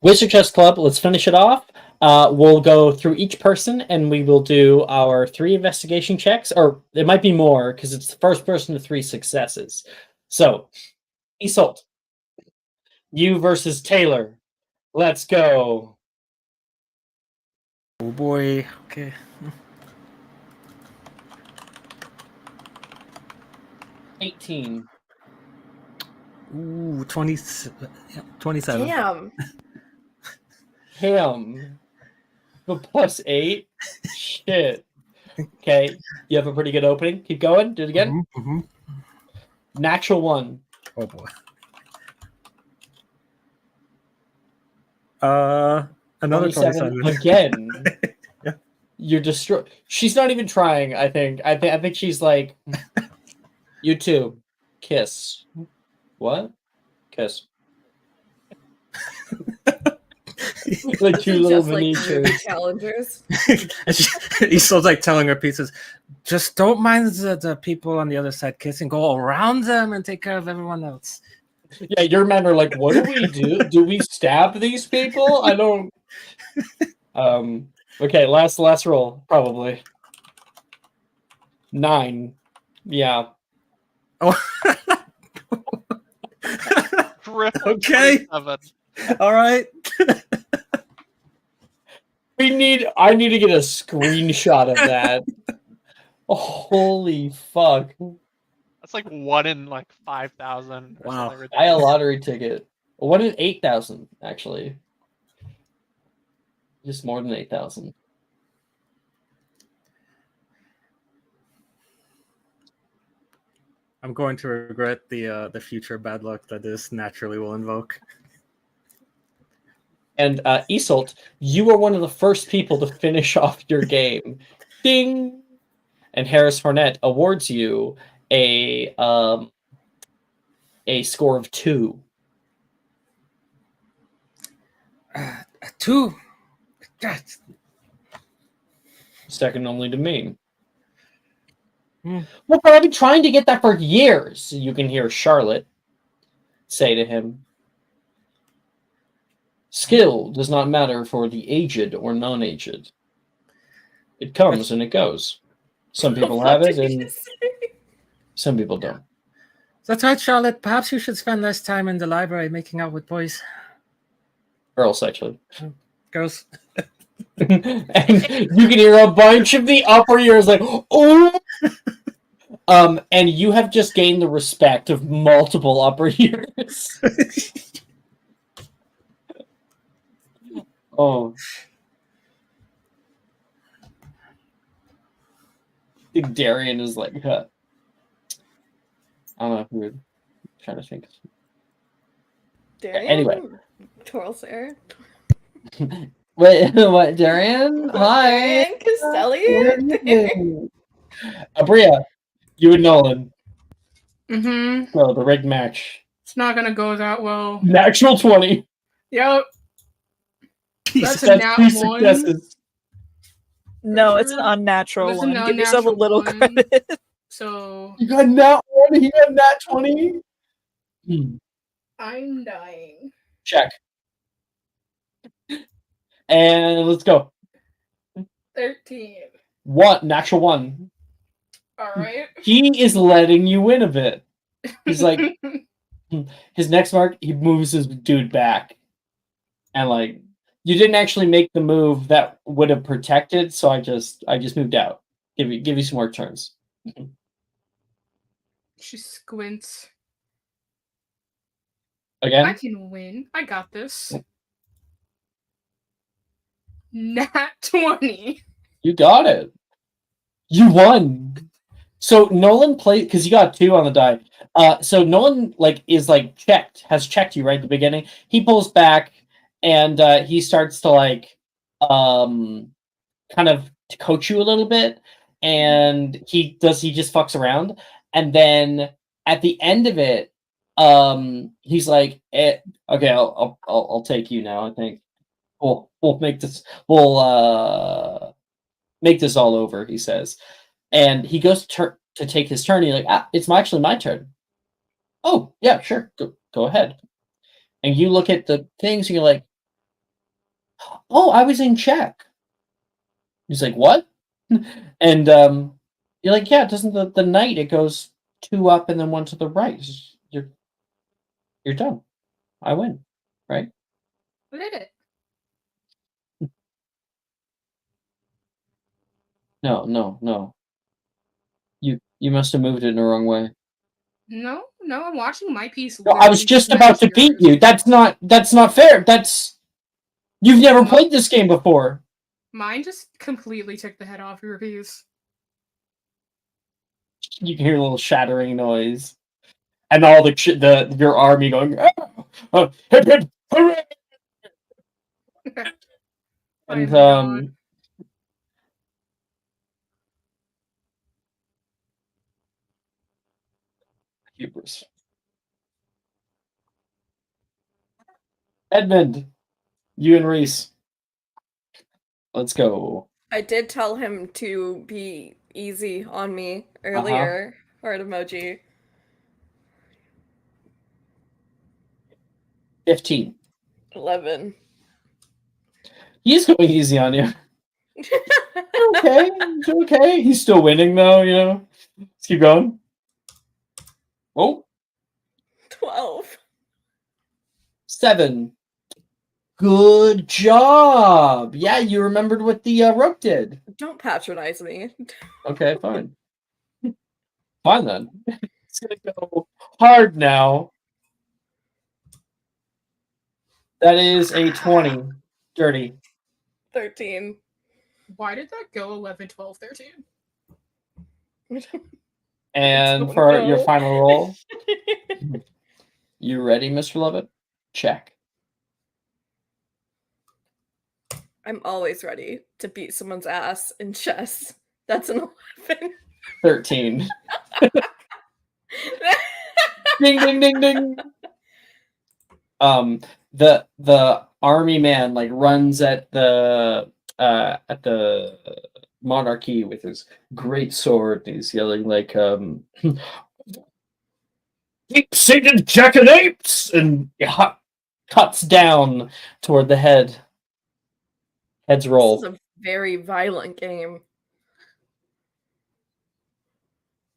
Wizard Chess Club, let's finish it off. We'll go through each person and we will do our 3 investigation checks, or it might be more because it's the first person to 3 successes. So, Isolt, you versus Taylor. Let's go. Oh boy. Okay. $18. Ooh, 27. Damn. Damn. The +8? Shit. Okay, you have a pretty good opening. Keep going. Do it again. Mm-hmm. Natural 1. Oh boy. Another 27. Again. Yeah. You're destroyed. She's not even trying, I think. I think she's like, you too. Kiss. What? Kiss. Like 2 little Just miniatures. movie challengers. He's still telling her pieces, just don't mind the people on the other side kissing. Go around them and take care of everyone else. Yeah, you remember what do we do? Do we stab these people? I don't. Okay, last roll probably. 9. Yeah. Oh. Okay. 27. All right. I need to get a screenshot of that. Oh, holy fuck. That's 1 in 5,000. Wow. Buy a lottery ticket. 1 in 8,000, actually. Just more than 8,000. I'm going to regret the future bad luck that this naturally will invoke. And Isolt, you are one of the first people to finish off your game. Ding! And Harris Hornet awards you a score of 2. 2. God. Second only to me. Well, but I've been trying to get that for years. You can hear Charlotte say to him, skill does not matter for the aged or non-aged. It comes and it goes. Some people have it and some people don't. That's right, Charlotte. Perhaps you should spend less time in the library making out with boys. Girls, actually. Girls. And you can hear a bunch of the upper ears oh! And you have just gained the respect of multiple upper ears. Oh. I think Darian is I don't know who I'm trying to think. Darian? Anyway. Torlsare? Wait, what, Darian? Hi. Darian Castelli? Abria, you and Nolan. Mm-hmm. So the rigged match. It's not gonna go that well. Natural 20. Yep. Jesus. That's a That's nat 3 one. successes. No, it's an sure. unnatural There's an one. Give yourself a unnatural little one. credit. So You got nat 1, he got nat 20. I'm dying. Check. And let's go. 13. Natural 1. Alright. He is letting you win a bit. He's like, his next mark, he moves his dude back. And like, you didn't actually make the move that would have protected, so I just moved out. Give you some more turns. She squints. Again? I can win. I got this. Nat 20. You got it. You won. So Nolan played because you got 2 on the die. So Nolan has checked you right at the beginning. He pulls back and he starts to kind of to coach you a little bit, and he just fucks around, and then at the end of it, he's like, okay, I'll take you now. I think we'll make this make this all over. He says. And he goes to take his turn. He's like, it's actually my turn. Oh, yeah, sure. Go ahead. And you look at the things and you're like, oh, I was in check. He's like, what? And you're like, yeah, doesn't the knight, it goes 2 up and then 1 to the right. You're done. I win. Right? I did it. No. You must have moved it in the wrong way. No, I'm watching my piece. No, I was literally just about to smash beat yours. you. That's not fair. You've never played this game before. Mine just completely took the head off your piece. You can hear a little shattering noise, and all your army going, hip hip hooray! And hubris. Edmund, you and Reese, let's go. I did tell him to be easy on me earlier. Heart emoji. 15. 11. He's going easy on you. Okay. He's still winning though, Let's keep going. Oh. 12. 7. Good job. Yeah, you remembered what the rope did. Don't patronize me. Okay, fine. Fine then. It's gonna go hard now. That is a 20. Dirty. 13. Why did that go 11, 12, 13? And for your final roll, you ready, Mr. Lovett? Check. I'm always ready to beat someone's ass in chess. That's an 11. 13. Ding ding ding ding. The army man runs at the monarchy with his great sword. He's yelling deep-seated jackanapes, and cuts down toward the head. Heads roll. This is a very violent game.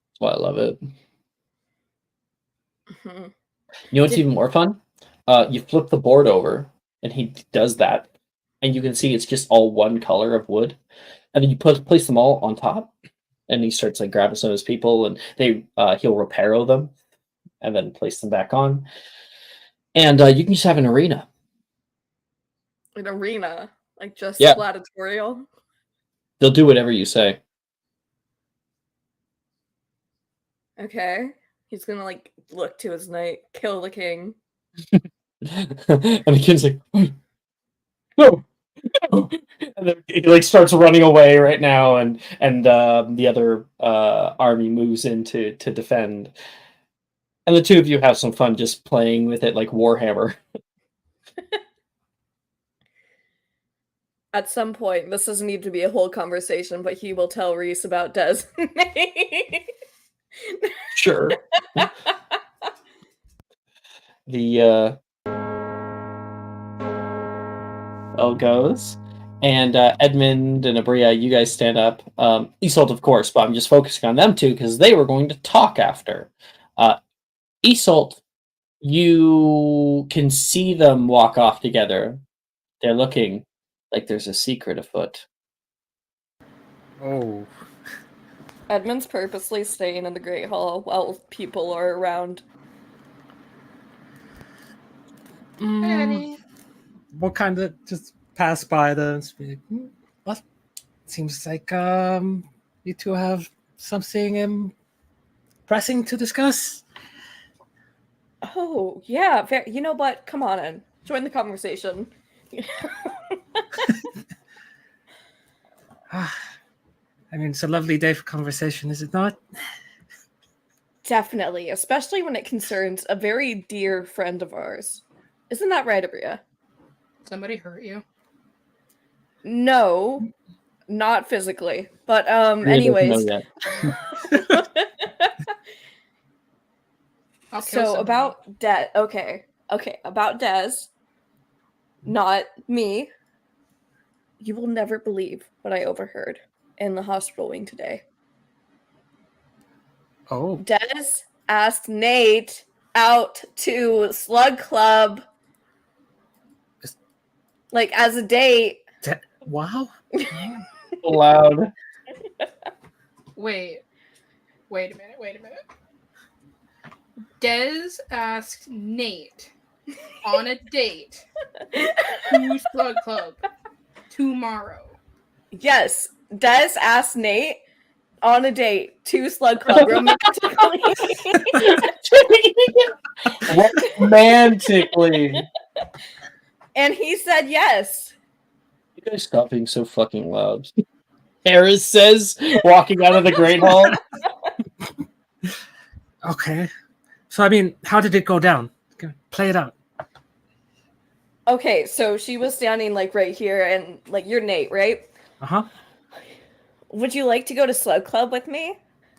That's why I love it. Mm-hmm. You know what's even more fun? You flip the board over, and he does that, and you can see it's just all one color of wood, and then you place them all on top, and he starts grabbing some of his people, and he'll reparo them, and then place them back on, and you can just have an arena. An arena, just Yeah. gladiatorial. They'll do whatever you say. Okay, he's gonna look to his knight, kill the king. And the kid's like, no. And then he starts running away right now, and the other army moves in to defend. And the two of you have some fun just playing with it like Warhammer. At some point, this doesn't need to be a whole conversation, but he will tell Reese about Des. Sure. The bell goes, and Edmund and Abria, you guys stand up. Isolt, of course, but I'm just focusing on them two because they were going to talk after. Isolt, you can see them walk off together. They're looking like there's a secret afoot. Oh. Edmund's purposely staying in the Great Hall while people are around. We'll kind of just pass by them and speak. Well, seems like you two have something pressing to discuss. Oh, yeah. You know what? Come on in. Join the conversation. I mean, it's a lovely day for conversation, is it not? Definitely, especially when it concerns a very dear friend of ours. Isn't that right, Abria? Somebody hurt you? No, not physically. But Abria doesn't know anyways. yet. I'll kill So somebody. about Des. Okay, about Des. Not me. You will never believe what I overheard in the hospital wing today. Oh. Des asked Nate out to Slug Club. Like, as a date. Wow. Loud. Wait a minute. Des asked Nate on a date to Slug Club tomorrow. Yes, Des asked Nate on a date to Slug Club romantically. Romantically. And he said yes. You guys stop being so fucking loud. Harris says, walking out of the Great Hall. Okay. So, I mean, how did it go down? Play it out. Okay, so she was standing like right here, and like you're Nate, right? Uh-huh. Would you like to go to Slug Club with me?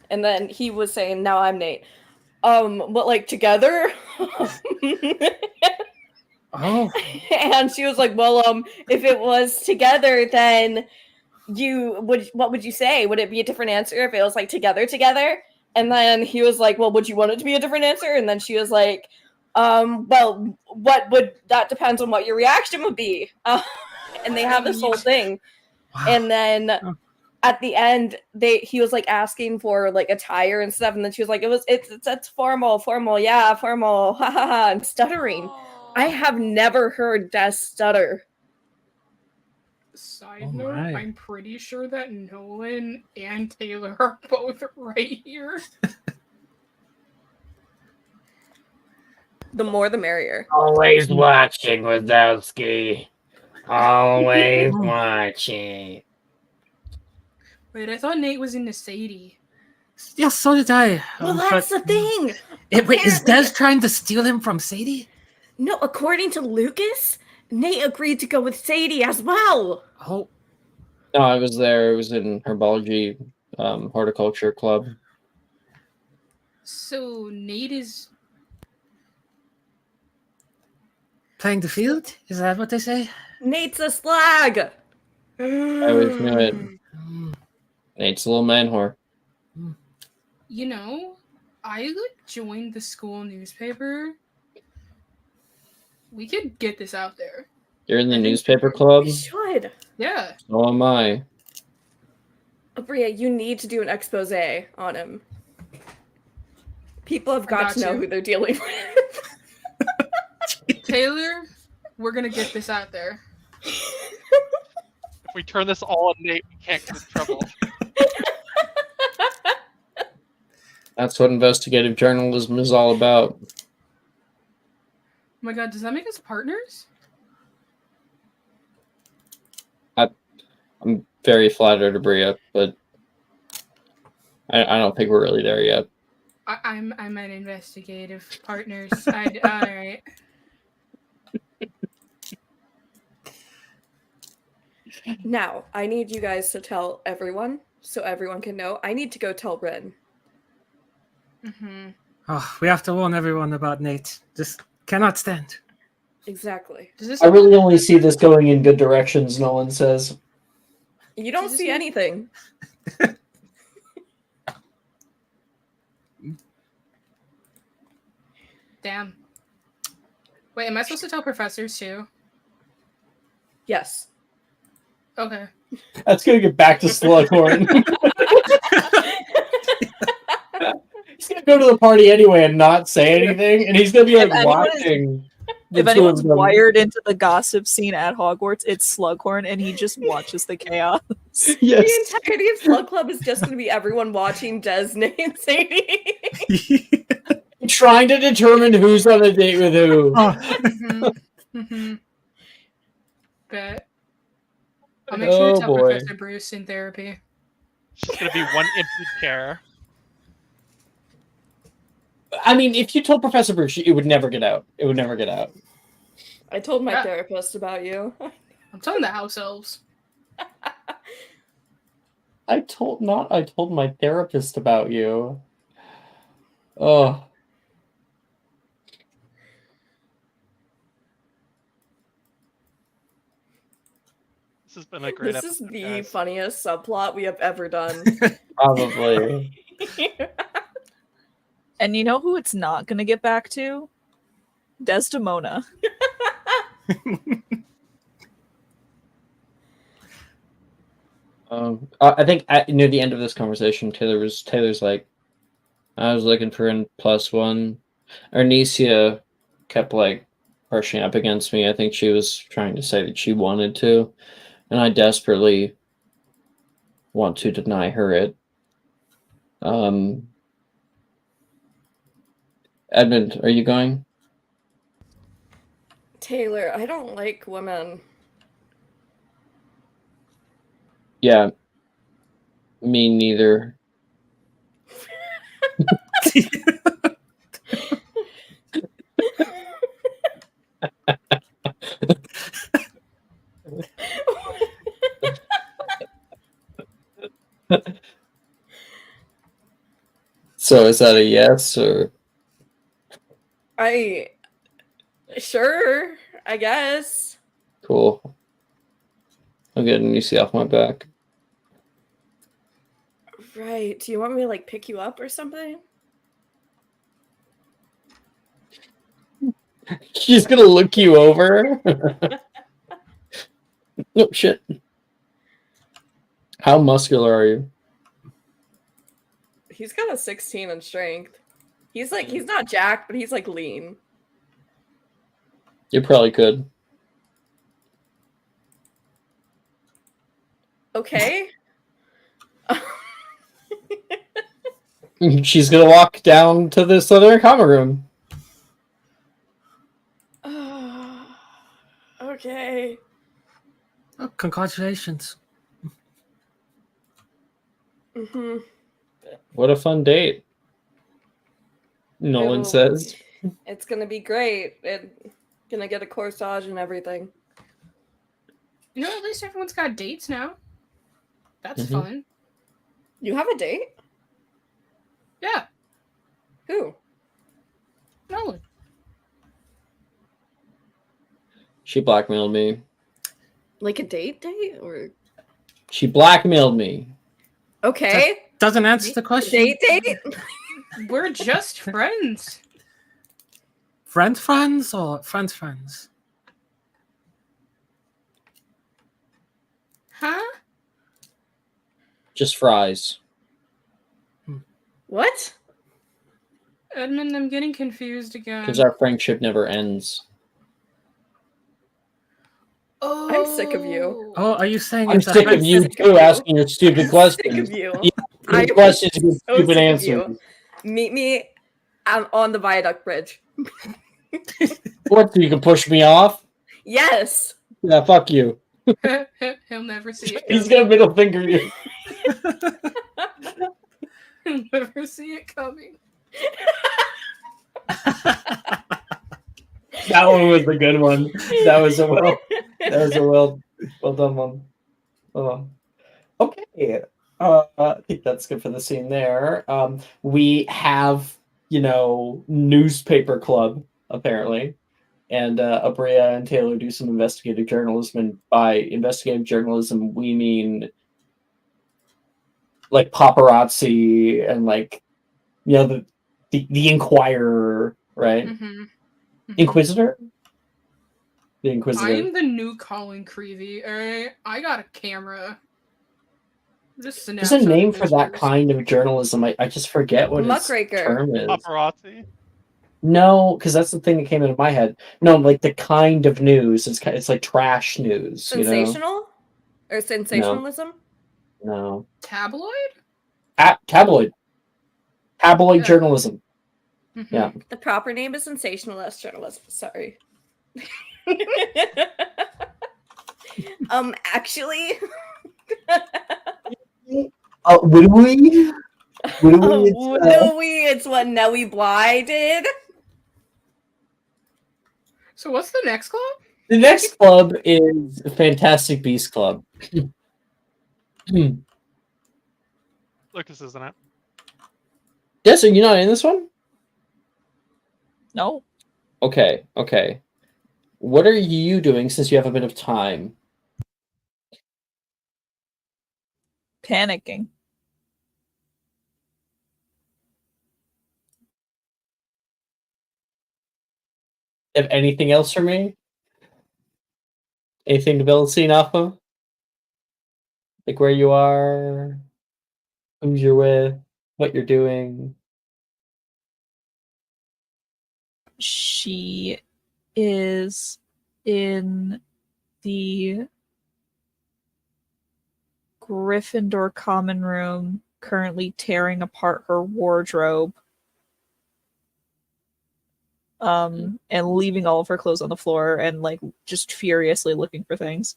And then he was saying, "No, I'm Nate." What, like together? Oh. And she was like, "Well, if it was together, then what would you say? Would it be a different answer if it was like together?" And then he was like, "Well, would you want it to be a different answer?" And then she was like, "Well, that depends on what your reaction would be." And they have this whole thing. Wow. And then at the end, he was like asking for like attire and stuff, and then she was like, "It's formal, yeah, formal, ha ha ha," and stuttering. I have never heard Des stutter. Side note, I'm pretty sure that Nolan and Taylor are both right here. The more the merrier. Always watching, Wazowski. Always watching. Wait, I thought Nate was into Sadie. Yeah, so did I. Well, that's the thing. Wait, is Des trying to steal him from Sadie? No, according to Lucas, Nate agreed to go with Sadie as well. Oh. No, I was there. It was in herbology, horticulture club. So Nate is playing the field? Is that what they say? Nate's a slag. I always knew it. Nate's a little man whore. You know, I like joined the school newspaper. We could get this out there. You're in the newspaper club? We should. Yeah. So am I. Abria, you need to do an expose on him. People have got to know who they're dealing with. Taylor, we're gonna get this out there. If we turn this all on Nate, we can't get in trouble. That's what investigative journalism is all about. Oh my god, does that make us partners? I'm very flattered, Abria, but I don't think we're really there yet. I'm an investigative partners. All right. Now, I need you guys to tell everyone so everyone can know. I need to go tell Ren. Mm-hmm. Oh, we have to warn everyone about Nate. Just cannot stand. Exactly. Does this I really only see this going in good directions, Nolan says. You don't Does this see mean- anything. Damn. Wait, am I supposed to tell professors too? Yes. Okay. That's gonna get back to Slughorn. He's gonna go to the party anyway and not say anything, and he's gonna be If like anyone is- watching. If anyone's wired into the gossip scene at Hogwarts, it's Slughorn, and he just watches the chaos. Yes. The entirety of Slug Club is just going to be everyone watching Des and Sadie. Trying to determine who's on a date with who. Mm-hmm. Bet. I'll make sure to Oh, tell boy. Professor Bruce in therapy. It's just gonna be one empty chair. I mean, if you told Professor Bruce, it would never get out. It would never get out. I told my Yeah. therapist about you. I'm telling the house elves. I told my therapist about you. Oh. This has been a great This is episode, the guys. funniest subplot we have ever done. Probably. And you know who it's not going to get back to? Desdemona. I think near the end of this conversation, Taylor's like, I was looking for an +1. Arnesia kept like pushing up against me. I think she was trying to say that she wanted to, and I desperately want to deny her it. Edmund, are you going? Taylor, I don't like women. Yeah. Me neither. So is that a yes or? Sure, I guess. Cool. I'll get an EC off my back. Right. Do you want me to like pick you up or something? She's gonna look you over. Oh shit. How muscular are you? He's got a 16 in strength. He's not jacked, but he's like lean. You probably could. Okay. She's gonna walk down to this other common room. Okay. Oh, congratulations. Mm-hmm. What a fun date. Nolan says. It's gonna be great. Gonna get a corsage and everything. You know, at least everyone's got dates now. That's Mhm. fun. You have a date? Yeah. Who? Nolan. She blackmailed me. Like a date or She blackmailed me. okay. Doesn't answer the question. Date? We're just friends. Friends or friends? Huh? Just fries. What? Edmund, I'm getting confused again. Because our friendship never ends. Oh. I'm sick of you. Oh, are you saying I'm it's a sick of you sick of too you. asking your stupid Sick questions. of you. Yeah, I'm Good questions, good so stupid sick of answers. you. Meet me on the viaduct bridge. What? So you can push me off? Yes. Yeah, fuck you. He'll never see it He's coming. gonna middle finger you. He'll never see it coming. That one was a good one. That was a well done one. Well done. Okay. I think that's good for the scene there. We have, newspaper club, apparently. And Abrea and Taylor do some investigative journalism. And by investigative journalism, we mean like paparazzi and like, the Inquirer, right? Mm-hmm. Inquisitor? The I Inquisitor. am the new Colin Creevy, alright? I got a camera. Just There's a name for that kind of journalism. I just forget what its Muckraker. term is. Paparazzi. No, because that's the thing that came into my head. No, like the kind of news. It's like trash news. Sensational? Or sensationalism? No. Tabloid? Tabloid. Tabloid Yeah. journalism. Mm-hmm. Yeah. The proper name is sensationalist journalism. Sorry. Actually. Would we? It's what Nellie Bly did. So what's the next club? The next club is Fantastic Beast Club. Lucas, isn't it? Yes, are you not in this one? No. Okay. What are you doing since you have a bit of time? Panicking. Have anything else for me? Anything to build a scene off of? Like where you are, who you're with, what you're doing. She is in the Gryffindor common room, currently tearing apart her wardrobe. And leaving all of her clothes on the floor and like just furiously looking for things.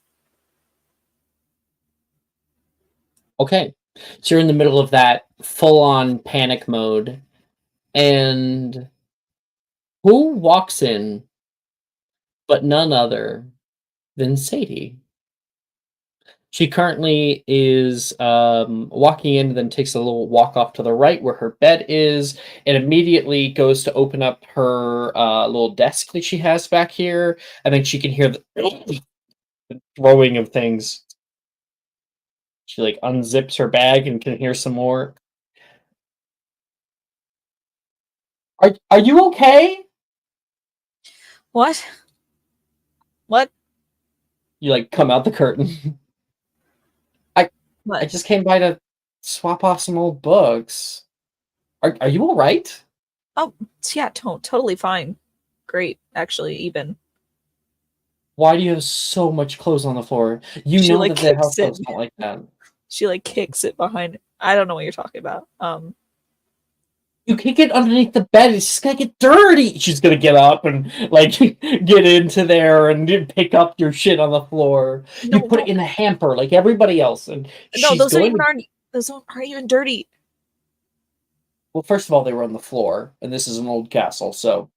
Okay. So you're in the middle of that full-on panic mode. And who walks in but none other than Sadie? She currently is walking in, then takes a little walk off to the right where her bed is, and immediately goes to open up her little desk that she has back here, and then she can hear the throwing of things. She like unzips her bag and can hear some more. Are you okay? What? You like come out the curtain. I just came by to swap off some old books. Are you all right? Oh, yeah, totally fine. Great, actually, even. Why do you have so much clothes on the floor? You know that the house elves don't like that. She like kicks it behind. I don't know what you're talking about. You kick it underneath the bed. It's just gonna get dirty. She's gonna get up and like get into there and pick up your shit on the floor. No, you put it in a hamper like everybody else, and no, she's those going. aren't even dirty. Well, first of all, they were on the floor, and this is an old castle. So,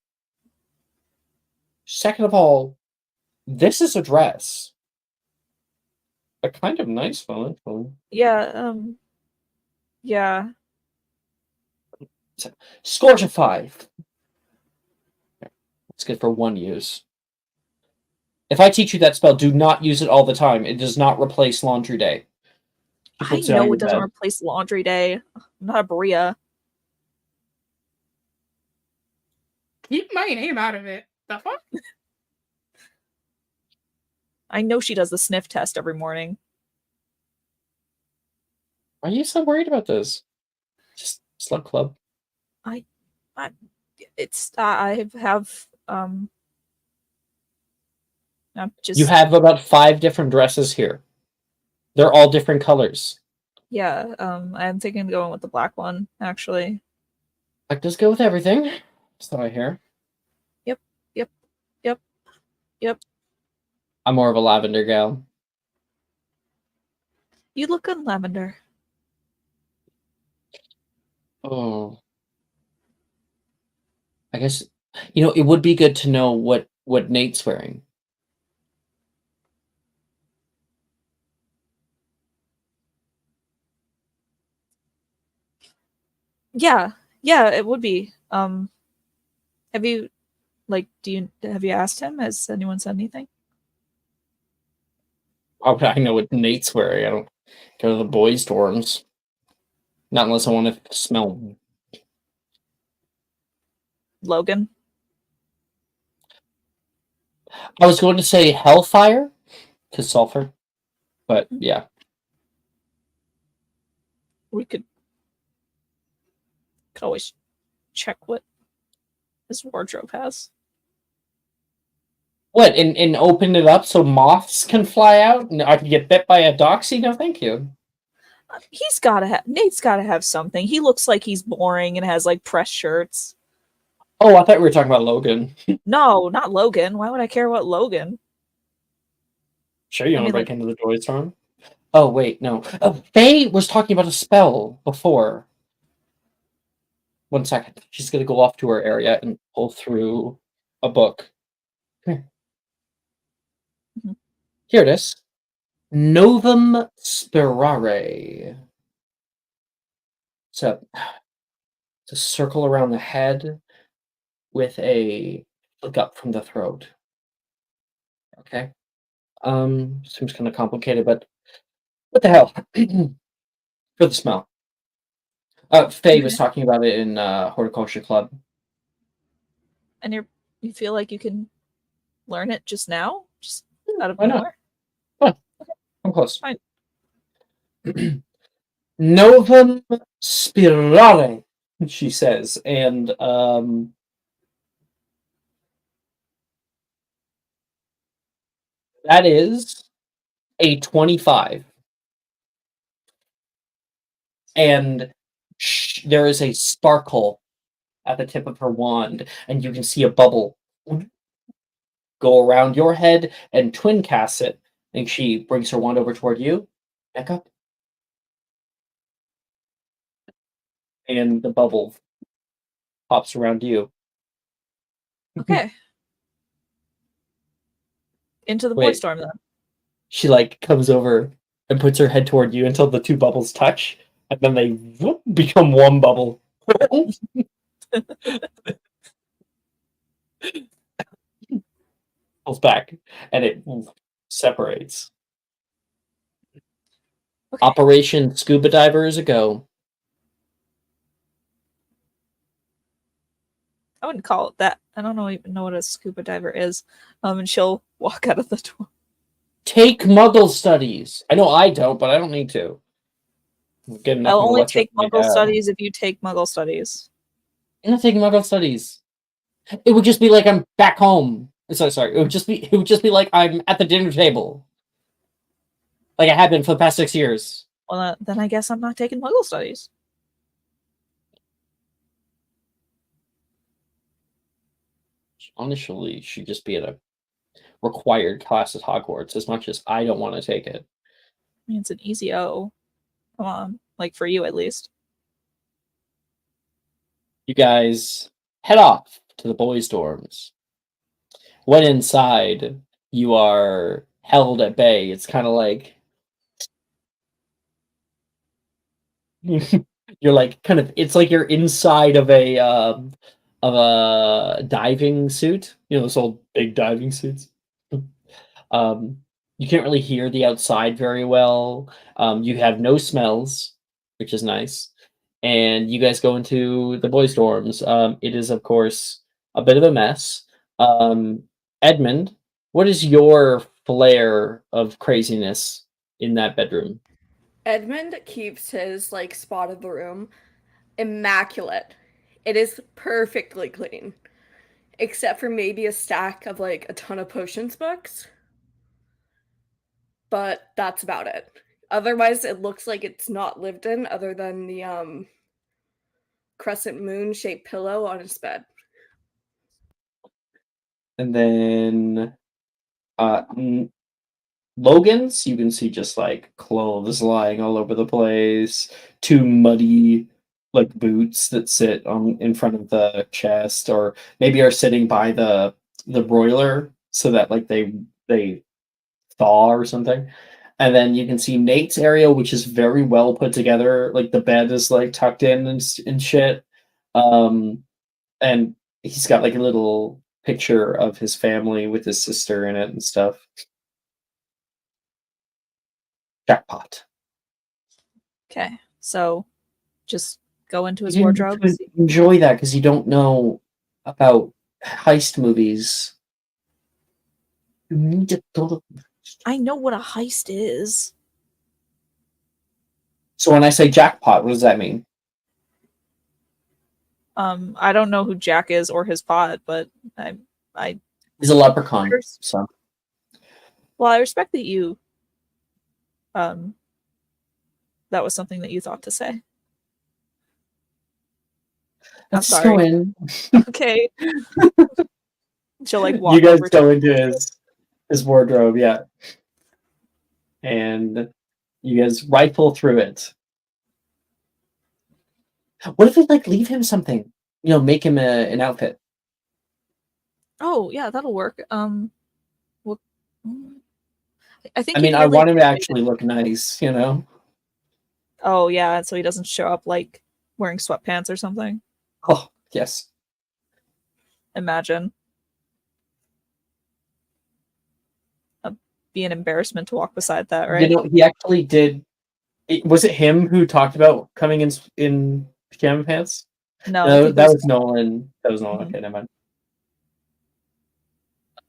second of all, this is a dress. A kind of nice one, actually. Yeah, yeah. Scourge of 5. It's good for one use. If I teach you that spell, do not use it all the time. It does not replace Laundry Day. I know it doesn't replace Laundry Day. I'm not a Bria. Keep my name out of it. The fuck? I know she does the sniff test every morning. Are you so worried about this? Just slug club. I have I'm just You have about 5 different dresses here. They're all different colors. yeah, I'm thinking of going with the black one, actually. Black does go with everything. So I hear. Yep. I'm more of a lavender gal. You look good in lavender. Oh. I guess it would be good to know what Nate's wearing. Yeah, it would be. Have you have you asked him? Has anyone said anything? How would I know what Nate's wearing? I don't go to the boys' dorms. Not unless I want to smell. Logan? I was going to say hellfire, because sulfur. But yeah. We could always check what his wardrobe has. What, and open it up so moths can fly out and I can get bit by a doxy? No, thank you. Nate's gotta have something. He looks like he's boring and has like press shirts. Oh, I thought we were talking about Logan. No, not Logan. Why would I care about Logan? Sure, you want to break into the boys' dorm? Oh, wait, no. Faye was talking about a spell before. 1 second. She's going to go off to her area and pull through a book. Here. Mhm. Here it is. Novum Spirare. It's a circle around the head with a flick up from the throat. Okay. Seems kind of complicated, but what the hell? For the smell. Faye was talking about it in Horticulture Club. And you feel like you can learn it just now? Just out of Why not? nowhere? Fine. I'm close. Fine. Novum Spirale, she says, and that is a 25. And there is a sparkle at the tip of her wand, and you can see a bubble go around your head and twin cast it. And she brings her wand over toward you. Back up. And the bubble pops around you. Okay. Into the Wait. boy storm then. She comes over and puts her head toward you until the two bubbles touch, and then they become one bubble. Pulls back, and it separates. Okay. Operation Scuba Diver is a go. I wouldn't call it that. I don't even know what a scuba diver is. And she'll walk out of the door. Take Muggle studies. I know I don't, but I don't need to. I'll only take Muggle studies if you take Muggle studies. I'm not taking Muggle studies. It would just be like I'm back home. Sorry. It would just be like I'm at the dinner table. Like I have been for the past 6 years. Well, then I guess I'm not taking Muggle studies. Honestly, should just be at a required class at Hogwarts, as much as I don't want to take it. I mean, it's an easy O. Come on. Like, for you, at least. You guys head off to the boys' dorms. When inside, you are held at bay. It's kind of like you're it's like you're inside of a diving suit. Those old big diving suits. You can't really hear the outside very well. You have no smells, which is nice. And you guys go into the boys' dorms. It is, of course, a bit of a mess. Edmund, what is your flair of craziness in that bedroom? Edmund keeps his spot of the room immaculate. It is perfectly clean, except for maybe a stack of a ton of potions books. But that's about it. Otherwise, it looks like it's not lived in, other than the crescent moon shaped pillow on his bed. And then Logan's, you can see just clothes lying all over the place, two muddy like boots that sit on in front of the chest, or maybe are sitting by the broiler so that like they thaw or something. And then you can see Nate's area, which is very well put together. Like the bed is like tucked in and shit. And he's got like a little picture of his family with his sister in it and stuff. Jackpot. Okay, so just go into his You wardrobe. didn't enjoy that because you don't know about heist movies. You need to go to. I know what a heist is. So when I say jackpot, what does that mean? I don't know who Jack is or his pot, but I He's a leprechaun. So well, I respect that you that was something that you thought to say. let's I'm go sorry. in. Okay. She'll like walk You guys over go to into his wardrobe, yeah. And you guys rifle through it. What if we like leave him something? You know, make him an outfit. Oh, yeah, that'll work. Well, I think I you mean, can I really want him to actually look nice, you know? Oh, yeah, so he doesn't show up like wearing sweatpants or something. Oh, yes. Imagine. Be an embarrassment to walk beside that, right? You know, he actually did. Was it him who talked about coming in pajama pants? No, I No, think that was Nolan. That was Nolan. Mhm. Okay, never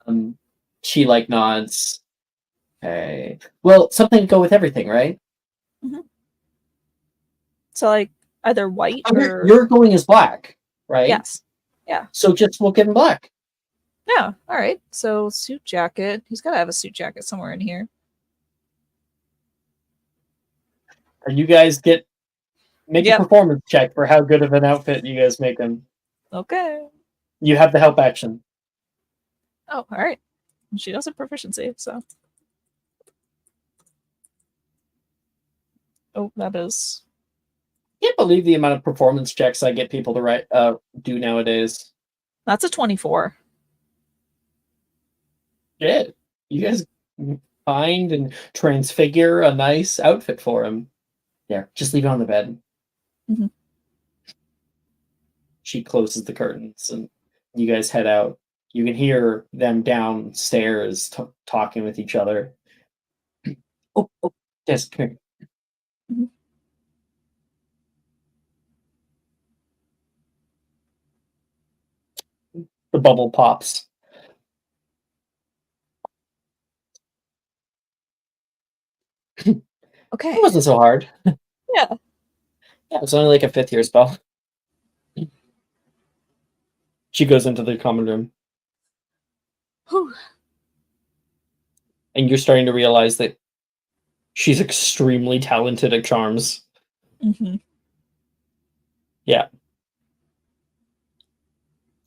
mind. She like nods. Okay. Well, something to go with everything, right? So like either white Oh, or you're going as black, right? yes. Yeah. So just we'll give him black. Yeah. All right. So suit jacket. He's got to have a suit jacket somewhere in here. And you guys make Yep. a performance check for how good of an outfit you guys make him. Okay. You have the help action. Oh, all right. She does have proficiency, so. Oh, that is. Can't believe the amount of performance checks I get people to do nowadays. That's a 24. Yeah, you guys find and transfigure a nice outfit for him. There, just leave it on the bed. Mhm. She closes the curtains, and you guys head out. You can hear them downstairs talking with each other. Oh, yes, come here. Mhm. The bubble pops. Okay. It wasn't so hard. Yeah. Yeah, it's only like a 5th year spell. She goes into the common room, Whew. and you're starting to realize that she's extremely talented at charms. Mm-hmm. Yeah.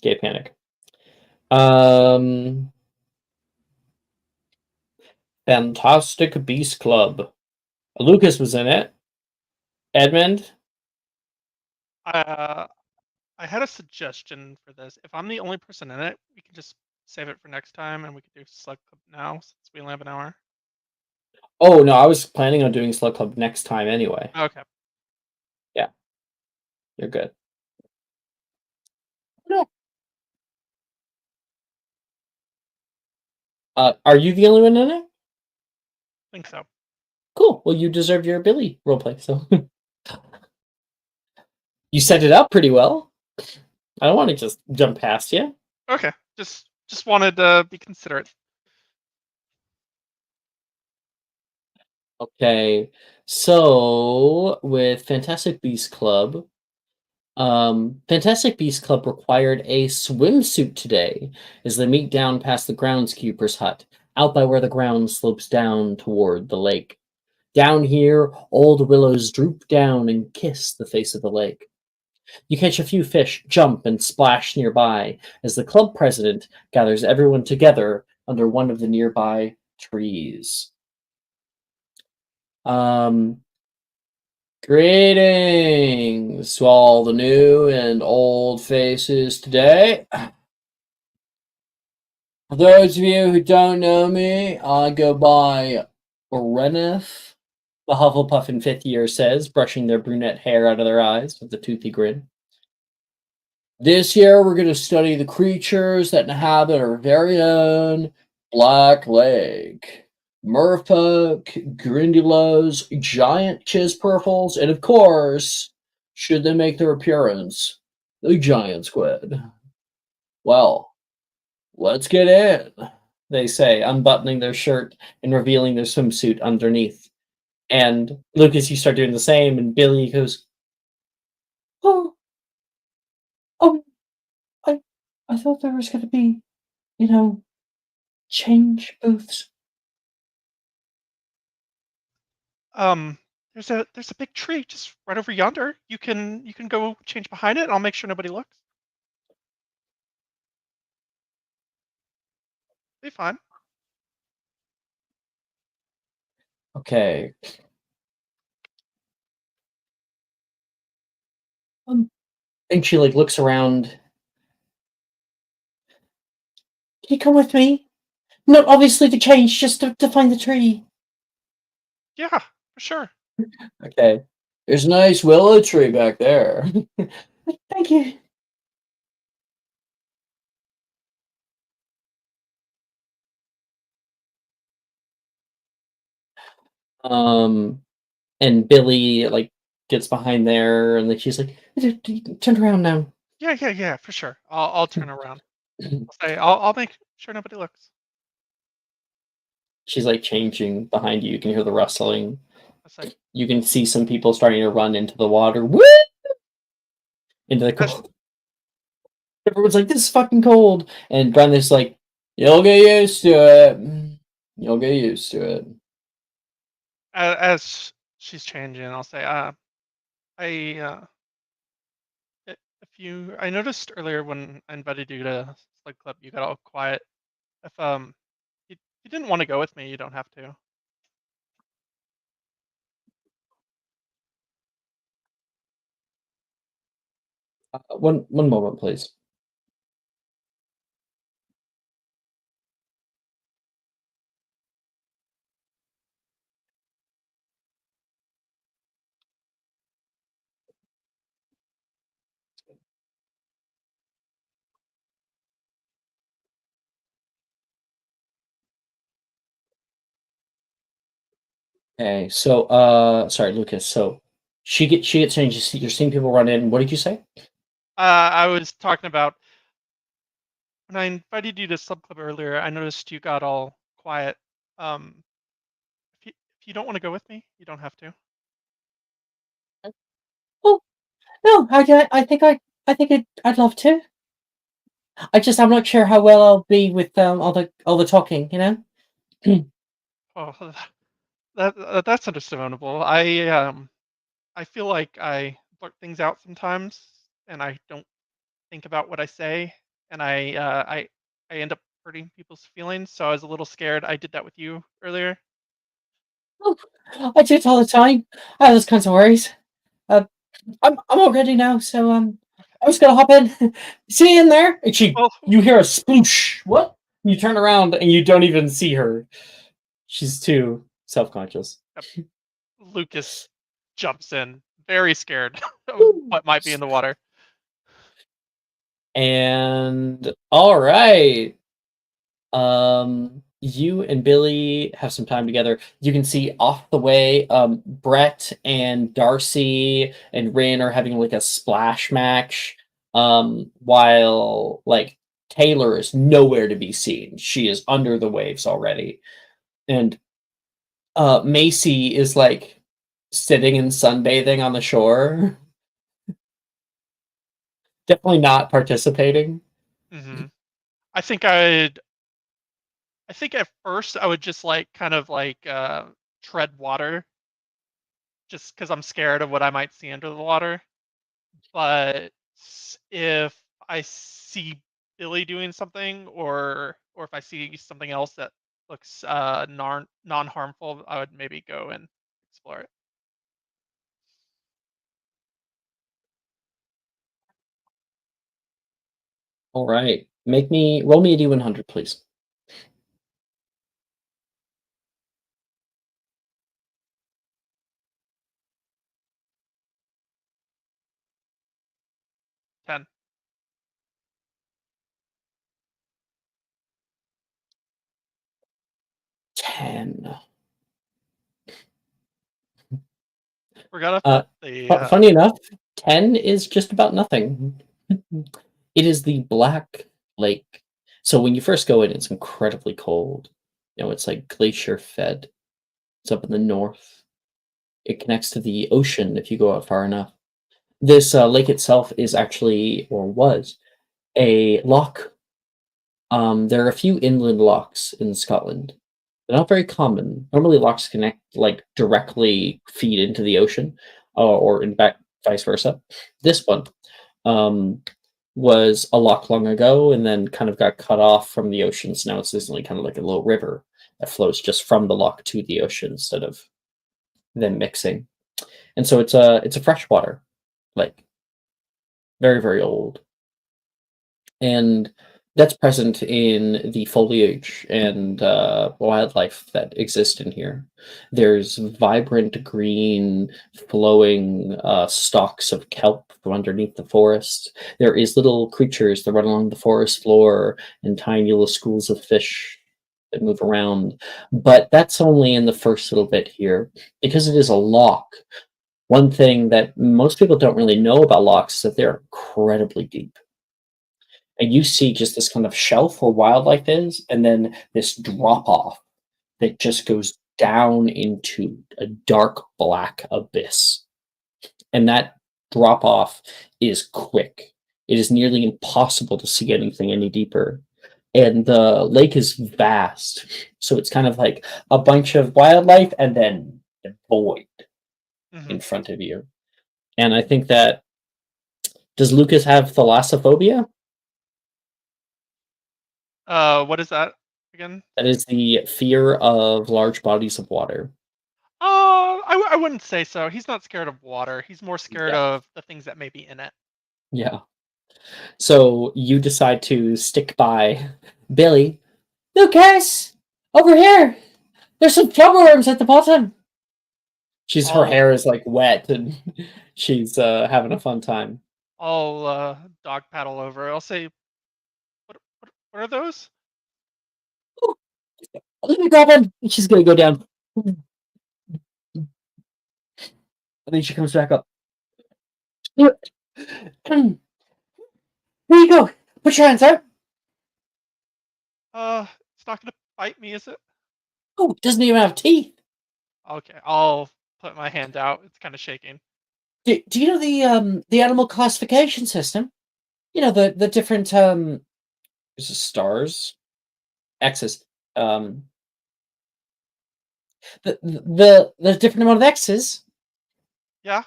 Gay panic. Fantastic Beast Club. Lucas was in it. Edmund. I had a suggestion for this. If I'm the only person in it, we can just save it for next time, and we could do Slug Club now since we only have an hour. Oh no, I was planning on doing Slug Club next time anyway. Okay. Yeah, you're good. No. Are you the only one in it? I think so. Cool. Well, you deserve your Billy roleplay. So you set it up pretty well. I don't want to just jump past you. Okay. Just wanted to be considerate. Okay, so with Fantastic Beast Club, Fantastic Beast Club required a swimsuit today as they meet down past the groundskeeper's hut, out by where the ground slopes down toward the lake. Down here, old willows droop down and kiss the face of the lake. You catch a few fish jump and splash nearby as the club president gathers everyone together under one of the nearby trees. Greetings to all the new and old faces today. For those of you who don't know me, I go by Reneth, the Hufflepuff in 5th year says, brushing their brunette hair out of their eyes with a toothy grin. This year, we're going to study the creatures that inhabit our very own Black Lake. Merfolk, Grindylows, giant Chispurples, and of course, should they make their appearance, the giant squid. Well, let's get in, they say, unbuttoning their shirt and revealing their swimsuit underneath. And Lucas, you start doing the same, and Billy goes, "Oh, oh, I thought there was going to be, change booths." There's a big tree just right over yonder. You can go change behind it, and I'll make sure nobody looks. Be fine. Okay. And she looks around. Can you come with me? Not obviously to change, just to find the tree. Yeah, for sure. Okay. There's a nice willow tree back there. Thank you. And Billy gets behind there, and she's like, "Turn around now." Yeah, for sure. I'll turn around. I'll make sure nobody looks. She's changing behind you. You can hear the rustling. I say, You can see some people starting to run into the water. Woo! Into the cold. Everyone's like, "This is fucking cold." And Brenda's like, "You'll get used to it. You'll get used to it." as she's changing, I'll say, I noticed earlier when I invited you to Slug Club, you got all quiet. If you didn't want to go with me, you don't have to. One moment, please. Okay, so sorry, Lucas. So she gets changed. You're seeing people run in. What did you say? I was talking about when I invited you to Slug Club earlier. I noticed you got all quiet. Um, if you don't want to go with me, you don't have to. Oh no, I think I'd love to. I'm not sure how well I'll be with all the talking. Oh, that's understandable. I feel like I blurt things out sometimes, and I don't think about what I say, and I end up hurting people's feelings. So I was a little scared. I did that with you earlier. Oh, I do it all the time. I have those kinds of worries. Uh, I'm all ready now, so I'm just gonna hop in. See you in there. And Well, you hear a sploosh. What? You turn around and you don't even see her. She's too self-conscious. Lucas jumps in, very scared of what might be in the water. And all right. You and Billy have some time together. You can see off the way, Brett and Darcy and Rin are having a splash match. While Taylor is nowhere to be seen. She is under the waves already. And Macy is sitting and sunbathing on the shore. Definitely not participating. Hmm. I think at first I would just tread water, just because I'm scared of what I might see under the water. But if I see Billy doing something, or if I see something else that looks non harmful, I would maybe go and explore it. All right. Roll me a D100, please. Ten. 10. We're gonna Uh, put the Funny enough, 10 is just about nothing. It is the Black Lake. So when you first go in, it's incredibly cold. It's like glacier fed. It's up in the north. It connects to the ocean if you go out far enough. This lake itself is actually, or was, a loch. There are a few inland lochs in Scotland. They're not very common. Normally, lochs connect like directly feed into the ocean, or in fact, vice versa. This one was a loch long ago, and then kind of got cut off from the ocean. So now it's instantly kind of like a little river that flows just from the loch to the ocean instead of them mixing. And so it's a freshwater lake, very very old, and that's present in the foliage and wildlife that exist in here. There's vibrant green, flowing stalks of kelp from underneath the forest. There is little creatures that run along the forest floor and tiny little schools of fish that move around. But that's only in the first little bit here. Because it is a loch, one thing that most people don't really know about lochs is that they're incredibly deep. And you see just this kind of shelf where wildlife is, and then this drop off that just goes down into a dark black abyss. And that drop off is quick. It is nearly impossible to see anything any deeper. And the lake is vast. So it's kind of like a bunch of wildlife and then the void in front of you. And I think that, does Lucas have thalassophobia? what is that again? That is the fear of large bodies of water. I wouldn't say so. He's not scared of water. He's more scared of the things that may be in it. Yeah. So you decide to stick by Billy. Lucas! Over here! There's some flubberworms at the bottom! Her hair is like wet and she's having a fun time. I'll dog paddle over. I'll say, what are those? Let me grab him! She's gonna go down. And then she comes back up. Here you go! Put your hands out! It's not gonna bite me, is it? Oh, it doesn't even have teeth! Okay, I'll put my hand out. It's kind of shaking. Do you know the animal classification system? You know the different stars, X's, the different amount of X's. Yeah.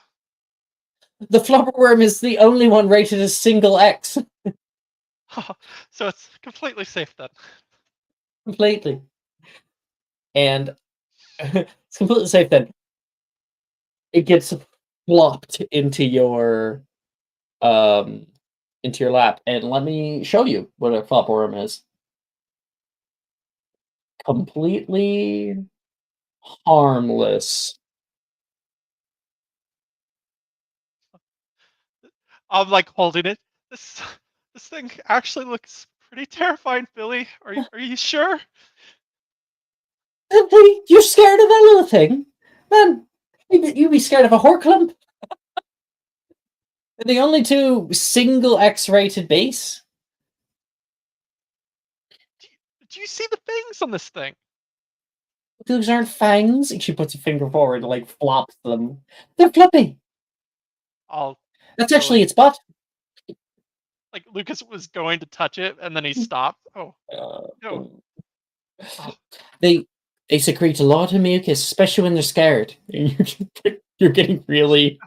The flubberworm is the only one rated as single X. So it's completely safe then. Completely. And it's completely safe then. It gets plopped into your lap. And let me show you what a flubberworm is. Completely harmless. I'm like holding it. This thing actually looks pretty terrifying, Billy. Are you sure? You're scared of that little thing? Man, you'd be scared of a horklump. The only two single X-rated base. Do you see the fangs on this thing? Those aren't fangs. She puts a finger forward and like flops them. They're fluffy. That's actually its butt. Like Lucas was going to touch it and then he stopped. Oh. No. They secrete a lot of mucus, especially when they're scared. You're getting really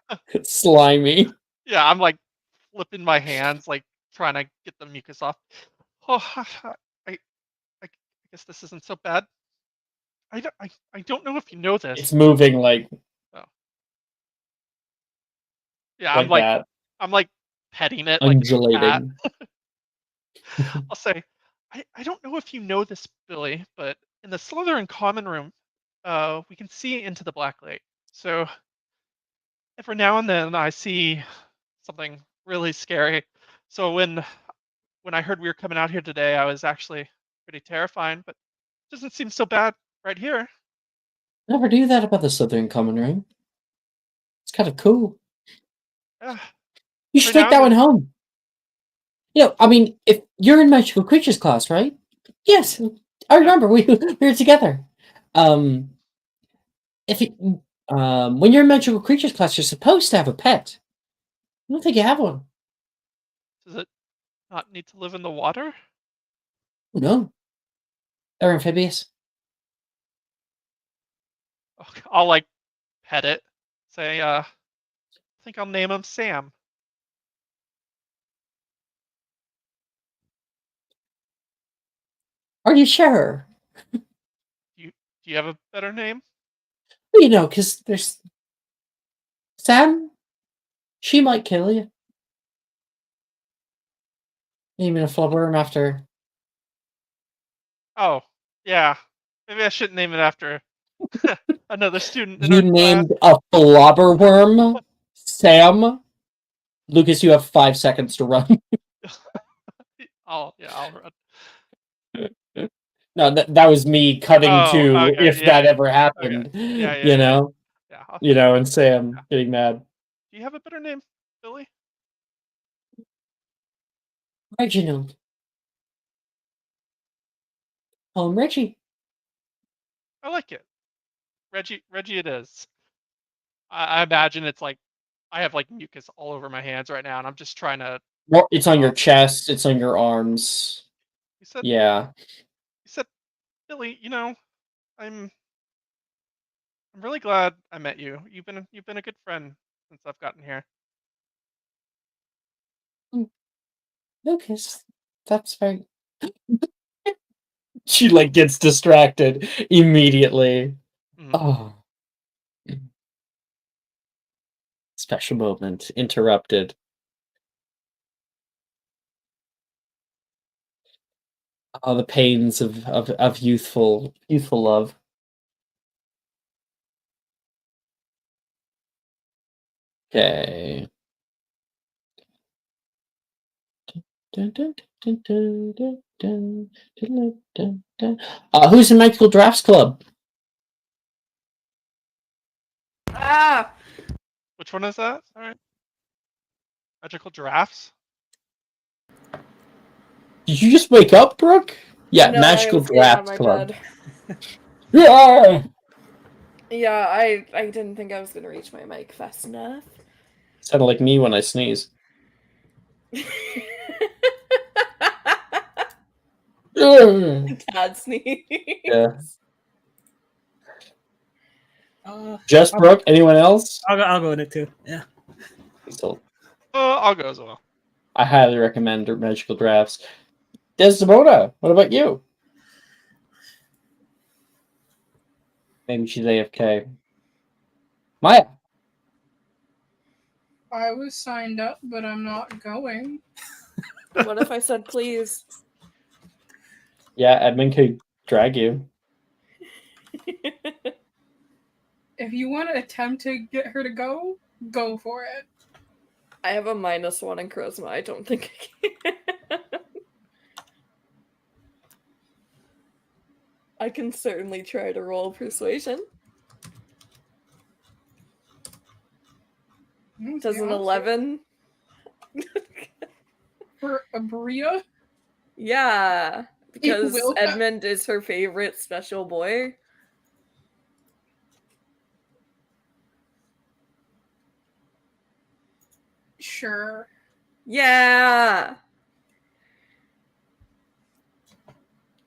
slimy. Yeah, I'm like flipping my hands, like trying to get the mucus off. Oh, I guess this isn't so bad. I don't know if you know this. It's moving like. Oh. Yeah, like that. I'm like petting it, undulating. like I'll say, I don't know if you know this, Billy, but in the Slytherin common room, we can see into the Black Lake. So every now and then I see something really scary. So when I heard we were coming out here today, I was actually pretty terrified, but it doesn't seem so bad right here. Never knew that about the Southern Common Room. It's kind of cool. Yeah. You should Every take now that and one home. I mean, if you're in Magical Creatures class, right? Yes, I remember we were together. If you, when you're in Magical Creatures class, you're supposed to have a pet. I don't think you have one. Does it not need to live in the water? Oh, no, they're amphibious. Okay, I'll like pet it. Say, I think I'll name him Sam. Are you sure? Do you have a better name? Well, because there's Sam. She might kill you. Naming a flubberworm after. Oh, yeah. Maybe I shouldn't name it after another student in You our class. named a flobberworm, Sam. Lucas, you have 5 seconds to run. I'll run. No, that was me cutting Oh, to okay, if that ever happened. Okay. Yeah. Yeah. And Sam getting mad. Do you have a better name, Billy? Reginald. Call him Reggie. I like it. Reggie it is. I imagine it's like I have like mucus all over my hands right now, and I'm just trying to. Well, it's on your chest. It's on your arms. You said, Yeah. Billy. I'm really glad I met you. You've been a good friend since I've gotten here. Lucas. That's very. She gets distracted immediately. Mhm. Oh. Special moment interrupted. Oh, the pains of youthful love. Okay. Who's in Magical Drafts Club? Ah! Which one is that? All right. Magical giraffes. Did you just wake up, Brooke? Yeah, No, I Magical was getting out of Drafts my Club. bed. Yeah. Yeah, I didn't think I was gonna reach my mic fast enough. Sounded like me when I sneeze. Dad sneeze. Yeah. Uh, Just Brooke? Anyone else? I'll go in it too. Yeah. Still, I'll go as well. I highly recommend Magical Drafts. Desdemona, what about you? Maybe she's AFK. Maya. I was signed up, but I'm not going. What if I said please? Yeah, Edmund could drag you. If you want to attempt to get her to go for it. I have a -1 in charisma. I don't think I can. I can certainly try to roll persuasion. Does an 11? For Abria? Yeah, because will. Edmund is her favorite special boy. Sure. Yeah.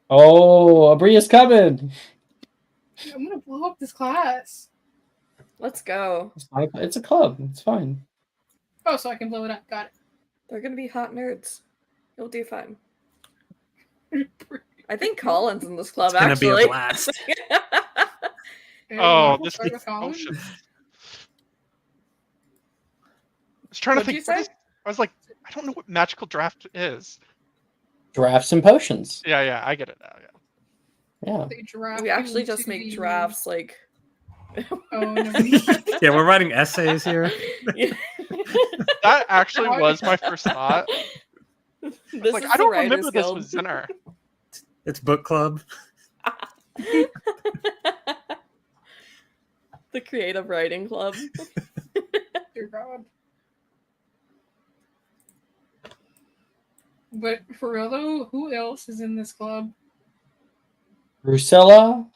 Oh, Abria's coming. I'm gonna blow up this class. Let's go. It's a club. It's fine. Oh, so I can blow it up. Got it. They're gonna be hot nerds. You'll do fine. I think Colin's in this club, It's gonna actually. be a blast. Oh, We'll this start is with Colin. ocean. I was trying to What'd think. you say? I was like, I don't know what magical draft is. Drafts and potions. Yeah, I get it now. Yeah. Yeah. They draft We you actually just into make the- drafts like. Oh no. Yeah, we're writing essays here. Yeah. That actually was my first thought. This Like, is I the don't Writers remember this Guild. was Zinner. It's book club. The Creative Writing Club. Dear God. But for real though, who else is in this club? Drusilla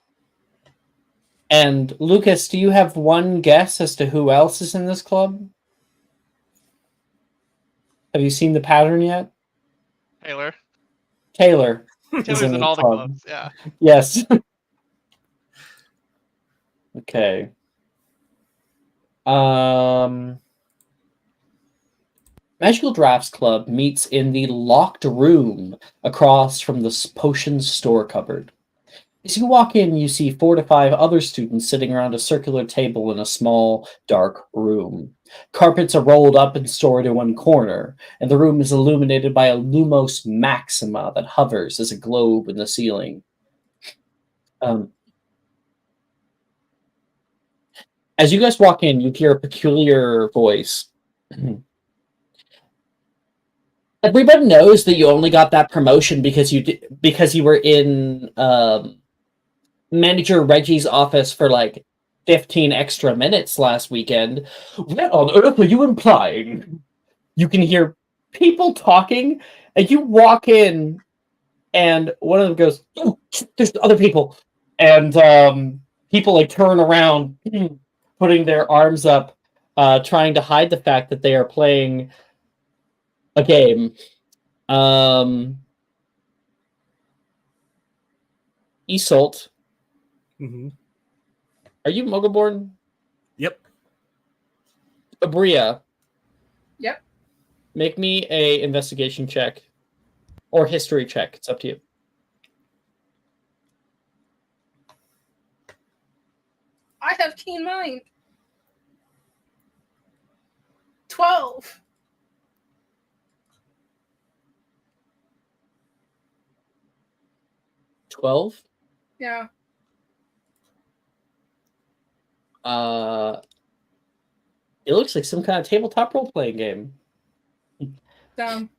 and Lucas, do you have one guess as to who else is in this club? Have you seen the pattern yet? Taylor. Taylor. Taylor's in in the all the club. clubs. Yeah. Yes. Okay. Magical Drafts Club meets in the locked room across from the potions store cupboard. As you walk in, you see 4 to 5 other students sitting around a circular table in a small, dark room. Carpets are rolled up and stored in one corner, and the room is illuminated by a Lumos Maxima that hovers as a globe in the ceiling. As you guys walk in, you hear a peculiar voice. Everybody knows that you only got that promotion because you were in Manager Reggie's office for like 15 extra minutes last weekend. What on earth are you implying? You can hear people talking, and you walk in, and one of them goes, "Oh, there's other people," and people like turn around, putting their arms up, trying to hide the fact that they are playing a game. Isolt, Mm-hmm. are you Mogoborn? Yep. Abria, Yep. make me a investigation check or history check. It's up to you. I have keen mind. 12. 12. Yeah. It looks like some kind of tabletop role-playing game. Dumb.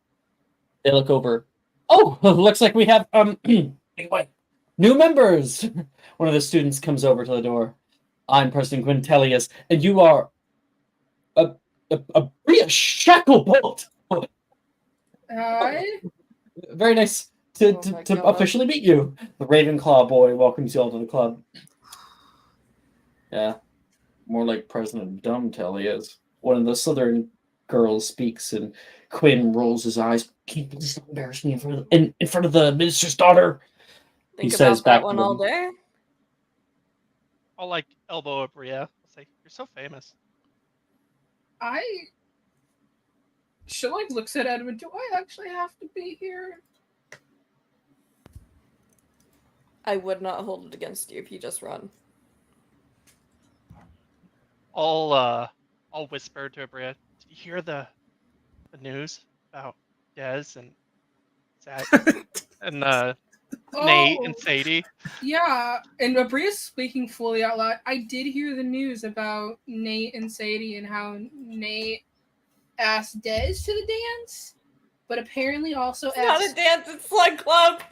They look over. Oh, looks like we have new members. One of the students comes over to the door. I'm Preston Quintelius, and you are a Bria Shacklebolt. Hi. Very nice to, Oh my to God. officially meet you. The Ravenclaw boy welcomes you all to the club. Yeah, more like President Dumbtellius. One of the Slytherin girls speaks, and Quinn rolls his eyes. Can you please don't embarrass me in front of the minister's daughter? Think He about says back that one to all them. day. I'll like elbow up Rhea. I'll say, "You're so famous." She like looks at Edmund. Do I actually have to be here? I would not hold it against you if you just run. I'll whisper to Abria. Did you hear the news about Dez and Zach and Nate and Oh, Sadie? yeah. And Abria's speaking fully out loud. I did hear the news about Nate and Sadie and how Nate asked Dez to the dance, but apparently also It's not a asked. dance, it's Slug Club.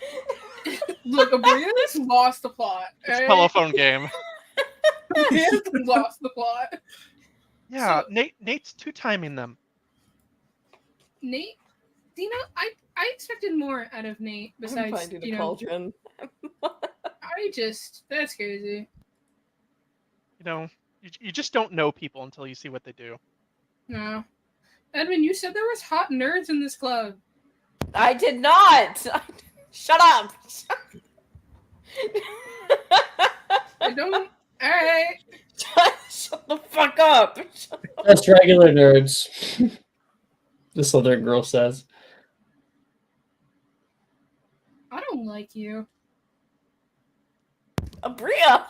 Look, Abria's lost the plot. It's alright? telephone game. Abria's lost the plot. Yeah, So- Nate's two-timing them. Nate, you know, I expected more out of Nate I'm besides, finding a you know, cauldron. that's crazy. You know, you just don't know people until you see what they do. No. Edmund, you said there was hot nerds in this club. I did not. Shut up. I don't. Alright. Shut the fuck up. Just regular nerds. The Slytherin girl says. I don't like you. Abria.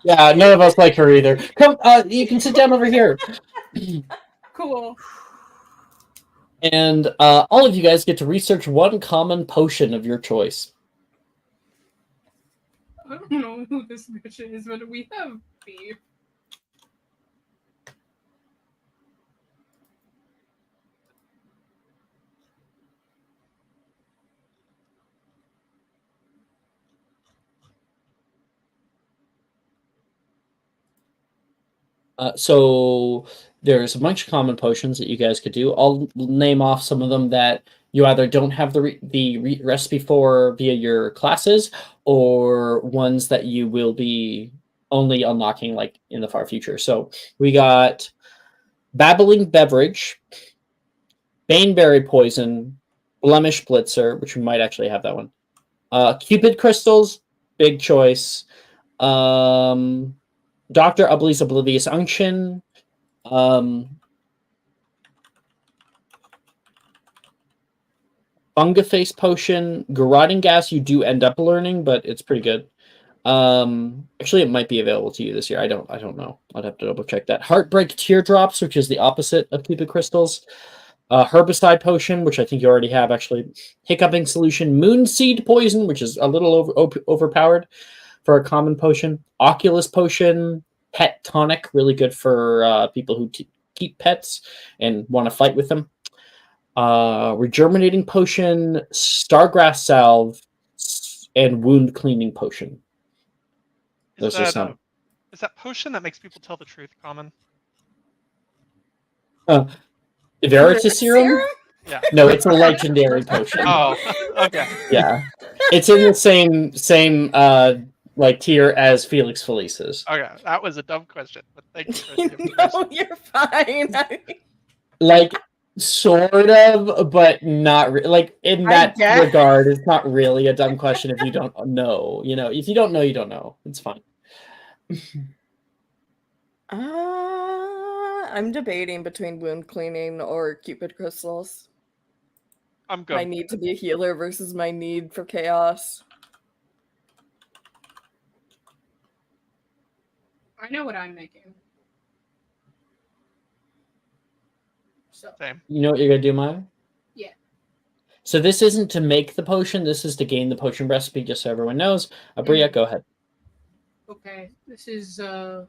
Yeah, none of us like her either. Come, you can sit down over here. Cool. And all of you guys get to research one common potion of your choice. I don't know who this bitch is, but we have beef. So there's a bunch of common potions that you guys could do. I'll name off some of them that you either don't have the recipe for via your classes, or ones that you will be only unlocking like in the far future. So we got Babbling Beverage, Baneberry Poison, Blemish Blitzer, which we might actually have that one. Cupid Crystals, big choice. Dr. Ubley's Oblivious Unction. Fungaface Potion. Garroting Gas you do end up learning, but it's pretty good. Actually, it might be available to you this year. I don't know. I'd have to double check that. Heartbreak Teardrops, which is the opposite of Cupid Crystals. Herbicide Potion, which I think you already have, actually. Hiccuping Solution. Moonseed Poison, which is a little overpowered for a common potion. Oculus Potion. Pet Tonic, really good for people who keep pets and want to fight with them. Regerminating Potion. Stargrass Salve. And Wound Cleaning Potion. Is that potion that makes people tell the truth common? Veritaserum? Yeah. No, it's a legendary potion. Oh, okay. Yeah, it's in the same like tier as Felix Felice's. Okay, that was a dumb question, but thank you for the No, you're fine. Like sort of, but not like in that regard. It's not really a dumb question if you don't know. You know, if you don't know, you don't know. It's fine. I'm debating between wound cleaning or Cupid crystals. I'm good. My need to be a healer versus my need for chaos. I know what I'm making. So. Same. You know what you're gonna do, Maya? Yeah. So this isn't to make the potion. This is to gain the potion recipe, just so everyone knows. Bria, go ahead. Okay, this is I'm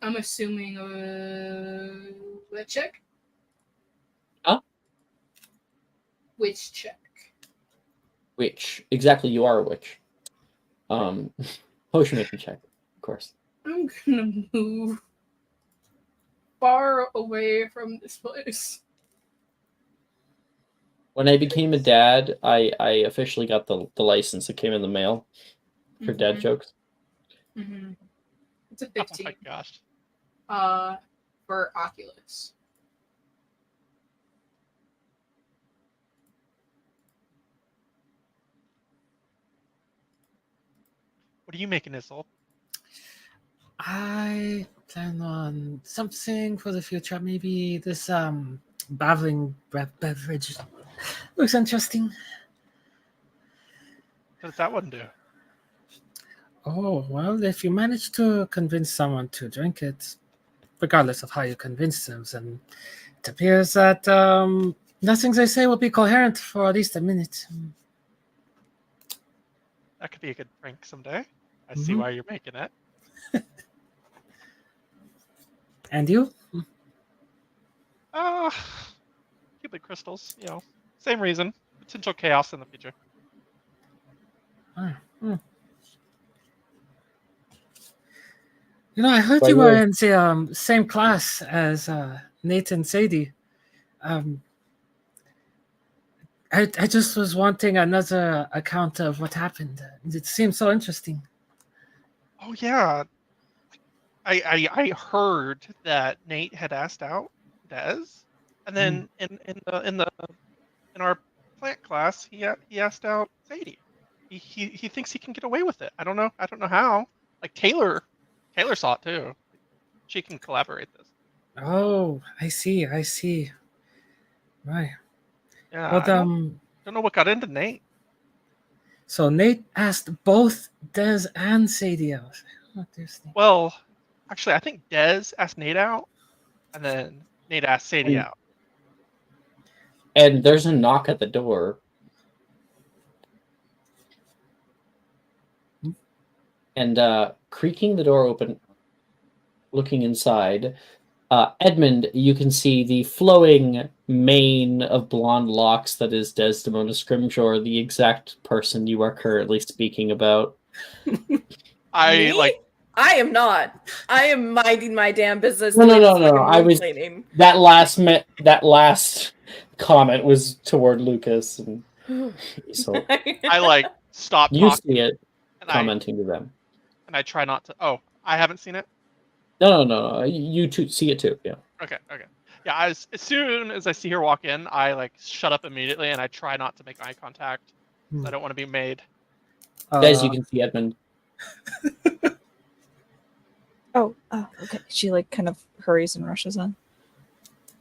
assuming a check. Huh? Witch check. Witch. Exactly, you are a witch. Potion making check, of course. I'm gonna move far away from this place. When I became a dad, I officially got the license that came in the mail for dad jokes. Mm-hmm. It's a 15. Oh my gosh. For Oculus. What are you making, Issel? I plan on something for the future. Maybe this babbling beverage looks interesting. What does that one do? Oh, well, if you manage to convince someone to drink it, regardless of how you convince them, then it appears that nothing they say will be coherent for at least a minute. That could be a good prank someday. I see why you're making it. And you? Cupid crystals, same reason. Potential chaos in the future. You know, I heard you were in the same class as Nate and Sadie. I just was wanting another account of what happened. It seemed so interesting. Oh yeah, I heard that Nate had asked out Des, and then in our plant class he asked out Sadie. He thinks he can get away with it. I don't know how. Like Taylor saw it too. She can collaborate this. Oh, I see. Right. Yeah. Well, I don't know what got into Nate. So Nate asked both Des and Sadie out. Well, actually, I think Des asked Nate out, and then Nate asked Sadie out. and there's a knock at the door. And creaking the door open, looking inside, Edmund, you can see the flowing mane of blonde locks that is Desdemona Scrimgeour, the exact person you are currently speaking about. Me? I am not. I am minding my damn business. No. fucking I was role-playing. that last comment was toward Lucas, and so I stop you talking see it and commenting to them. I try not to. Oh, I haven't seen it. No. You two see it too. Yeah. Okay. Yeah, as soon as I see her walk in, I shut up immediately and I try not to make eye contact. I don't want to be made. As you can see, Edmund. Oh, okay. She kind of hurries and rushes in.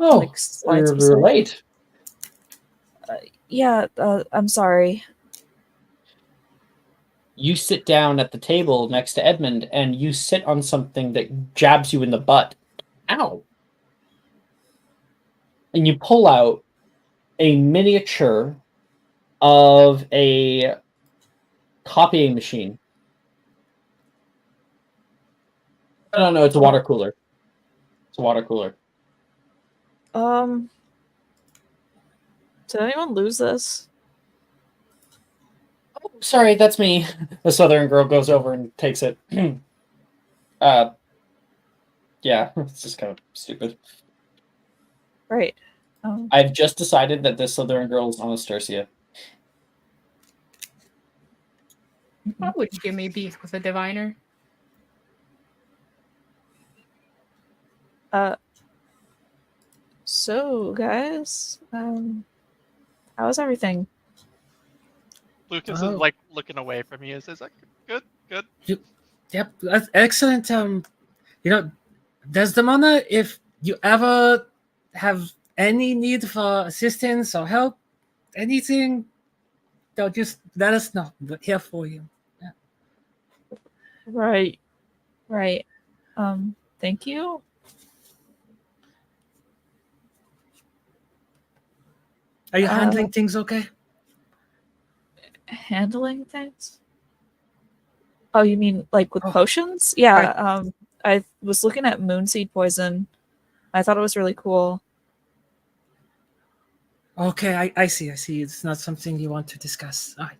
Oh, slides you're late. Yeah, I'm sorry. You sit down at the table next to Edmund, and you sit on something that jabs you in the butt. Ow! And you pull out a miniature of a copying machine. No, it's a water cooler. It's a water cooler. Did anyone lose this? Oh, sorry, that's me. The southern girl goes over and takes it. Yeah, it's just kind of stupid. Right. I've just decided that this southern girl is Anastasia. Why would you give me beef with a diviner? So guys, how's everything? Lucas is looking away from you. Is that good? Yep, that's excellent. Desdemona, if you ever have any need for assistance or help, anything, just let us know. We're here for you. Yeah. Right. Thank you. Are you handling things okay? Handling things? Oh, you mean with potions? Yeah. Right. I was looking at moonseed poison. I thought it was really cool. Okay, I see. It's not something you want to discuss. All right.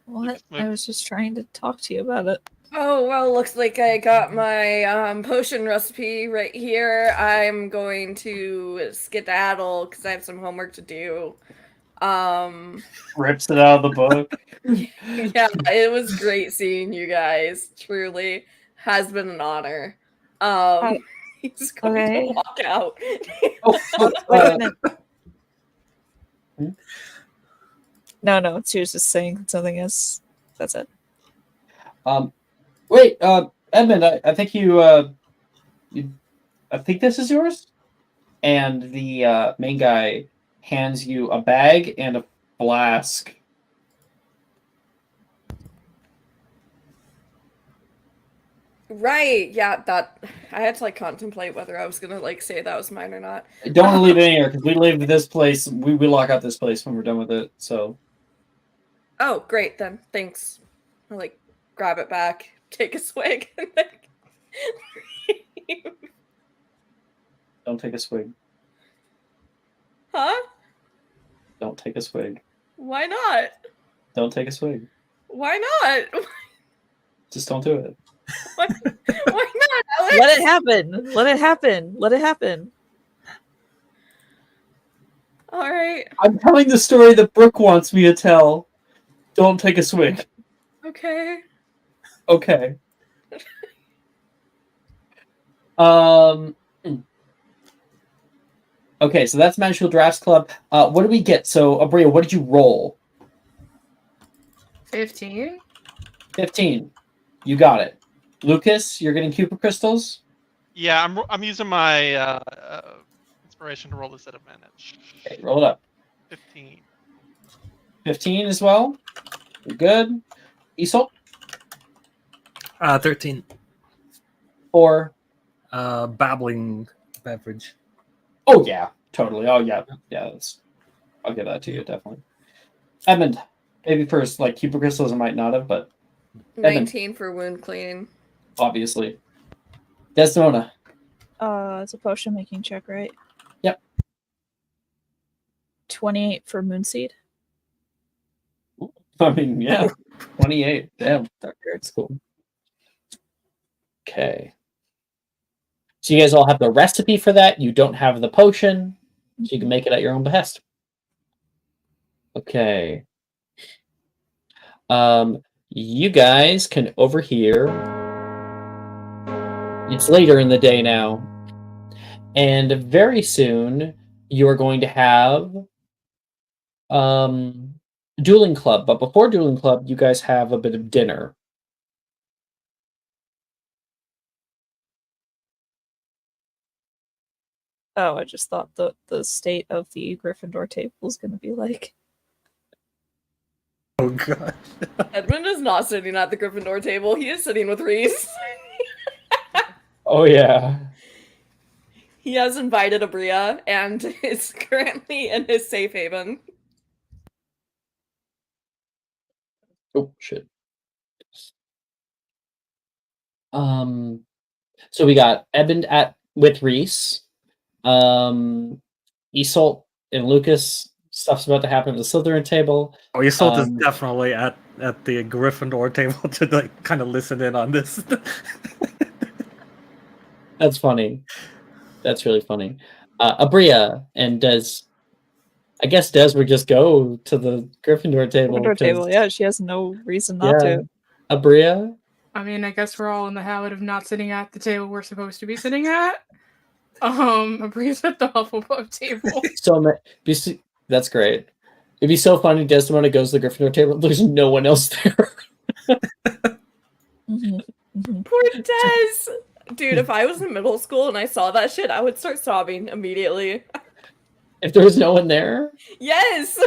What? I was just trying to talk to you about it. Oh, well, looks like I got my potion recipe right here. I'm going to skedaddle because I have some homework to do. Rips it out of the book. Yeah, it was great seeing you guys. Truly has been an honor. He's going to walk out. Wait a minute. No, she was just saying something else. That's it. Wait, Edmund, I think I think this is yours? And the main guy hands you a bag and a flask. Right, yeah, that I had to contemplate whether I was gonna say that was mine or not. Don't want to leave it in here because we leave this place. We lock out this place when we're done with it. So. Oh, great then. Thanks. I'll grab it back, take a swig, and then Don't take a swig. Huh? Don't take a swig. Why not? Don't take a swig. Why not? Just don't do it. Why not, Alex? Let it happen. Let it happen. Let it happen. All right. I'm telling the story that Brooke wants me to tell. Don't take a swig. Okay. Okay. Okay, so that's Magical Drafts Club. What do we get? So, Abria, what did you roll? 15. 15. You got it. Lucas, you're getting Cupid crystals? Yeah, I'm using my inspiration to roll this at advantage. Okay, roll it up. 15. 15 as well. You're good. Isol? 13. 4. Babbling beverage. Oh, yeah. Totally. Oh yeah, yeah. I'll give that to you definitely. Edmund, maybe first, like Cupid crystals, I might not have, but Edmund, 19 for wound cleaning. obviously. Desdemona. It's a potion making check, right? Yep. 28 for Moonseed. I mean, yeah, 28. Damn, that's cool. Okay. So you guys all have the recipe for that. You don't have the potion, so you can make it at your own behest. Okay. You guys can overhear. It's later in the day now, and very soon you are going to have dueling club. But before dueling club, you guys have a bit of dinner. Oh, I just thought the state of the Gryffindor table was going to be like. Oh god. Edmund is not sitting at the Gryffindor table. He is sitting with Reese. Oh yeah. He has invited Abria and is currently in his safe haven. Oh shit. So we got Edmund with Reese. Isolt and Lucas. Stuff's about to happen at the Slytherin table. Oh, Isolt is definitely at the Gryffindor table to like kind of listen in on this. That's funny. That's really funny. Abria and Des. I guess Des would just go to the Gryffindor table. Gryffindor table, yeah. She has no reason not Yeah. to. Abria. I mean, I guess we're all in the habit of not sitting at the table we're supposed to be sitting at. Abria's at the Hufflepuff table. That's great. It'd be so funny. Desdemona goes to the Gryffindor table. There's no one else there. Poor Des! Dude, if I was in middle school and I saw that shit, I would start sobbing immediately. If there was no one there? Yes!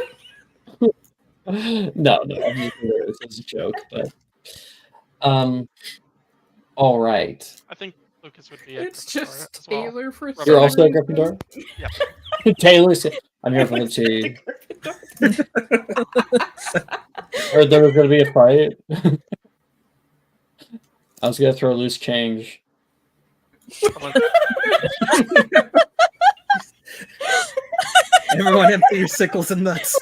No, this is a joke, but all right. I think Lucas would be. It's just as well. Taylor for You're also a Gryffindor? Yeah. Taylor's. I'm here for the tea. Or there was going to be a fight. I was going to throw loose change. Everyone empty your sickles and nuts.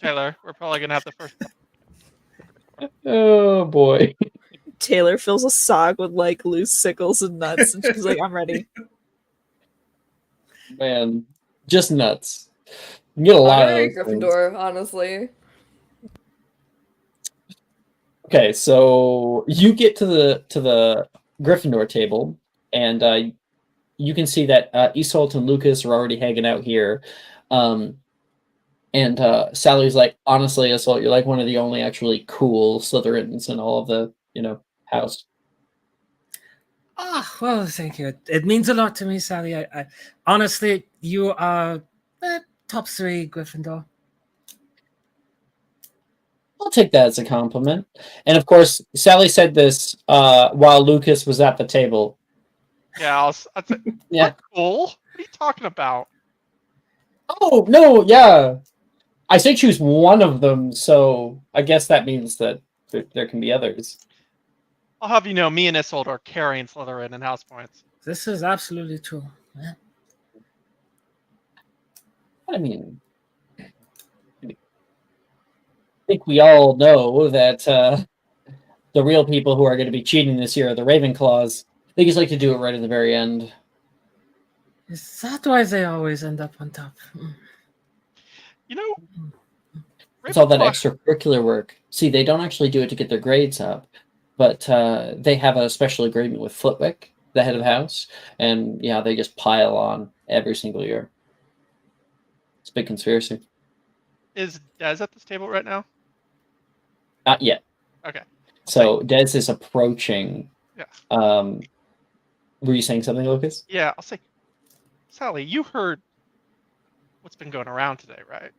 Taylor, we're probably going to have the first. Oh boy. Taylor fills a sock with like loose sickles and nuts, and she's like, "I'm ready." Man, just nuts. You get a lot of Honorary those things. Gryffindor, honestly. Okay, so you get to the Gryffindor table, and you can see that Isolt and Lucas are already hanging out here. And Sally's like, honestly, Isolt, you're like one of the only actually cool Slytherins in all of the, house. Ah, well, thank you. It means a lot to me, Sally. I honestly, you are top 3 Gryffindor. I'll take that as a compliment. And of course, Sally said this while Lucas was at the table. Yeah, I'd say, Yeah. Cool. What are you talking about? Oh, no, yeah. I say choose one of them, so I guess that means that there can be others. I'll have you know, me and Isolt are carrying Slytherin in house points. This is absolutely true. Yeah. I mean, I think we all know that the real people who are going to be cheating this year are the Ravenclaws. They just like to do it right at the very end. Is that why they always end up on top? You know, It's all that Ravenclaw- extracurricular work. See, they don't actually do it to get their grades up, but they have a special agreement with Flitwick, the head of the house, and yeah, they just pile on every single year. It's a big conspiracy. Is Des at this table right now? Not yet. Okay. So Des is approaching. Yeah. Were you saying something, Lucas? Yeah, I'll say, Sally, you heard what's been going around today, right?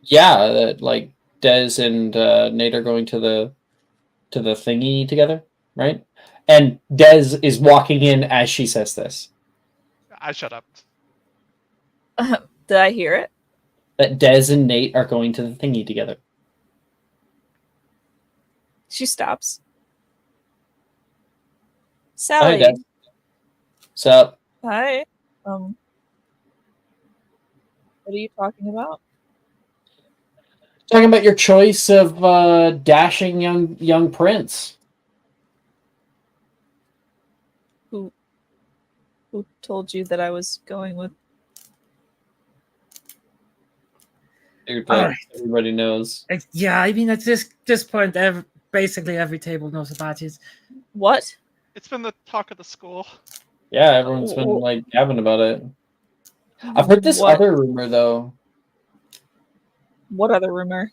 Yeah, like Des and Nate are going to the thingy together, right? And Des is walking in as she says this. I shut up. Did I hear it? That Des and Nate are going to the thingy together. She stops. Hi, Sally. Des. What's up? Hi. What are you talking about? Talking about your choice of dashing young prince. Who told you that I was going with? Everybody knows. Yeah, I mean, at this point, basically every table knows about it. What? It's been the talk of the school. Yeah, everyone's been like gabbing about it. I've heard this What? other rumor though. What other rumor?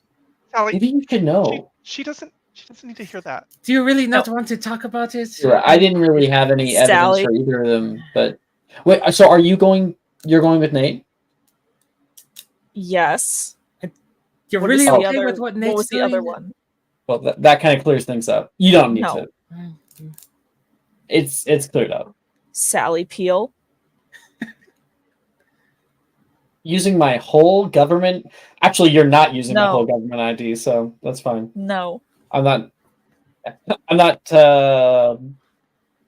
Sally, Maybe you should know. she doesn't need to hear that. Do you really not want to talk about it? I didn't really have any evidence Sally. for either of them, but wait. So are you going? You're going with Nate? Yes. You're What really is the okay other- with what Nate's What was the other doing? one? Well, that kind of clears things up. You don't need No. to. It's cleared up. Sally Peel. Using my whole government. Actually, you're not using my No. whole government ID, so that's fine. No. I'm not. I'm not.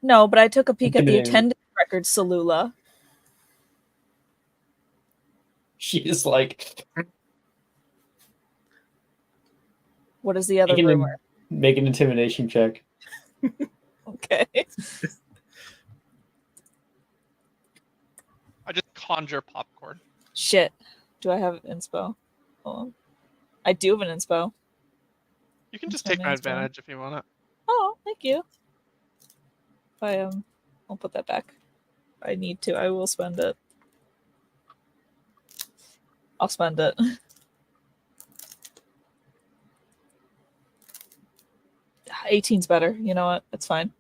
No, but I took a peek at the Intimidating. attendance record, Salula. She's like What is the other rumor? make an intimidation check. Okay. I just conjure popcorn. Shit. Do I have inspo? Oh, I do have an inspo. You can just That's take my my inspo. advantage if you want it. Oh, thank you. I'll put that back. I need to. I will spend it. I'll spend it. $18's better. You know what? It's fine.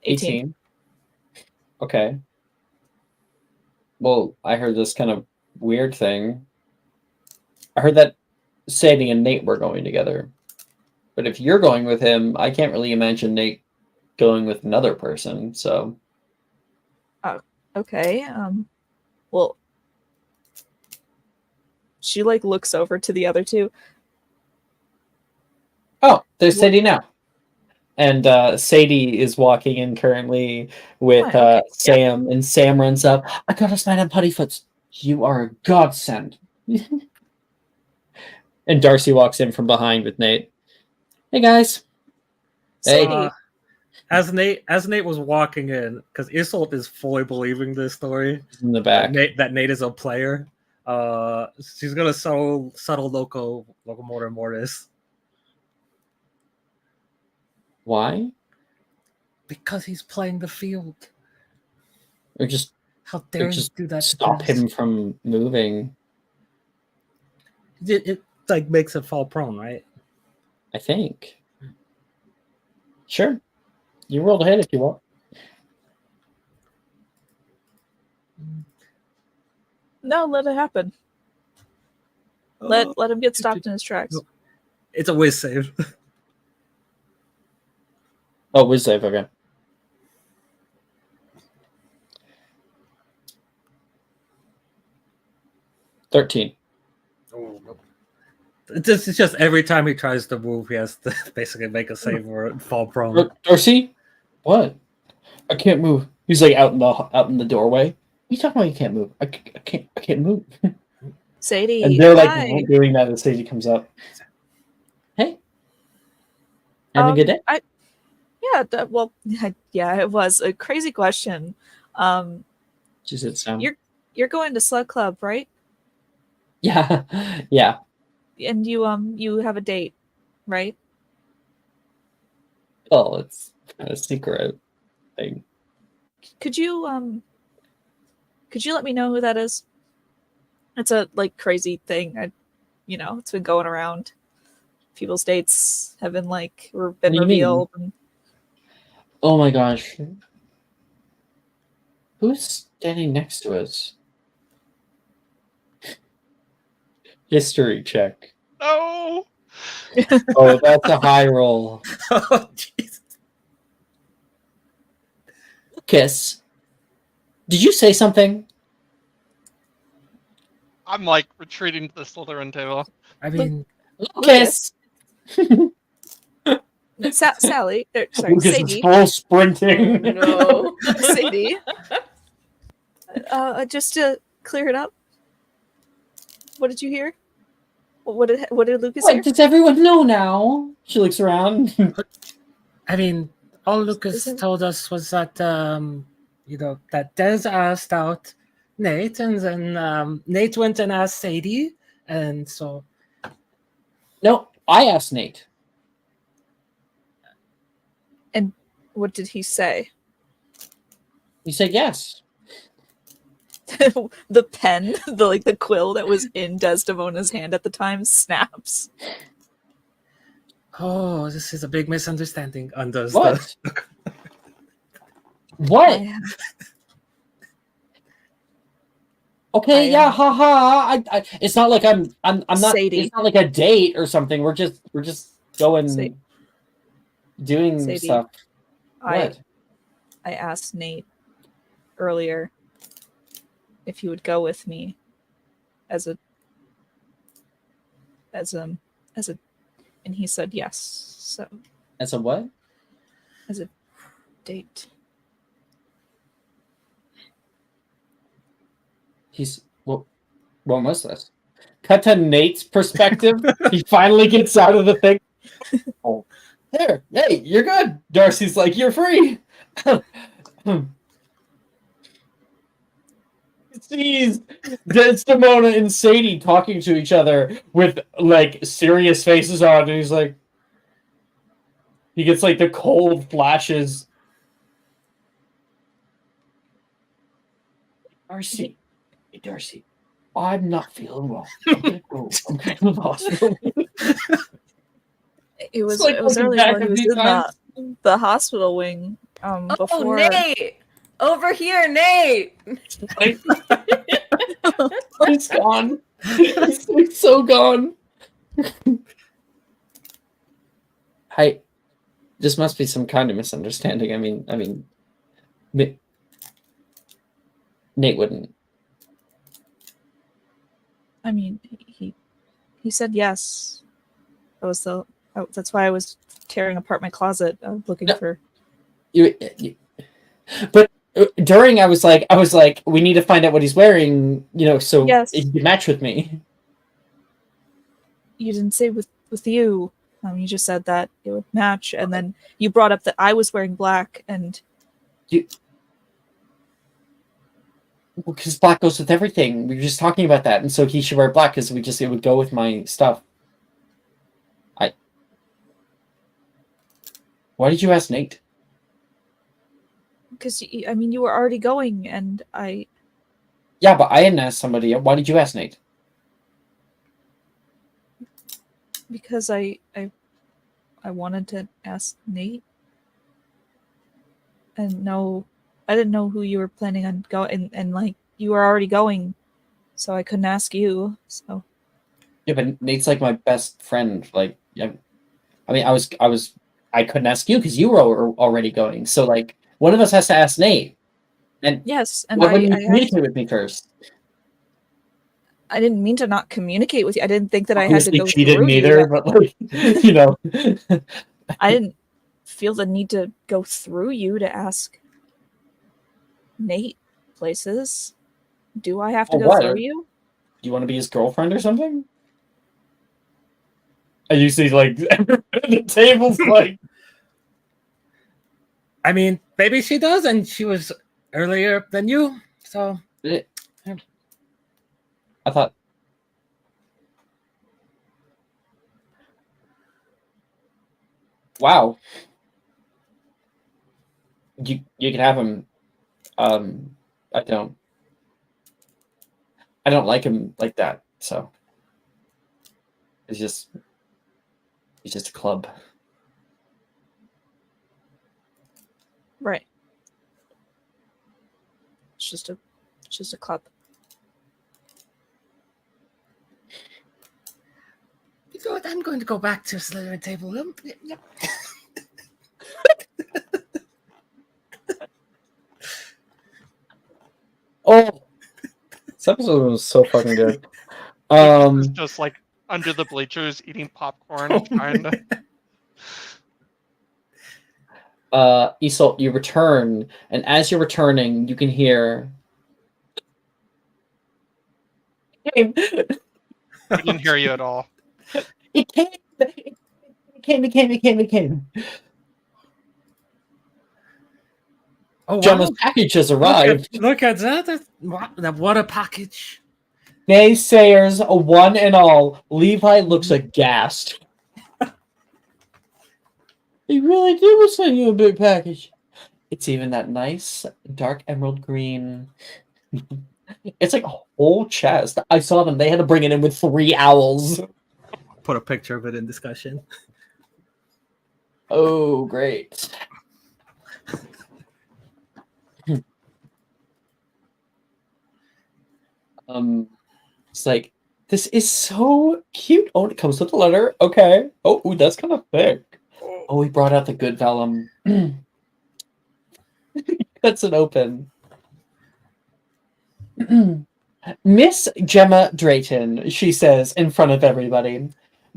18. Okay. Well, I heard this kind of weird thing. I heard that Sadie and Nate were going together. But if you're going with him, I can't really imagine Nate going with another person, so Okay. Well, she like looks over to the other two. oh, there's Sadie now. And Sadie is walking in currently with Oh, okay. Sam, and Sam runs up. I got us man on Puttyfoots. You are a godsend. And Darcy walks in from behind with Nate. Hey guys. Hey. Sadie. As Nate was walking in, because Isolt is fully believing this story In the back. that Nate is a player. She's gonna subtle locomotor mortis. Why? Because he's playing the field. Or just How dare you just do that? to stop Chris? him from moving. It like makes it fall prone, right? I think. Sure. You rolled ahead if you want. No, let it happen. Let him get stopped in his tracks. It's a whiz save. Oh, whiz save, okay. 13. It's just every time he tries to move, he has to basically make a save or fall prone. Darcy? What? I can't move. He's like out in the doorway. What are you talking about? You can't move. I can't move. Sadie. And they're like hi. doing that as Sadie comes up. Hey. Having a good day? Yeah, it was a crazy question. She said Sam. You're going to Slug Club, right? Yeah. Yeah. And you have a date, right? Well, it's a secret thing. Could you let me know who that is? It's a like crazy thing. It's been going around. People's dates have been been What do you mean? revealed. And Oh my gosh. Who's standing next to us? History check. No. Oh, that's a high roll. Oh, jeez. Kiss. Did you say something? I'm like retreating to the Slytherin table. I mean, Lucas. Sally, sorry, Lucas is Sadie. full sprinting. No. Sadie. Just to clear it up, what did you hear? What did Lucas hear? What, does everyone know now? She looks around. I mean, all Lucas Isn't- told us was that that Des asked out Nate, and then Nate went and asked Sadie, and so No, I asked Nate. And what did he say? He said yes. The pen, the quill that was in Desdemona's hand at the time snaps. oh, this is a big misunderstanding. Undoes What? the What? Okay, I, yeah, haha. It's not like I'm not. Sadie. It's not like a date or something. We're just going, Sa- doing Sadie, stuff. What? I asked Nate earlier if he would go with me as a and he said yes. So As a what? as a date. He's what? What was this? Cut to Nate's perspective. He finally gets out of the thing. Oh, there. Hey, you're good. Darcy's like, you're free. Sees Desdemona and Sadie talking to each other with like serious faces on, and he's like, he gets like the cold flashes. Darcy, hey Darcy, I'm not feeling well. I'm gonna go to the hospital. It was like it was looking earlier back when he a was few in times. the hospital wing before. Oh, Nate! Over here, Nate! He's gone. He's so gone. This must be some kind of misunderstanding. I mean, Nate wouldn't. I mean, he said yes. That's why I was tearing apart my closet, looking No. for. But during, I was like, we need to find out what he's wearing, so Yes. it could match with me. You didn't say with you. You just said that it would match, and then you brought up that I was wearing black, and Because black goes with everything. We were just talking about that, and so he should wear black because it would go with my stuff. Why did you ask Nate? because you were already going, and I Yeah, but I hadn't asked somebody. Why did you ask Nate? because I wanted to ask Nate, and I didn't know who you were planning on going, and like you were already going, so I couldn't ask you. So Yeah, but Nate's like my best friend. Like, yeah, I mean, I couldn't ask you because you were already going. So like, one of us has to ask Nate. And yes, and why wouldn't you I communicate with me first? I didn't mean to not communicate with you. I didn't think that I had to Obviously, go she through didn't you. either. But like, I didn't feel the need to go through you to ask Nate places. Do I have to go what? through you? Do you want to be his girlfriend or something? I usually like the table's like. I mean, maybe she does, and she was earlier than you, so. I thought. Wow. You can have him. I don't like him like that. So it's just a club. Right. It's just a club. You know what? I'm going to go back to Slytherin table. Yep. This episode was so fucking good. It's just like under the bleachers eating popcorn, trying to. Isolt, you return, and as you're returning, you can hear. I didn't hear you at all. It came. It came. Oh, wow. Gemma's package has arrived. Look at that. What a package. Naysayers, one and all. Levi looks aghast. He really did send you a big package. It's even that nice dark emerald green. It's like a whole chest. I saw them. They had to bring it in with 3 owls. Put a picture of it in discussion. Oh, great. It's like, this is so cute. Oh, it comes with a letter. Okay. Oh, ooh, that's kind of thick. Oh, he brought out the good vellum. Cuts it open. Miss Gemma Drayton, she says in front of everybody.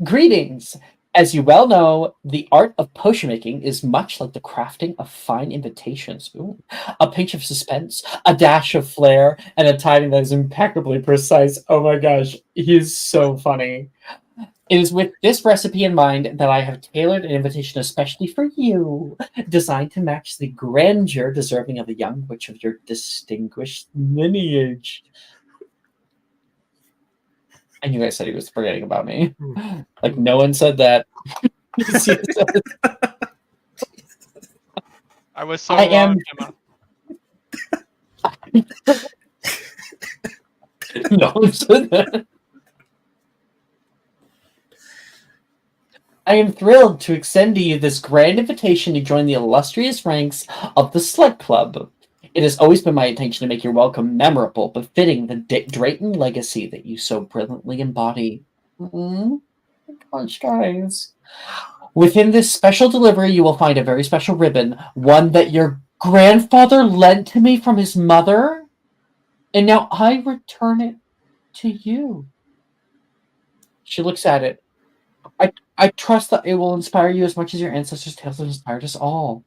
Greetings. As you well know, the art of potion making is much like the crafting of fine invitations. Ooh. A pinch of suspense, a dash of flair, and a timing that is impeccably precise. Oh my gosh, he is so funny. It is with this recipe in mind that I have tailored an invitation especially for you, designed to match the grandeur deserving of a young witch of your distinguished lineage. And you guys said he was forgetting about me. Like, no one said that. I was so wrong, Gemma. No one said that. I am thrilled to extend to you this grand invitation to join the illustrious ranks of the Sled Club. It has always been my intention to make your welcome memorable, befitting the Drayton legacy that you so brilliantly embody. Gosh, guys. Within this special delivery, you will find a very special ribbon, one that your grandfather lent to me from his mother, and now I return it to you. She looks at it. I trust that it will inspire you as much as your ancestors' tales have inspired us all.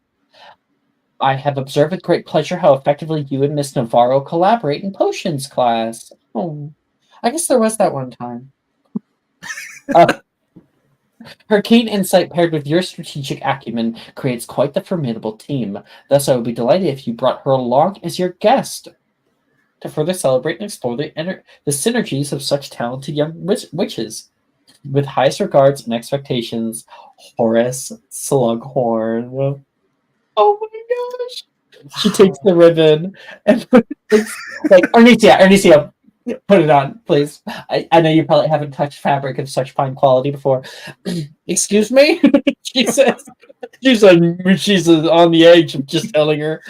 I have observed with great pleasure how effectively you and Miss Navarro collaborate in potions class. Oh, I guess there was that one time. Her keen insight paired with your strategic acumen creates quite the formidable team. Thus, I would be delighted if you brought her along as your guest to further celebrate and explore the synergies of such talented young witches. With highest regards and expectations, Horace Slughorn. Oh my gosh! She takes the ribbon and like Arnicia, put it on, please. I know you probably haven't touched fabric of such fine quality before. Excuse me? She says. She's on the edge of just telling her.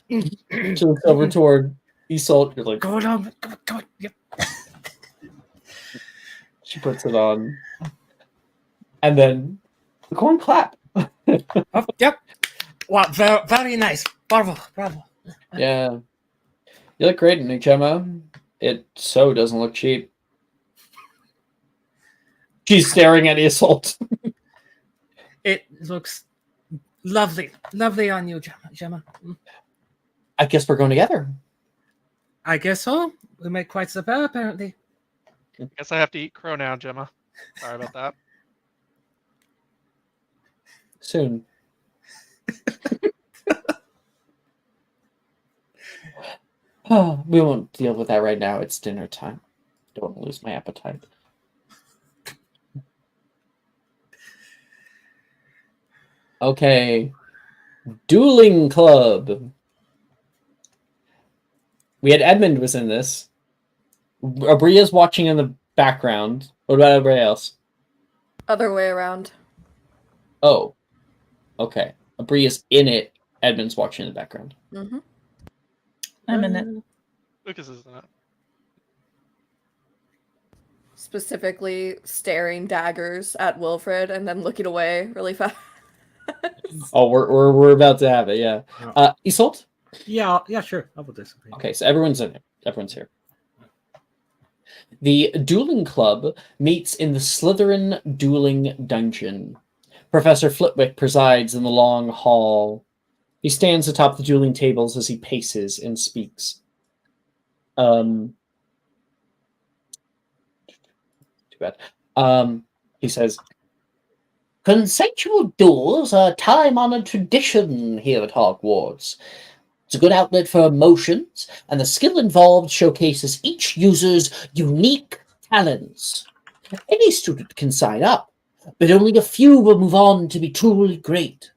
She looks over toward Isolt. You're like, Go on. Yep. She puts it on. And then go and clap. Oh, yep. Wow, very, very nice. Bravo. Yeah. You look great in it, Gemma. It so doesn't look cheap. She's staring at Isolt. It looks lovely. Lovely on you, Gemma. I guess we're going together. I guess so. We make quite the pair, apparently. I guess I have to eat crow now, Gemma. Sorry about that. Soon. Oh, we won't deal with that right now. It's dinner time. Don't want to lose my appetite. Okay. Dueling Club. We had Edmund was in this. Abria's watching in the background. What about everybody else? Other way around. Oh. Okay. Abria's in it. Edmund's watching in the background. Mm-hmm. I'm in it. Lucas is in it. Specifically staring daggers at Wilfred and then looking away really fast. Oh, we're about to have it, yeah. Isolt? Yeah, sure. I'll participate. Okay, so everyone's in it. Everyone's here. The dueling club meets in the Slytherin dueling dungeon. Professor Flitwick presides in the long hall. He stands atop the dueling tables as he paces and speaks. Too bad. He says, "Consensual duels are a time-honored tradition here at Hogwarts. It's a good outlet for emotions, and the skill involved showcases each user's unique talents. Any student can sign up, but only a few will move on to be truly great.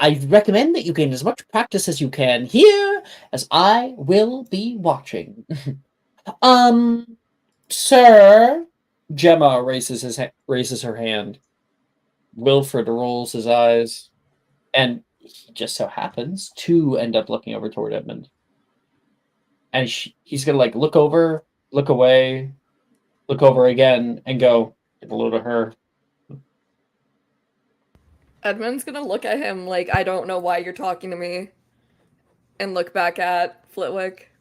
I recommend that you gain as much practice as you can here, as I will be watching." Sir, Gemma raises her hand. Wilfred rolls his eyes, and he just so happens to end up looking over toward Edmund. And he's gonna like look over, look away, look over again, and go, "Get a load of her." Edmund's gonna look at him like, I don't know why you're talking to me. And look back at Flitwick.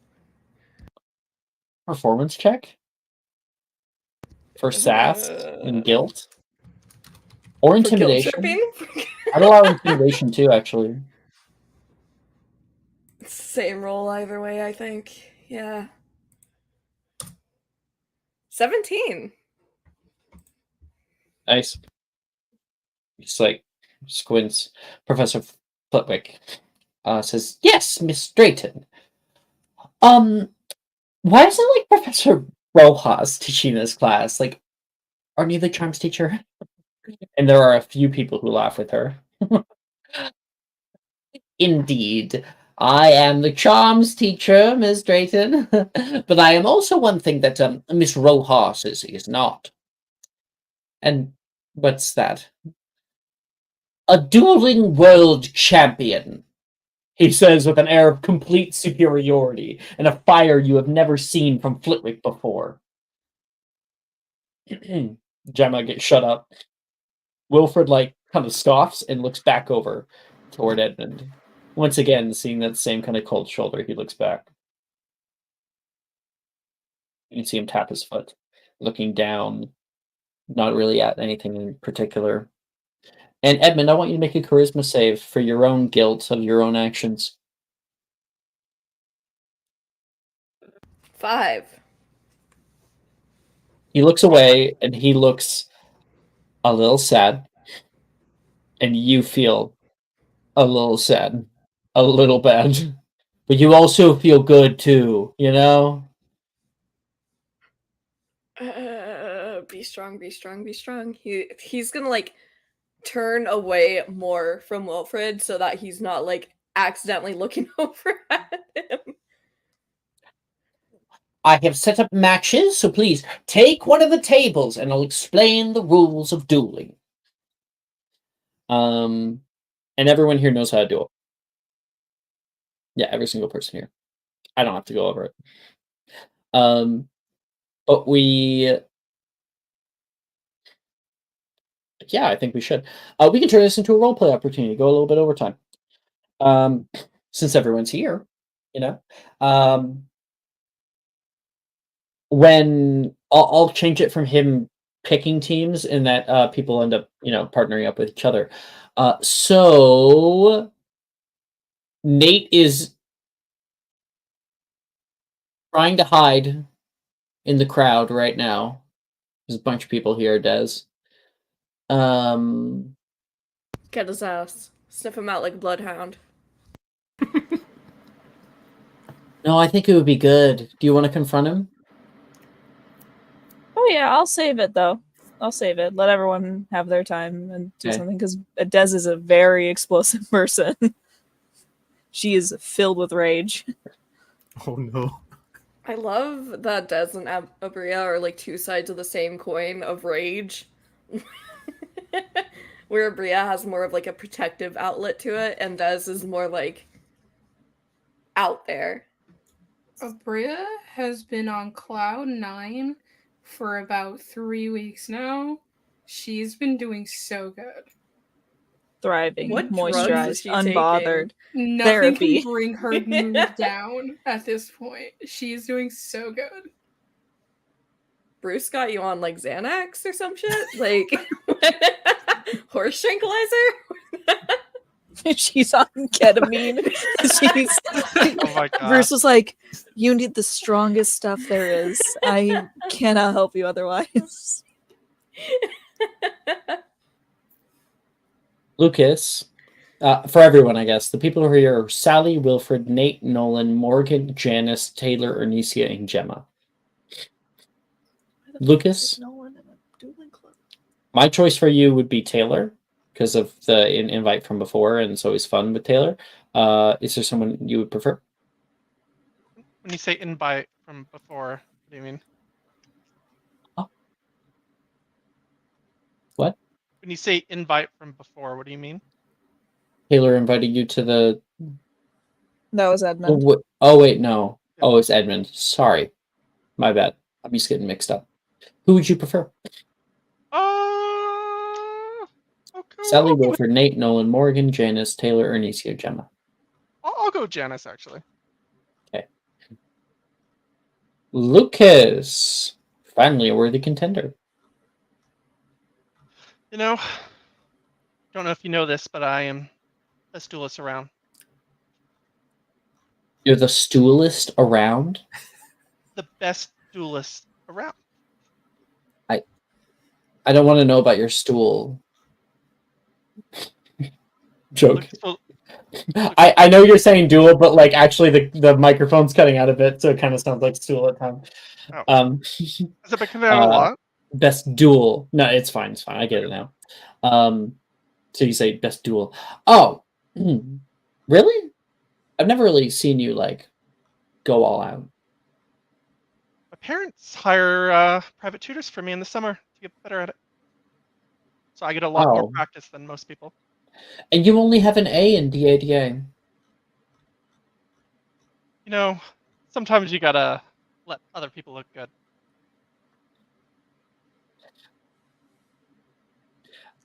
Performance check for sass and guilt, or For guilt intimidation. tripping? I'd allow intimidation too, actually. Same roll either way, I think. Yeah. 17. Nice. Just like squints. Professor Flitwick says, "Yes, Miss Drayton. Why isn't like Professor Rojas teaching this class? Like, aren't you the charms teacher?" And there are a few people who laugh with her. "Indeed, I am the charms teacher, Miss Drayton, but I am also one thing that Miss Rojas is not." "And what's that?" "A dueling world champion," he says with an air of complete superiority and a fire you have never seen from Flitwick before. Gemma gets shut up. Wilfred kind of scoffs and looks back over toward Edmund. Once again, seeing that same kind of cold shoulder, he looks back. You can see him tap his foot, looking down, not really at anything in particular. And Edmund, I want you to make a charisma save for your own guilt of your own actions. 5. He looks away and he looks a little sad. And you feel a little sad, a little bad. But you also feel good too, you know? Be strong, be strong, be strong. He's gonna turn away more from Wilfred so that he's not accidentally looking over at him. "I have set up matches, so please take one of the tables and I'll explain the rules of dueling." And everyone here knows how to do it. Yeah, every single person here. I don't have to go over it. But yeah, I think we should. We can turn this into a roleplay opportunity, go a little bit over time. Since everyone's here, you know. When I'll change it from him picking teams in that people end up, partnering up with each other. So Nate is trying to hide in the crowd right now. There's a bunch of people here, Des. Get his ass. Sniff him out like a bloodhound. No, I think it would be good. Do you want to confront him? Oh yeah, I'll save it though. I'll save it. Let everyone have their time and do something, because Des is a very explosive person. She is filled with rage. Oh no. I love that Des and Abria are two sides of the same coin of rage. Where Abria has more of a protective outlet to it, and Des is more out there. Abria has been on cloud 9 for about 3 weeks now. She's been doing so good. thriving, What drugs is moisturized, she unbothered. Nothing Therapy. can bring her mood down at this point. She's doing so good. Bruce got you on like Xanax or some shit? Like horse tranquilizer? She's on ketamine. She's Oh my god. Bruce was like, "You need the strongest stuff there is. I cannot help you otherwise." Lucas, for everyone, I guess, the people who are here are Sally, Wilfred, Nate, Nolan, Morgan, Janice, Taylor, Ernisia, and Gemma. Lucas? No one in a dueling club. My choice for you would be Taylor, because of the invite from before, and it's always fun with Taylor. Is there someone you would prefer? When you say invite from before, what do you mean? Oh. What? When you say invite from before, what do you mean? Taylor invited you to the... That was Edmund. Oh, wait, no. Oh, it's Edmund. Sorry. My bad. I'm just getting mixed up. Who would you prefer? Okay, Sally, Wilfred, Nate, Nolan, Morgan, Janice, Taylor, Ernisia, Gemma. I'll go Janice, actually. Okay. Lucas! Finally a worthy contender. You know, don't know if you know this, but I am best duelist around. You're the stoolist around? The best duelist around. I don't want to know about your stool. Joke. I know you're saying duel, but like actually the microphone's cutting out a bit, so it kind of sounds like stool at times. Oh. Has it been coming out a lot? Best duel. No, it's fine. It's fine. I get it now. So you say best duel. Oh, really? I've never really seen you like go all out. My parents hire private tutors for me in the summer to get better at it. So I get a lot more practice than most people. And you only have an A in DADA. You know, sometimes you gotta let other people look good.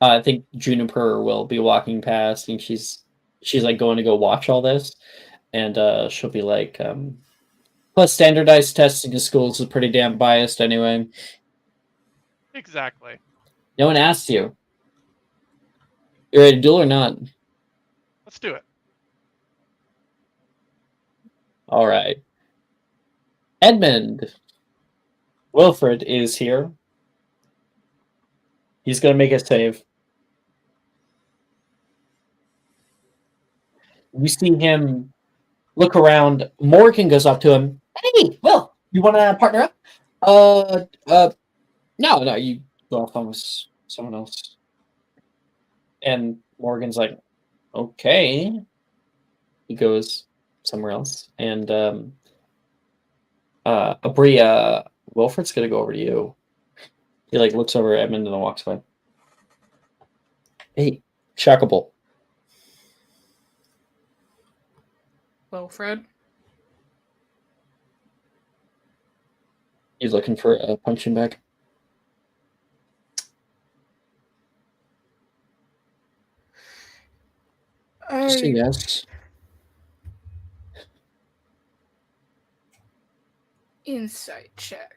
I think Juniper will be walking past, and she's like going to go watch all this, and she'll be like, plus standardized testing in schools is pretty damn biased anyway. Exactly. No one asked you. You ready to duel or not? Let's do it. All right. Edmund. Wilfred is here. He's going to make a save. You see him look around. Morgan goes up to him. Hey, Will, you want to partner up? No, you go off on with someone else. And Morgan's like, okay. He goes somewhere else. And Abria, Wilfred's going to go over to you. He like looks over at Edmund and then walks away. Hey, Shackable. Wilfred. He's looking for a punching bag. Just a yes. Insight check.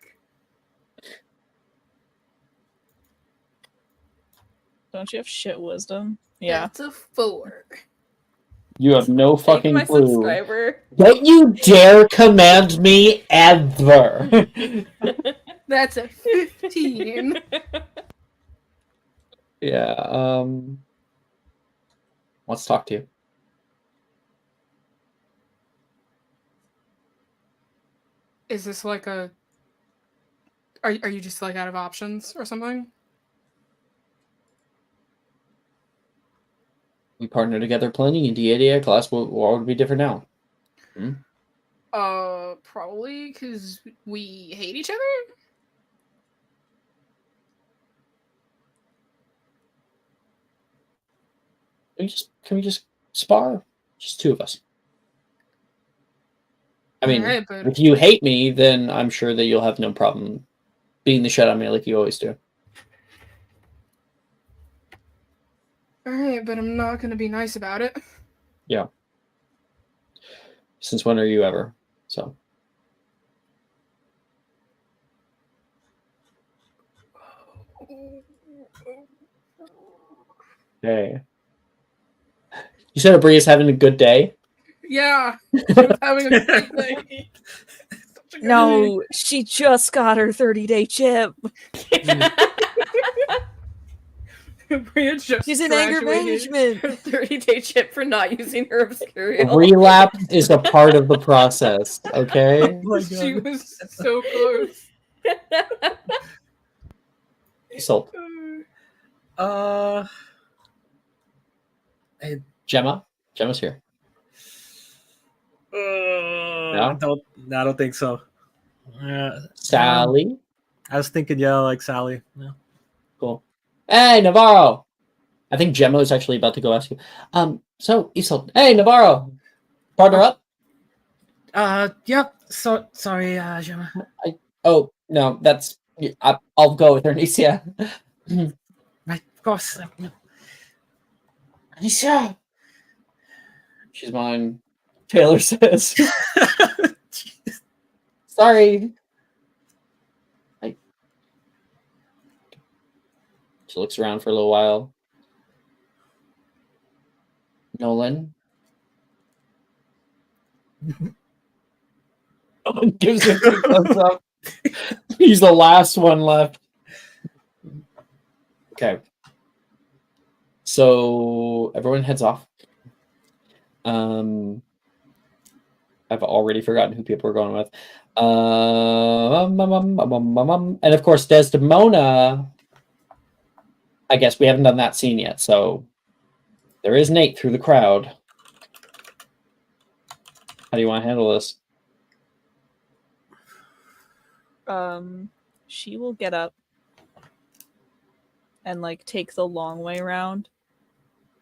Don't you have shit wisdom? Yeah. That's a 4. You have no fucking my clue. subscriber. Don't you dare command me ever. That's a 15. Yeah, let's talk to you. Is this like a... Are you just like out of options or something? We partner together plenty in DADA class. What would be different now? Probably because we hate each other? Can we just spar? Just two of us. I mean, Alright, but... if you hate me, then I'm sure that you'll have no problem beating the shit out of me like you always do. Alright, but I'm not gonna be nice about it. Yeah. Since when are you ever? So. Okay. You said Abria's having a good day? Yeah, she was having a great day. Such a good No, she just got her 30-day chip. day. Bria just She's in anger graduated. management. Her 30-day chip for not using her A Obscurial. relapse is a part of the process, okay? my She god. was so close. So, Gemma? Gemma's here. I don't think so. Sally? I was thinking, yeah, like Sally. Yeah. Cool. Hey, Navarro! I think Gemma is actually about to go ask you. So, Isolde. Hey, Navarro! Partner up? Yep. So sorry, Gemma. Oh, no, that's... I'll go with her, Anicia. Right, of course. Anicia! She's mine. Taylor says. Sorry. She looks around for a little while. Nolan? Nolan gives him 2 thumbs up. He's the last one left. Okay. So everyone heads off. I've already forgotten who people are going with. And of course, Desdemona. I guess we haven't done that scene yet, so there is Nate through the crowd. How do you want to handle this? She will get up and like take the long way around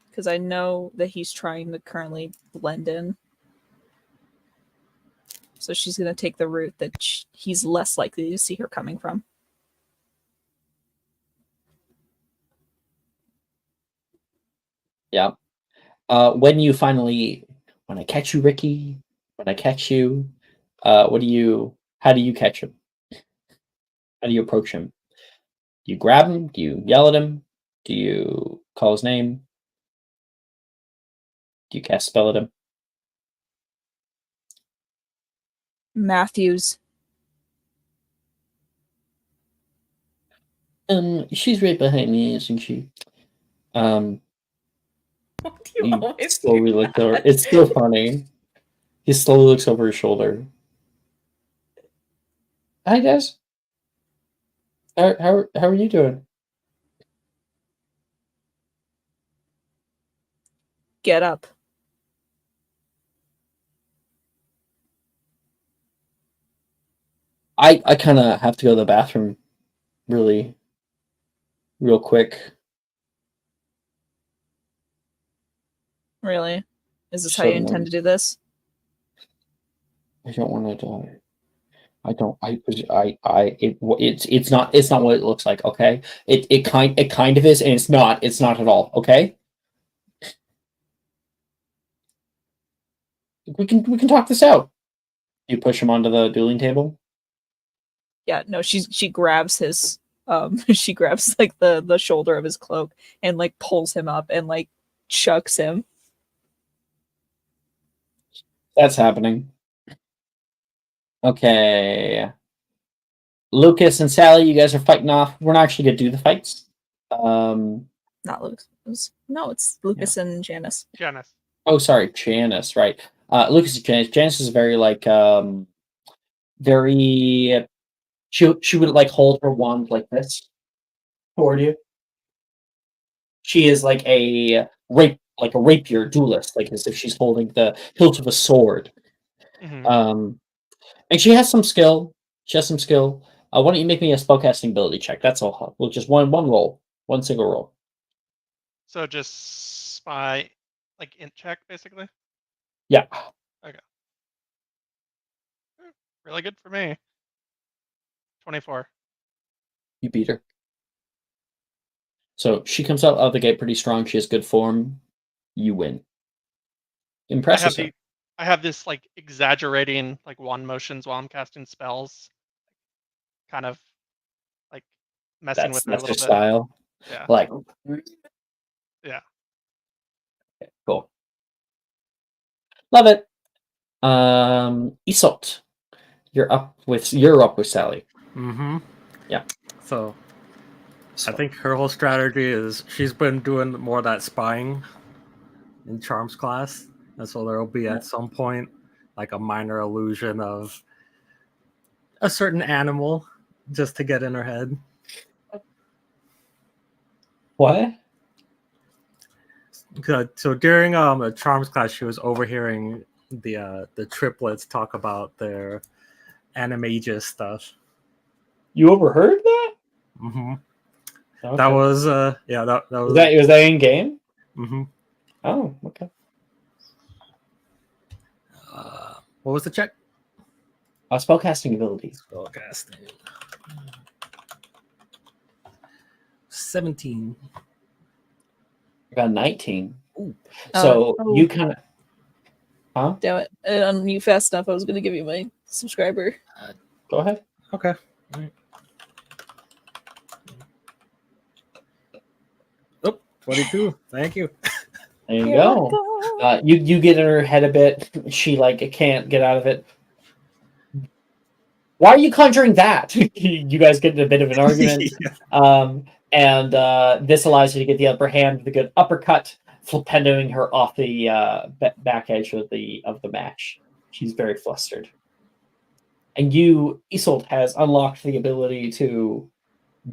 because I know that he's trying to currently blend in. So she's gonna take the route that he's less likely to see her coming from. Yeah. When I catch you, Ricky, when I catch you, how do you catch him? How do you approach him? Do you grab him? Do you yell at him? Do you call his name? Do you cast spell at him? Matthews. She's right behind me, isn't she? Why do you He always slowly do looks over. that? It's so funny. He slowly looks over his shoulder. Hi, Des. How are you doing? Get up. I kind of have to go to the bathroom real quick. Really? Is this how you intend to do this? I don't want to die. It's not what it looks like, okay? It kind of is, and it's not at all, okay? We can talk this out. You push him onto the dueling table. Yeah, no, she grabs his she grabs like the shoulder of his cloak and like pulls him up and like chucks him. That's happening. Okay. Lucas and Sally, you guys are fighting off. We're not actually gonna do the fights. Not Lucas. No, it's Lucas and Janice. Janice. Oh, sorry, Janice, right. Lucas and Janice. Janice is very like very she would like hold her wand like this toward you. She is like a rapier duelist, like as if she's holding the hilt of a sword. Mhm. And she has some skill. Why don't you make me a spellcasting ability check? That's all. Well, just one roll, one single roll. So just spy, like int check, basically. Yeah. Okay. Really good for me. 24. You beat her. So she comes out of the gate pretty strong. She has good form. You win. Impresses her. I have this like exaggerating like wand motions while I'm casting spells, kind of like messing with her a That's her little bit. style. Yeah. Like, Yeah. cool. Love it. Isolt, you're up with Sally. Mm-hmm. Yeah. So I think her whole strategy is she's been doing more of that spying in charms class, and so there will be at some point like a minor illusion of a certain animal just to get in her head. What? Good. So during a charms class, she was overhearing the triplets talk about their animagus stuff. You overheard that? Mm-hmm. Okay. That was that was was that in game? Mm-hmm. Oh, okay. What was the check? Spellcasting abilities. Spellcasting. 17. I got 19. Ooh. So Oh. you kind of, huh? Damn it! I didn't unmute fast enough. I was gonna give you my subscriber. Go ahead. Okay. All right. Oh, 22. Thank you. There you go. You get in her head a bit. She like can't get out of it. Why are you conjuring that? You guys get in a bit of an argument. Yeah. And this allows you to get the upper hand with a good uppercut, flippendoing her off the back edge of the match. She's very flustered. And Isolt has unlocked the ability to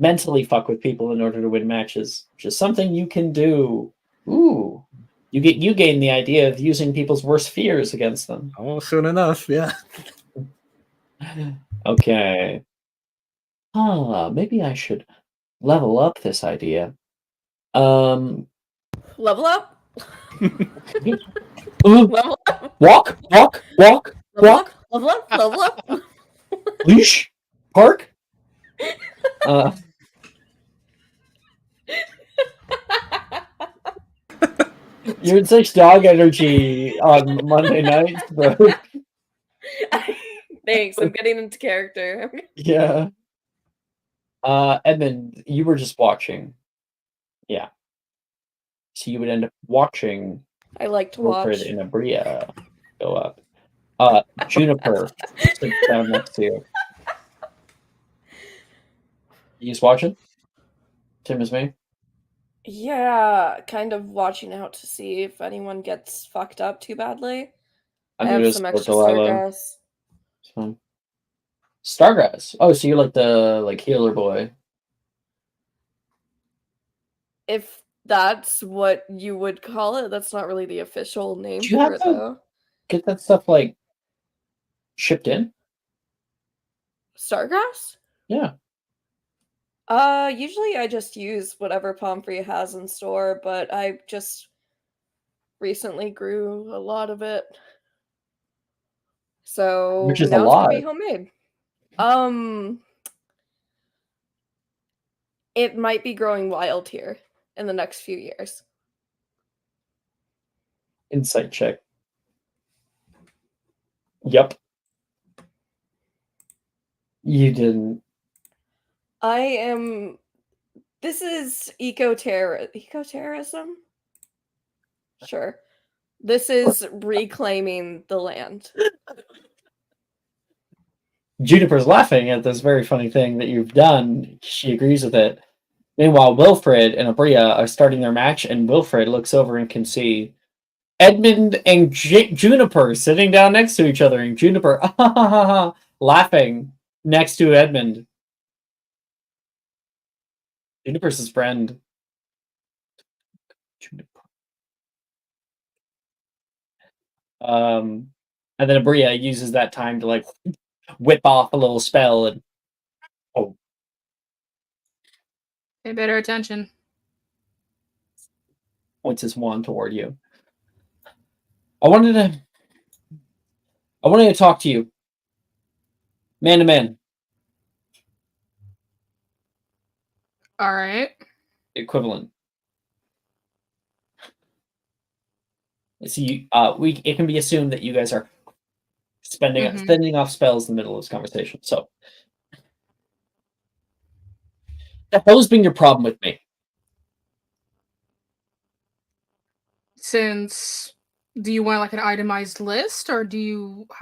mentally fuck with people in order to win matches, which is something you can do. Ooh. You gain the idea of using people's worst fears against them. Oh, soon enough, yeah. Okay. Maybe I should level up this idea. Level up? Level up. Walk. Level up. Leash. Park. You're in such dog energy on Monday nights, bro. Thanks, I'm getting into character. Yeah. Edmund, you were just watching. Yeah. So you would end up watching I like to Wilfred watch. and Abria go up. Juniper sits down next to you. You just watching? Same as me? Yeah, kind of watching out to see if anyone gets fucked up too badly. I I'm have some extra Delilah. Stargrass. It's fine. Stargrass. Oh, so you're like the healer boy. If that's what you would call it, that's not really the official name Do you for have it, to though. get that stuff like shipped in? Stargrass? Yeah. Usually I just use whatever Pomfrey has in store, but I just recently grew a lot of it. So Which is now a it's gonna lot. be homemade. It might be growing wild here in the next few years. Insight check. Yep. You didn't. This is ecoterrorism? Sure. This is reclaiming the land. Juniper's laughing at this very funny thing that you've done. She agrees with it. Meanwhile, Wilfred and Abria are starting their match, and Wilfred looks over and can see Edmund and Juniper sitting down next to each other, and Juniper laughing next to Edmund. Juniper's his friend. Juniper. And then Abria uses that time to like whip off a little spell and Pay better attention. points his wand toward you. I wanted to talk to you. Man to man. All right. equivalent. So it can be assumed that you guys are spending off spells in the middle of this conversation. So, the hell's been your problem with me? Since, do you want like an itemized list, or how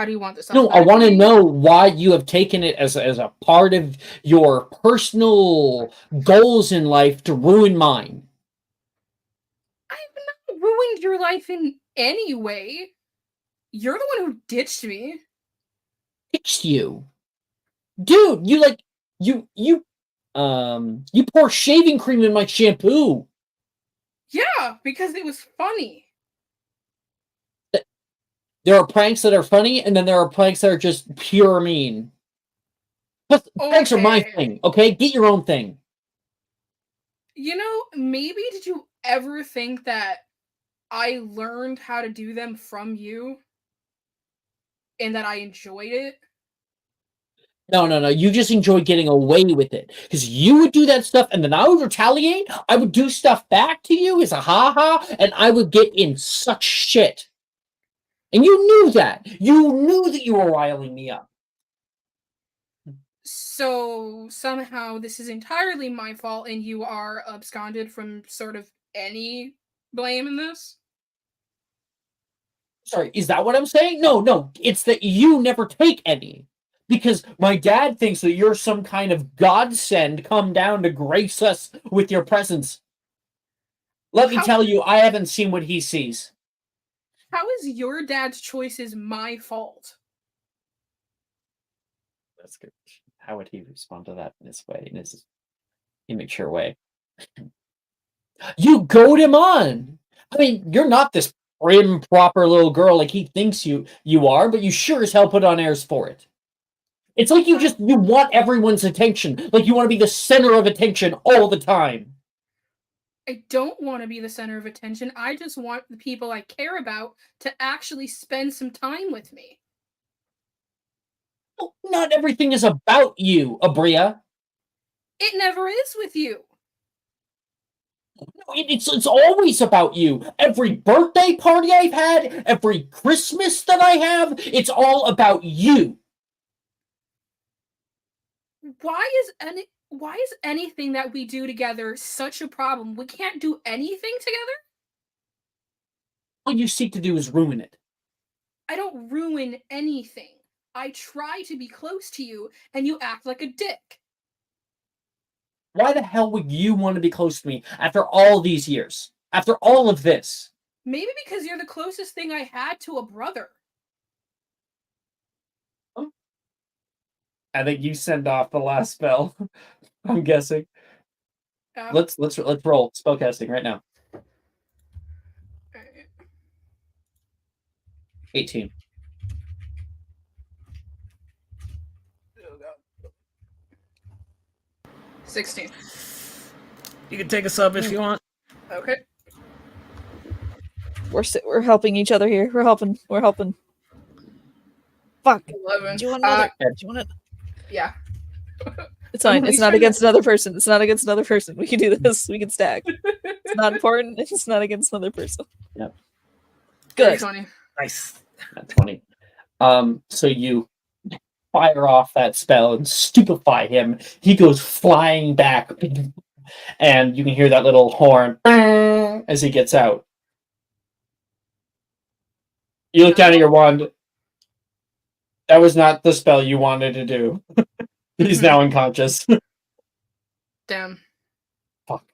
do you want this? No, I want to alphabetically? know why you have taken it as a part of your personal goals in life to ruin mine. I've not ruined your life in any way. You're the one who ditched me. Ditched you, dude. You pour shaving cream in my shampoo. Yeah, because it was funny. There are pranks that are funny, and then there are pranks that are just pure mean. But pranks are my Okay. thing, okay? Get your own thing. You know, maybe did you ever think that I learned how to do them from you and that I enjoyed it? No. You just enjoy getting away with it. Because you would do that stuff, and then I would retaliate. I would do stuff back to you as a ha-ha, and I would get in such shit. And you knew that. You knew that you were riling me up. So somehow this is entirely my fault and you are absconded from sort of any blame in this? Sorry, is that what I'm saying? No. It's that you never take any. Because my dad thinks that you're some kind of godsend come down to grace us with your presence. Let me tell you, I haven't seen what he sees. How is your dad's choices my fault? That's good. How would he respond to that in this way, in his immature way? You goad him on. I mean, you're not this prim, proper little girl like he thinks you are, but you sure as hell put on airs for it. It's like you want everyone's attention, like you want to be the center of attention all the time. I don't want to be the center of attention. I just want the people I care about to actually spend some time with me. Well, not everything is about you, Abria. It never is with you. No, it's always about you. Every birthday party I've had, every Christmas that I have, it's all about you. Why is anything that we do together such a problem? We can't do anything together? All you seek to do is ruin it. I don't ruin anything. I try to be close to you, and you act like a dick. Why the hell would you want to be close to me after all these years? After all of this? Maybe because you're the closest thing I had to a brother. I think you send off the last spell. I'm guessing. Let's roll spellcasting right now. 18. Oh, God. 16. You can take a sub if you want. Okay. We're helping each other here. We're helping. Fuck. 11. Do you want another? Do you want it? Yeah. It's fine. It's not against another person. It's not against another person. We can do this. We can stack. It's not important. It's not against another person. Yep. Good. 20. Nice. 20. So you fire off that spell and stupefy him. He goes flying back, and you can hear that little horn as he gets out. You look down at your wand. That was not the spell you wanted to do. He's now unconscious. Damn. Fuck.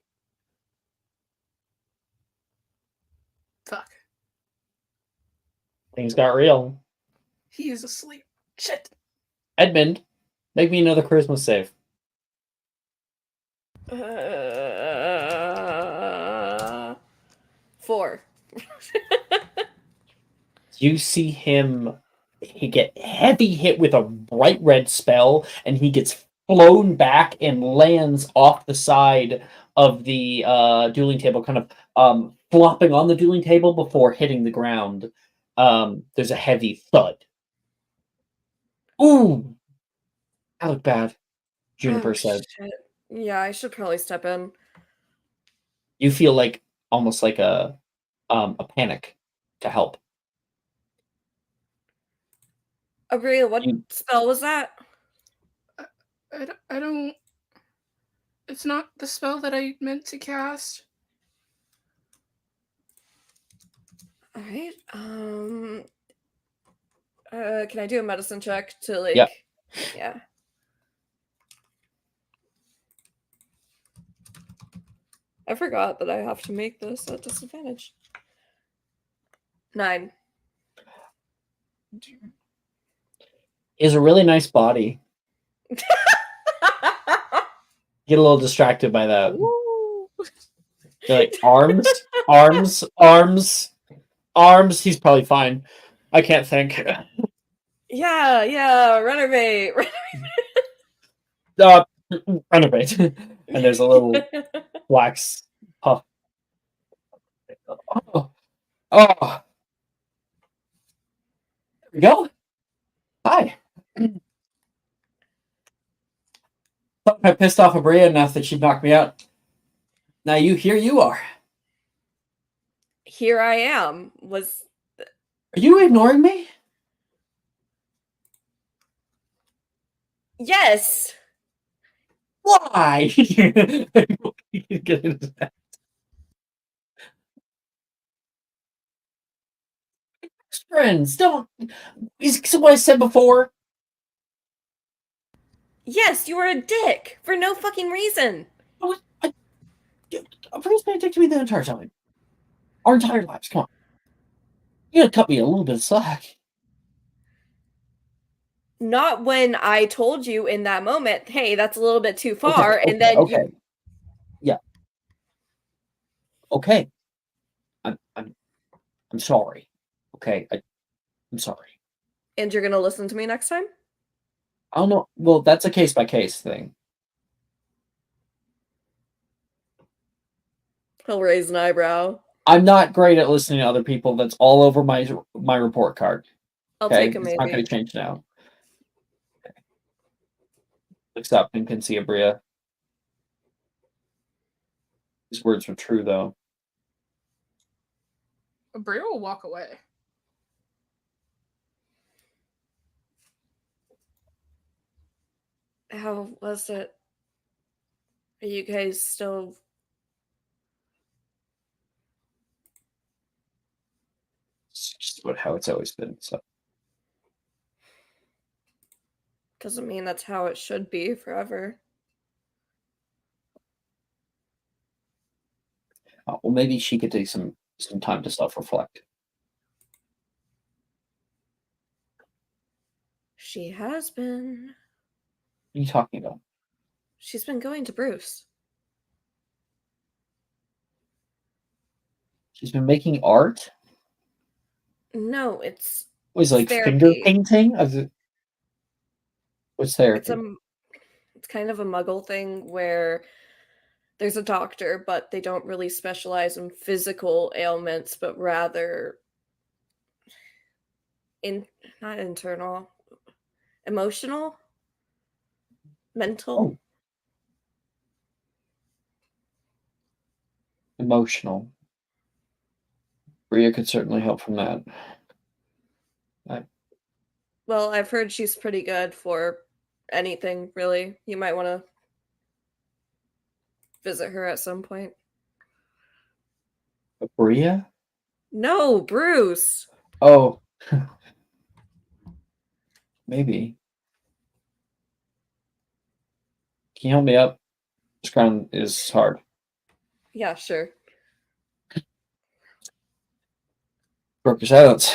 Things got real. He is asleep. Shit. Edmund, make me another charisma save. 4. You see him, he get heavy hit with a bright red spell, and he gets flown back and lands off the side of the dueling table, kind of flopping on the dueling table before hitting the ground. There's a heavy thud. Ooh! That looked bad, Juniper said. Shit. Yeah, I should probably step in. you feel like almost like a panic to help. Abria, what You- spell was that? I don't. It's not the spell that I meant to cast. All right. Can I do a medicine check to like? Yeah. Yeah. I forgot that I have to make this at disadvantage. 9. Is a really nice body. Get a little distracted by that. Ooh. You're like arms. He's probably fine. I can't think. Yeah. Renovate. Renovate. And there's a little wax puff. Oh. There we go. Hi. I pissed off Abria enough that she knocked me out. Now here you are. Here I am. Are you ignoring me? Yes. Why? Friends, don't. Is what I said before? Yes, you were a dick for no fucking reason. Abria's been a dick to me the entire time. Our entire lives. Come on. You gotta cut me a little bit of slack. Not when I told you in that moment, hey, that's a little bit too far, and then you. Yeah. Okay. I'm sorry. Okay. I'm sorry. And you're gonna listen to me next time? I don't know. Well, that's a case by case thing. He'll raise an eyebrow. I'm not great at listening to other people. That's all over my report card. I'll Okay? take a It's not going maybe. to change now. Okay. Looks up and can see Abria. His words were true, though. Abria will walk away. How was it? Are you guys still? It's just about how it's always been. So Doesn't mean that's how it should be forever. well, maybe she could take some time to self-reflect. She has been. What are you talking about? She's been going to Bruce. She's been making art. No, it's Was like therapy. finger painting. What's therapy? It's kind of a muggle thing where there's a doctor, but they don't really specialize in physical ailments, but rather not internal, emotional, mental. Oh. Emotional. Bria could certainly help from that. Well, I've heard she's pretty good for anything, really. You might want to visit her at some point. Bria? No, Bruce. Oh. Maybe. Can you help me up? This ground is hard. Yeah, sure. Broke your silence.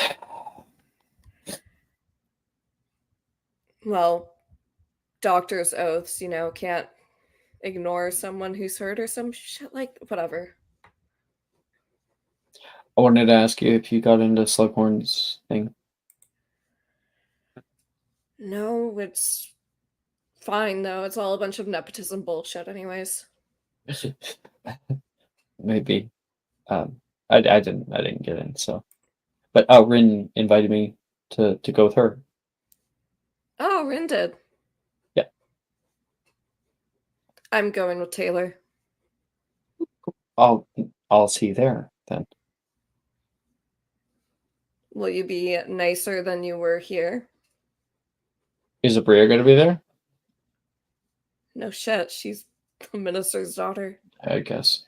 Well, doctor's oaths, can't ignore someone who's hurt or some shit like whatever. I wanted to ask you if you got into Slughorn's thing. No, it's fine though. It's all a bunch of nepotism bullshit anyways. Maybe. I didn't get in, so. But Rin invited me to go with her. Oh, Rin did. Yeah. I'm going with Taylor. I'll see you there then. Will you be nicer than you were here? Is Abria going to be there? No shit, she's the minister's daughter. I guess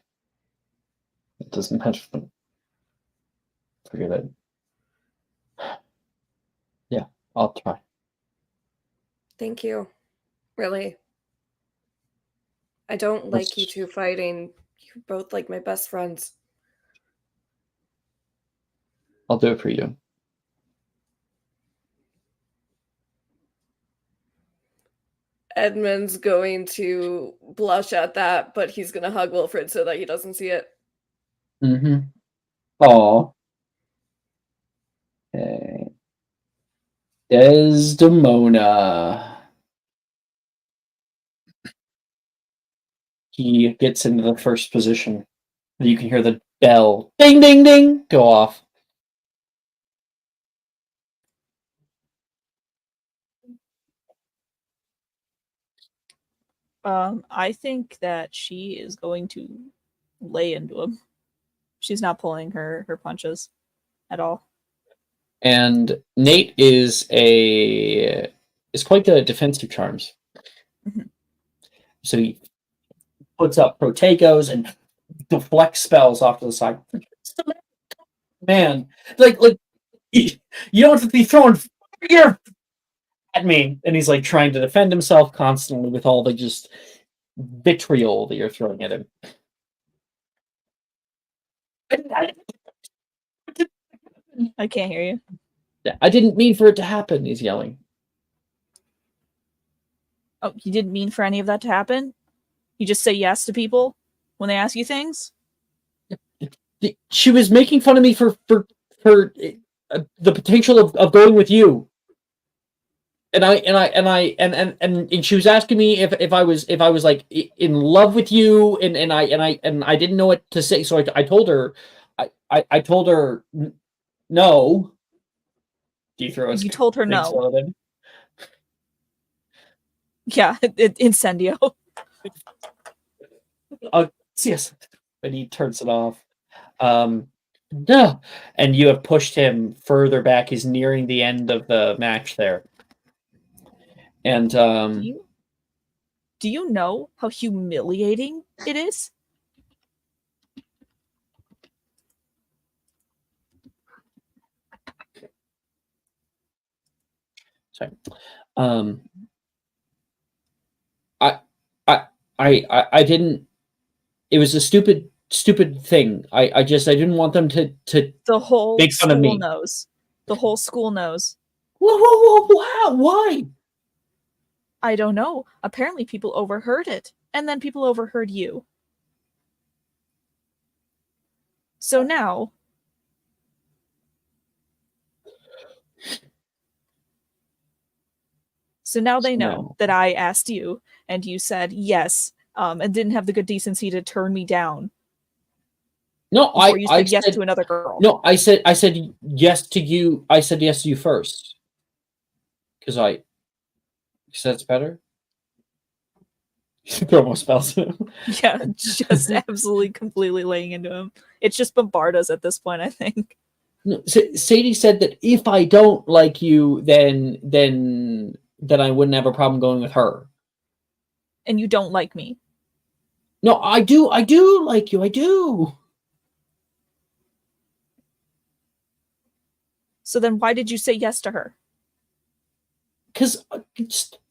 it doesn't matter. Forget it. Yeah, I'll try. Thank you. Really. I don't like you two fighting. You're both like my best friends. I'll do it for you. Edmund's going to blush at that, but he's going to hug Wilfred so that he doesn't see it. Mm-hmm. Aw. Okay. Desdemona. He gets into the first position. You can hear the bell, ding, ding, ding, go off. I think that she is going to lay into him. She's not pulling her punches at all. And Nate is quite the defensive charms. Mhm. So he puts up protegos and deflects spells off to the side. Man, like you don't have to be throwing fire at me. And he's like trying to defend himself constantly with all the just vitriol that you're throwing at him. I can't hear you. I didn't mean for it to happen, he's yelling. Oh, you didn't mean for any of that to happen? You just say yes to people when they ask you things? She was making fun of me for the potential of going with you. And she was asking me if I was like in love with you, and I didn't know what to say, so I told her I told her no. Do you throw a You told her big no. sword in? Yeah, incendio. Yes, but he turns it off. No, and you have pushed him further back. He's nearing the end of the match there, and Do you know how humiliating it is? sorry. I didn't. It was a stupid thing. I didn't want them to The whole make fun of school me. knows. The whole school knows. Whoa, why? I don't know. Apparently people overheard it. And then people overheard you. So now... So now they know that I asked you, and you said yes, and didn't have the good decency to turn me down. No, before you said yes to another girl. No, I said yes to you. I said yes to you first. Because that's better. Throw more spells at him. Yeah, just absolutely completely laying into him. It's just Bombardas at this point, I think. No, Sadie said that if I don't like you, then I wouldn't have a problem going with her. And you don't like me. No, I do like you. I do. So then why did you say yes to her? Because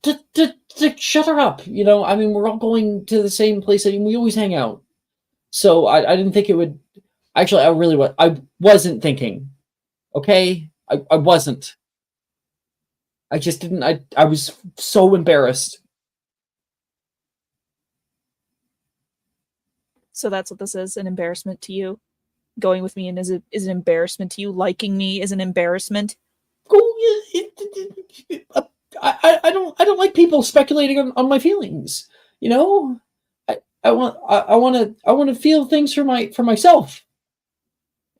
to shut her up. You know, I mean, we're all going to the same place and we always hang out. So I didn't think it would. Actually, I wasn't thinking. Okay? I wasn't. I just didn't. I was so embarrassed. So that's what this is, an embarrassment to you? Going with me and is an embarrassment to you? Liking me is an embarrassment? I don't like people speculating on my feelings. You know? I want to feel things for myself.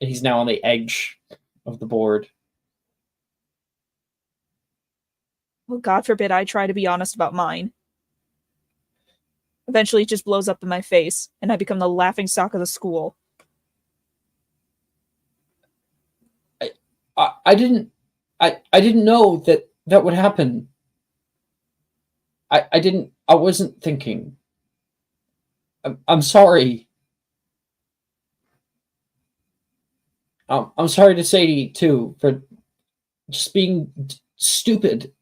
And he's now on the edge of the board. Well, God forbid I try to be honest about mine. Eventually, it just blows up in my face, and I become the laughing stock of the school. I didn't know that would happen. I wasn't thinking. I'm sorry. I'm sorry to say too for just being stupid.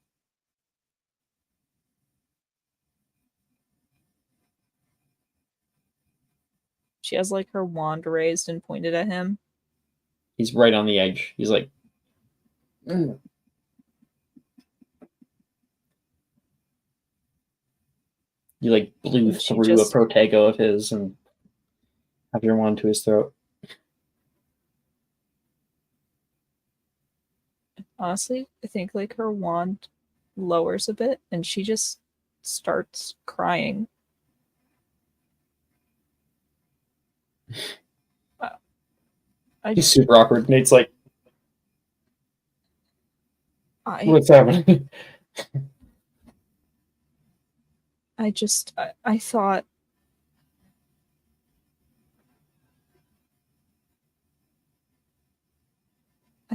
She has like her wand raised and pointed at him. He's right on the edge. He's like, "Mm." You like blew And she through just- a protego of his and have your wand to his throat. Honestly, I think like her wand lowers a bit and she just starts crying. He's super awkward. Nate's like, I what's happening? I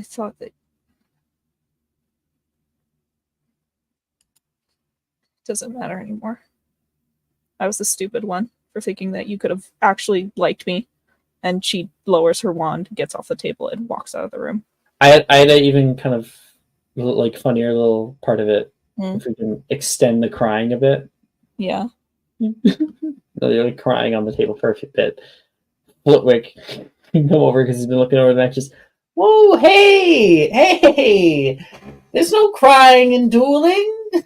thought that it doesn't matter anymore. I was the stupid one for thinking that you could have actually liked me. And she lowers her wand, gets off the table, and walks out of the room. I had an even kind of like funnier little part of it. Mm. If we can extend the crying a bit. Yeah. You're like crying on the table for a bit. Flitwick can come over because he's been looking over the matches. Whoa, hey! There's no crying and dueling. There's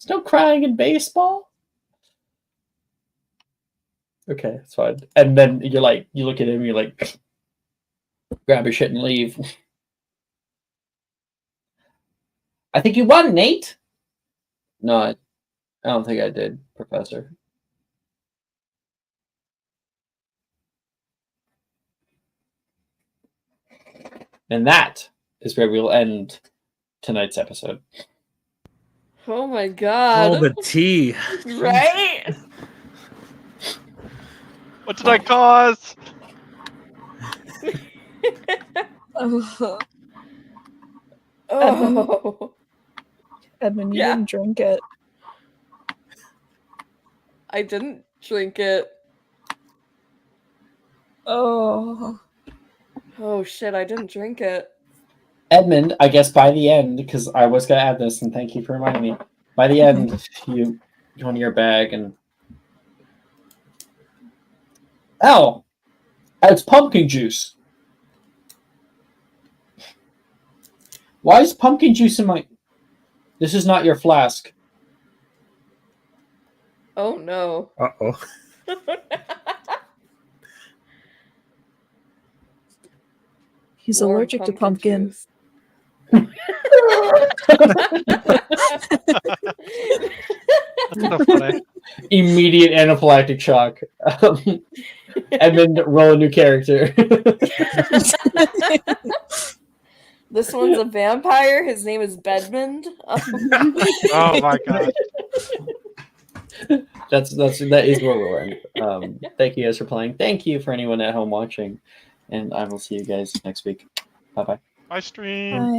no crying in baseball. Okay, it's fine. And then you're like, you look at him, you're like, grab your shit and leave. I think you won, Nate. No, I don't think I did, Professor. And that is where we'll end tonight's episode. Oh my god. Oh, the tea. Right? What did I cause? Oh. Edmund, you Yeah. didn't drink it. I didn't drink it. Oh. Oh shit, I didn't drink it. Edmund, I guess by the end, because I was going to add this, and thank you for reminding me. By the end, you go into your bag and... Ow! It's pumpkin juice. Why is pumpkin juice in my... This is not your flask. Oh no. Uh-oh. He's Warm allergic to pumpkin. juice. That's so funny. Immediate anaphylactic shock. Edmund, roll a new character. This one's a vampire. His name is Bedmond. Oh my god. That is where we'll end. Thank you guys for playing. Thank you for anyone at home watching. And I will see you guys next week. Bye-bye. Bye, stream. Bye.